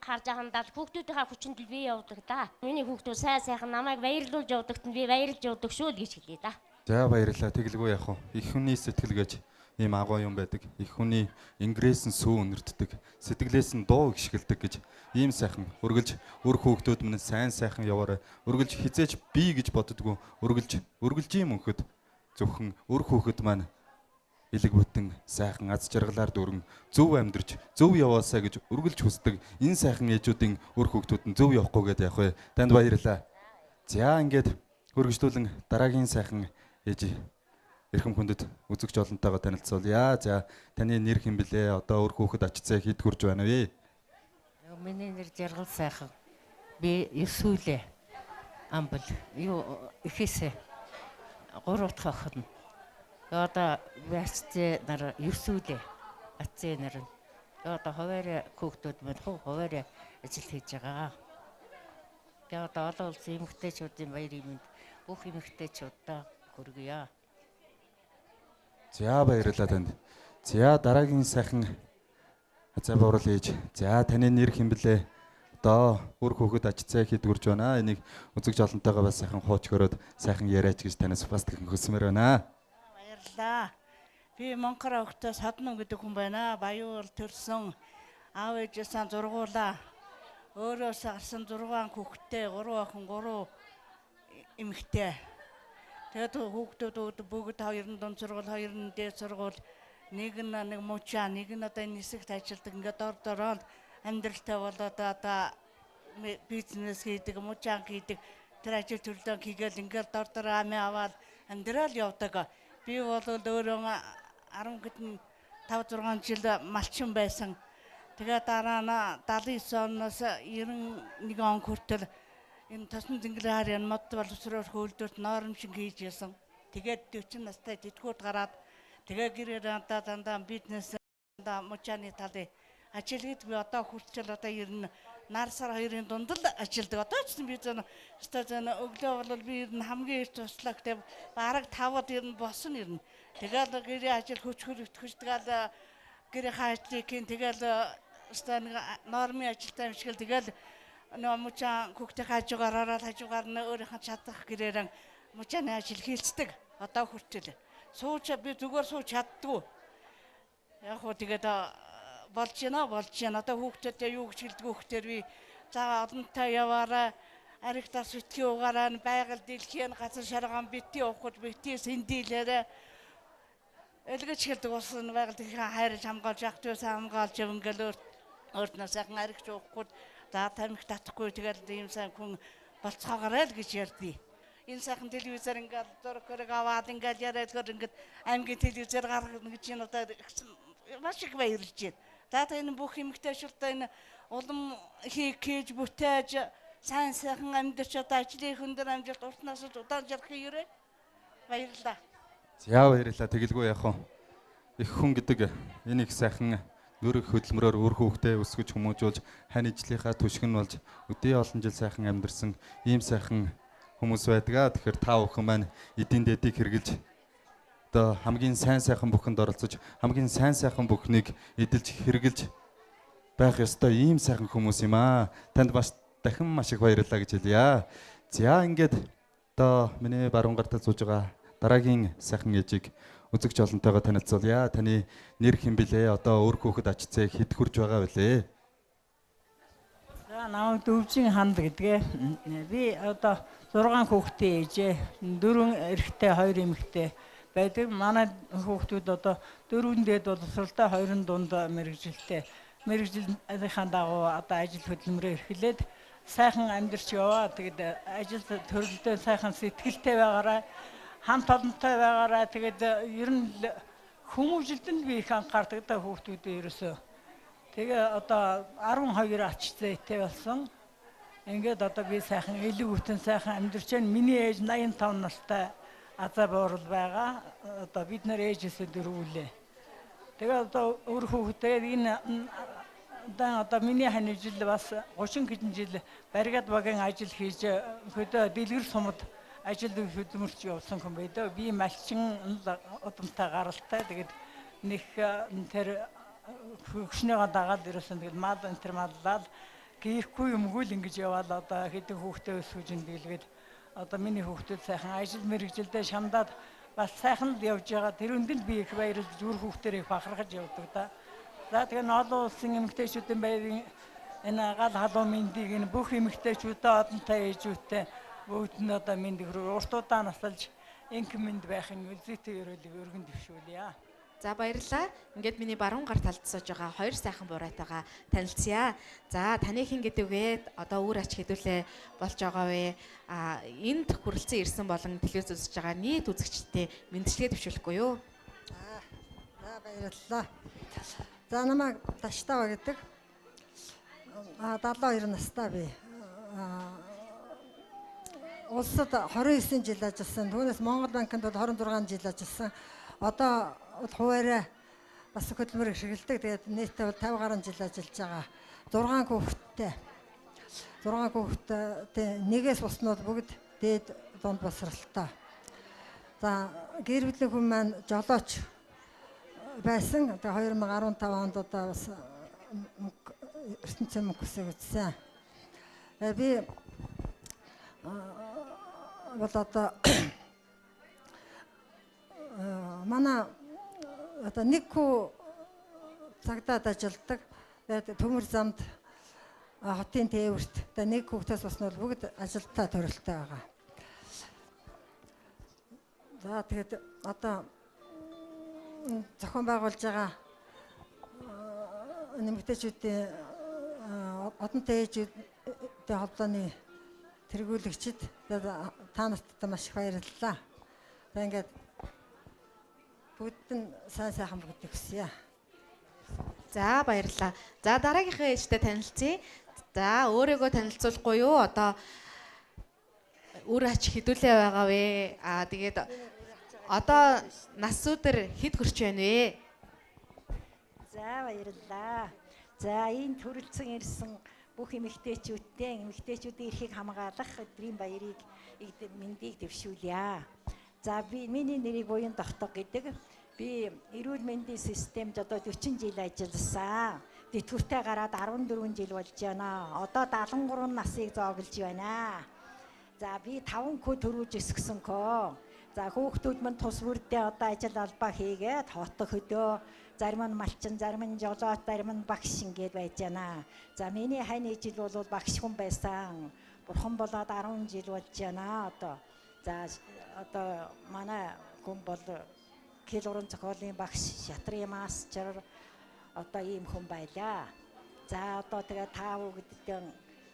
харж байхандаа хүүхдүүдийнхаа хүчинд би явдаг да. Миний хүүхдүүд сайн сайхан намайг баярлуулж явдагт нь би баярлж явдаг шүү л гэж хэлье да. За баярлалаа. Тэгэлгүй яах вэ? Их хүний сэтгэл гэж ийм агуу юм байдаг. Их хүний ингрээс нь сүү өнөрддөг, сэтгэлээс нь дуу гიშгэлдэг гэж ийм сайхан өргөлж өр хүүхдүүд минь сайн сайхан яваарай. Өргөлж хизээч би гэж боддгоо өргөлж ийм өнөхөд зөвхөн өр хүүхэд маань элэг бүтэн сайхан аз жаргалаар дүүрэн зөв амьдарч зөв яваасаа гэж өргөлж хүсдэг энэ сайхан ээжүүдийн өр хүүхдүүд нь зөв явахгүй гэдээ явах вэ? Танд баярлалаа. За ингээд хөргөжлүүлэн дараагийн сайхан ээж эрхэм хүндэт үзэгч олонтойгоо танилцуулъя. За таны нэр хэн блэ? Одоо өр хүүхэд очицээ хэд хүрж байна вэ? Миний нэр Жаргал сайхан. Би Юсүлээ. Амбал юу ихэсэ 3 дахь охин. Одоо вэстэй нар Юсүлээ. Ацээ нар. Одоо хуваарь хүүхдүүд маань хуваарь ажил хийж байгаа. Тэгээ одоо олон улсын эмэгтэйчүүдийн баярын мэнд бүх эмэгтэйчүүдээ хүргье. За баярлалаа танд. За дараагийн сайхан хазаа баврал ээж. За таны нэр хэн блэ? Одоо өр хүүхэд ажицаа хэд хүрж байна? Энийг үзэгч олонтойгоо бас сайхан хууч хөрөөд сайхан яриач гэж танаас бас гэх хөсмөр байна. Баярлалаа. Би Монкор охтоос Саднан гэдэг хүн байна. Баяуул төрсөн. Аав ээжээсээ зургуулаа. Өөрөөс гарсан 6 хүүхэдтэй, 3 охин, 3 эмэгтэй. Тэгээд хүүхдүүд бүгд 2 дунд сургууль, 2 дээд сургууль, нэг муучаа, нэг нь одоо энэ нисэгт ажилладаг. Ингээд дор дороо амьдралтай болоод одоо бизнес хийдэг, муучаа хийдэг. Тэр ажил төрлөө хийгээл ингээд дор дор амиа аваад амьдрал явдаг. Би бол өөрөө 10 5 6 жил малчин байсан. Тэгээд дараа нь 79 оноос 91 он хүртэл энэ тосон зинглээр энэ мод боловсроор хөөлдөрт ноормшин хийж ясан. Тэгээд 40 настай тэтгэврт гараад тэгээ гэрээр дандаа бизнес муучааны талын ажил хийдэг. Би одоо хүртэл одоо ер нь нар сар 2-ын дунд л ажилдаг. Одоо ч би зэн өглөө бол би ер нь хамгийн их туслаа гэдэг бараг 5-д ер нь босон ер нь. Тэгээд гэрээ ажил хүч тэгэл гэрээ хаачлыг тэгэл нормын ажилтай юм шиг л тэгэл муучаа хүүхдээ хажуугаар өөрийнхөө чадах гэрээр муучааны ажил хийцдэг. Одоо хүртэл сууч би зүгээр сууч чаддгүй. Яг хөө тэгээд болж байна. Одоо хүүхдүүдээ юу гэж хэлдэг хүүхдээр би за олонтой яваарай. Аригтаа сүтгий угаараа байгаль дэлхийн газар шаргаан бити явахд бити сэндилээрээ элгэж хэлдэг ус байгаль дэлхийн хайрлаж хамгаалж ах トゥ хамгаалж ингээл өөртнөө сайхан аригч явахгүй за тамхи татахгүй тэгэл ийм сайн хүн болцоогоорой л гэж ярьдیں۔ Энэ сайхан телевизээр ингээл зураг аваад ингээл яриад ингээд аймгийн телевизээр гаргана гэж энэ одоо маш их баярлж байна. За энэ бүх эмэгтэйчүүдтэй энэ улам хийж бүтээж сайн сайхан амьдарч одоо ажлын хөндөр амжилт уртнаас удаан жаргахын юрэ баярлалаа. За баярлалаа. Тэгэлгүй яах вэ? Их хүн гэдэг энэ их сайхан нүрэг хөдөлмөрөөр өр хүүхдээ өсгөж хүмүүжүүлж хань ижлийнхаа түшгэн болж өдөө олон жил сайхан амьдарсан ийм сайхан хүмүүс байдаг. Тэгэхээр та бүхэн маань эдийн дэдийг хэрэгжилж одоо хамгийн сайн сайхан бүхэнд оролцож хамгийн сайн сайхан бүхнийг эдэлж хэрэгжилж байх ёстой ийм сайхан хүмүүс юм аа. Танд бас дахин маш их баярлалаа гэж хэлье. За ингээд одоо миний баруун гартаа сууж байгаа дараагийн сайхан ээжийг үзэгч олонтойгоо танилцуулъя. Таны нэр хэн блэ? Одоо өр хүүхэд очицээ хэд хүрж байгаа вэ? За намайг Дөвжин ханд гэдгээ. Би одоо 6 хүүхэдтэй ээжээ. 4 эрэгтэй, 2 эмэгтэй байдаг. Манай хүүхдүүд одоо 4 дээд боловсралтай 2 дунд мэрэгжилтэй. Мэрэгжилийнхаа дагуу одоо ажил хөдөлмөрөөр эхлээд сайхан амьдарч яваа. Тэгээд ажил төрөлдөө сайхан сэтгэлтэй байгаарай. Хамт олонтой байгаарай. Тэгээд ер нь хүмүүжлэнд би их анхаардаг да хүүхдүүдээ ерөөсөө. Тэгээ одоо 12 ач зээтэй болсон. Ингээд одоо би сайхан илүү хүтэн сайхан амьдарч байна. Миний ээж 85 настай азаа буурал байгаа. Одоо бид нар ээжээсээ дөрвүүлээ. Тэгээ одоо өөр хүүхдээ энэ одоо миний хань жил бас 30 хэдэн жил баригад багийн ажил хийж хөдөө дэлгэр сумд ажил хөдөлмөрч явсан хүн байдаг. Би малчин удамтай гаралтай. Тэгээд нэг тэр хөгшнөөгөө дагаад ирсэн. Тэгээд мал энэ тэр маллал гэрхгүй юмгүй л ингэж яваад одоо хэдэн хүүхдээ өсгөж индэглгээд одоо миний хүүхдүүд сайхан ажил мэргэжилдээ шамдаад бас сайхан л явж байгаа. Тэр үндэл би их баярлж үр хүүхдэрийг бахархаж явдаг да. За тэгээ олон улсын эмэгтэйчүүдийн байрын энэ гал халуун мэндийг энэ бүх эмэгтэйчүүдэд одонтой ээжүүдтэй бүгд нь одоо мэндийг уртудаа насалж инх мэнд байхын үлзийтэй өрөөлийг өргөн дэвшүүлье. За баярлалаа. Ингээд миний баруун гар талд сууж байгаа 2 сайхан бураатайгаа танилцъя. За таны хэн гэдэг вэ? Одоо үр ач хэдүүлээ болж байгаа вэ? Энд хүрэлцэн ирсэн болон телевиз үзэж байгаа нийт үзэгчдээ мэндчлэгээ төвшүүлэхгүй юу? За баярлалаа. За намайг Таштава гэдэг. 72 настай би. Улсад 29 жил ажилласан. Түүнээс Монгол банкнд бол 26 жил ажилласан. Одоо хуваараа бас хөдөлмөр ашигладаг. Тэгээд нийтдээ 50 гаруй жил ажиллаж байгаа. 6 хүүхэдтэй. 6 хүүхэдтэй нэгээс буснууд бүгд дээд дунд босралтай. За гэр бүлийн хүн маань жолооч байсан. Тэгээ 2015 онд одоо бас ертөнцийн мөнгөсөө үзсэн. Би бол одоо манай одоо нэг хүү цагдаад ажилдаг. Тэгээд төмөр замд хотын тээвэрт нэг хүүхдээс босноо бүгд ажилтаа төрөлтэй байгаа. За тэгээд одоо зохион байгуулж байгаа нэмэгтэйчүүдийн одонтой ээжүүдтэй холбооны тэргүүлэгчид та нарт маш их баярлалаа. За ингээд бүгд нь сайхан бүгдийг хүсье. За баярлалаа. За дараагийнхаа ээжтэй танилцъя. За өөрийгөө танилцуулахгүй юу? Одоо үр ач хэдүүлээ байгаа вэ? Тэгээд одоо нас өдөр хэд хүрч байна вэ? За баярлалаа. За энэ төрөлцөн ирсэн бүх эмэгтэйчүүдийн эрхийг хамгаалах өдрийн баярыг мэндийг дэвшүүлье. За би миний нэрийг Буян Довтог гэдэг. Би эрүүл мэндийн системд одоо 40 жил ажилласан. Тэтгэвртэй гараад 14 жил болж байна. Одоо 73 насыг зооглож байна. За би 5 хүү төрүүлж өсгсөн көө. За хүүхдүүд мань тус бүрдээ одоо ажил албаа хийгээд хотод хөдөө зарим нь малчин, зарим нь жолооч, зарим нь багш ингээд байж байна. За миний хань ижил бол багш хүн байсан. Бурхан болоод 10 жил болж байна одоо. За одоо манай хүн бол Килорон зохиолын багш, шатрын мастер одоо ийм хүн байлаа. За одоо тэгээ та бүгдээ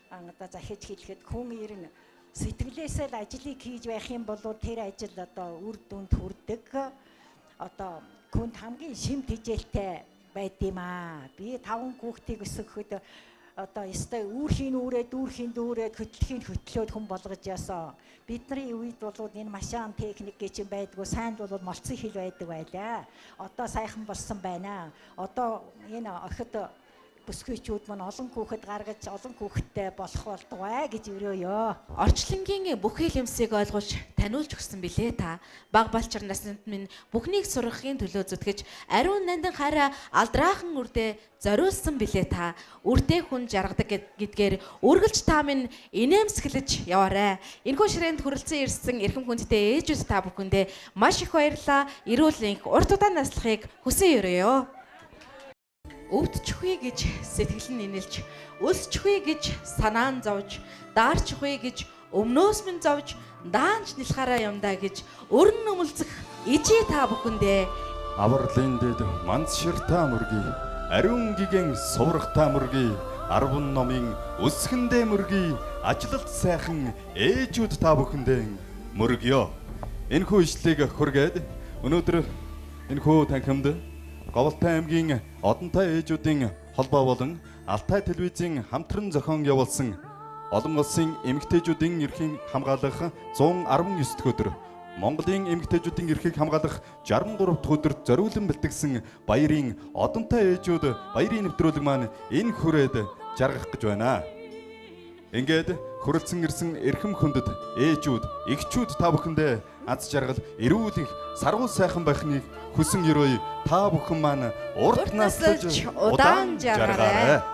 одоо захиж хэлэхэд хүн ирнэ сэтгэлээсээ л ажлыг хийж байх юм бол тэр ажил одоо үр дүнд хүрдэг. Одоо хүнд хамгийн шимт хижээлтэй байд юм аа. Би 5 хүүхдийг өсгөхөд одоо ёстой үүрхийн дүүрээд хөтлөхийн хөтлөөд хүн болгож яасан. Бидний үед бол энэ машин техник гэж юм байдгүй, сайнд бол молцсон хил байдаг байлаа. Одоо сайхан болсон байна. Одоо энэ охид бүсгүйчүүд мань олон хүүхэд гаргаж олон хүүхэдтэй болох болдгоо гэж өрөөё. Орчлонгийн бүх хэлэмсийг ойлгуулж таниулж өгсөн билээ та. Баг балчир наснд минь бүхнийг сургахын төлөө зүтгэж ариун нандин хараа алдраахан үрдээ зориулсан билээ та. Үрдээ хүн жаргадаг гэдгээр үргэлж та минь инээмсэглэж яваарэ. Энэхүү ширээнд хүрэлцэн ирсэн эрхэм хүндтэй ээжүүд та бүхэндээ маш их баярлалаа. Эрүүл энх урт удаан наслахыг хүсэн өрөөё. Өвдчихвээ гэж сэтгэл нь инээлж, өлсчихвээ гэж санаа нь зовж, даарчихвээ гэж өмнөөс минь зовж даанч нэлхаараа юмдаа гэж өрн өмөлцөх ижээ та бүхэндээ авралын дэд манц ширта мөргий ариун гигэн суврахта мөргий 10 номын өсгөндөө мөргий ажилт сайхан ээжүүд та бүхэндээ мөргөё. Энэхүү ишлэгийг хүргээд өнөөдөр энэхүү танхимд Говьлтай аймгийн Одонтой ээжүүдийн холбоо болон Алтай телевизийн хамтран зохион явуулсан олон улсын эмэгтэйчүүдийн эрхийн хамгаалах 119 дахь өдөр, Монголын эмэгтэйчүүдийн эрхийг хамгаалах 63 дахь өдөрт зориулан бэлтгэсэн баярын Одонтой ээжүүд баярын нэвтрүүлэг маань энэ хүрээд жаргах гэж байна. Ингээд хүрэлцэн ирсэн эрхэм хүндэт ээжүүд, эгчүүд та бүхэндээ аз жаргал, эрүүл их, саргуу сайхан байхныг хүсэн ерөөй та бүхэн маань урт наслж удаан жаргаарай.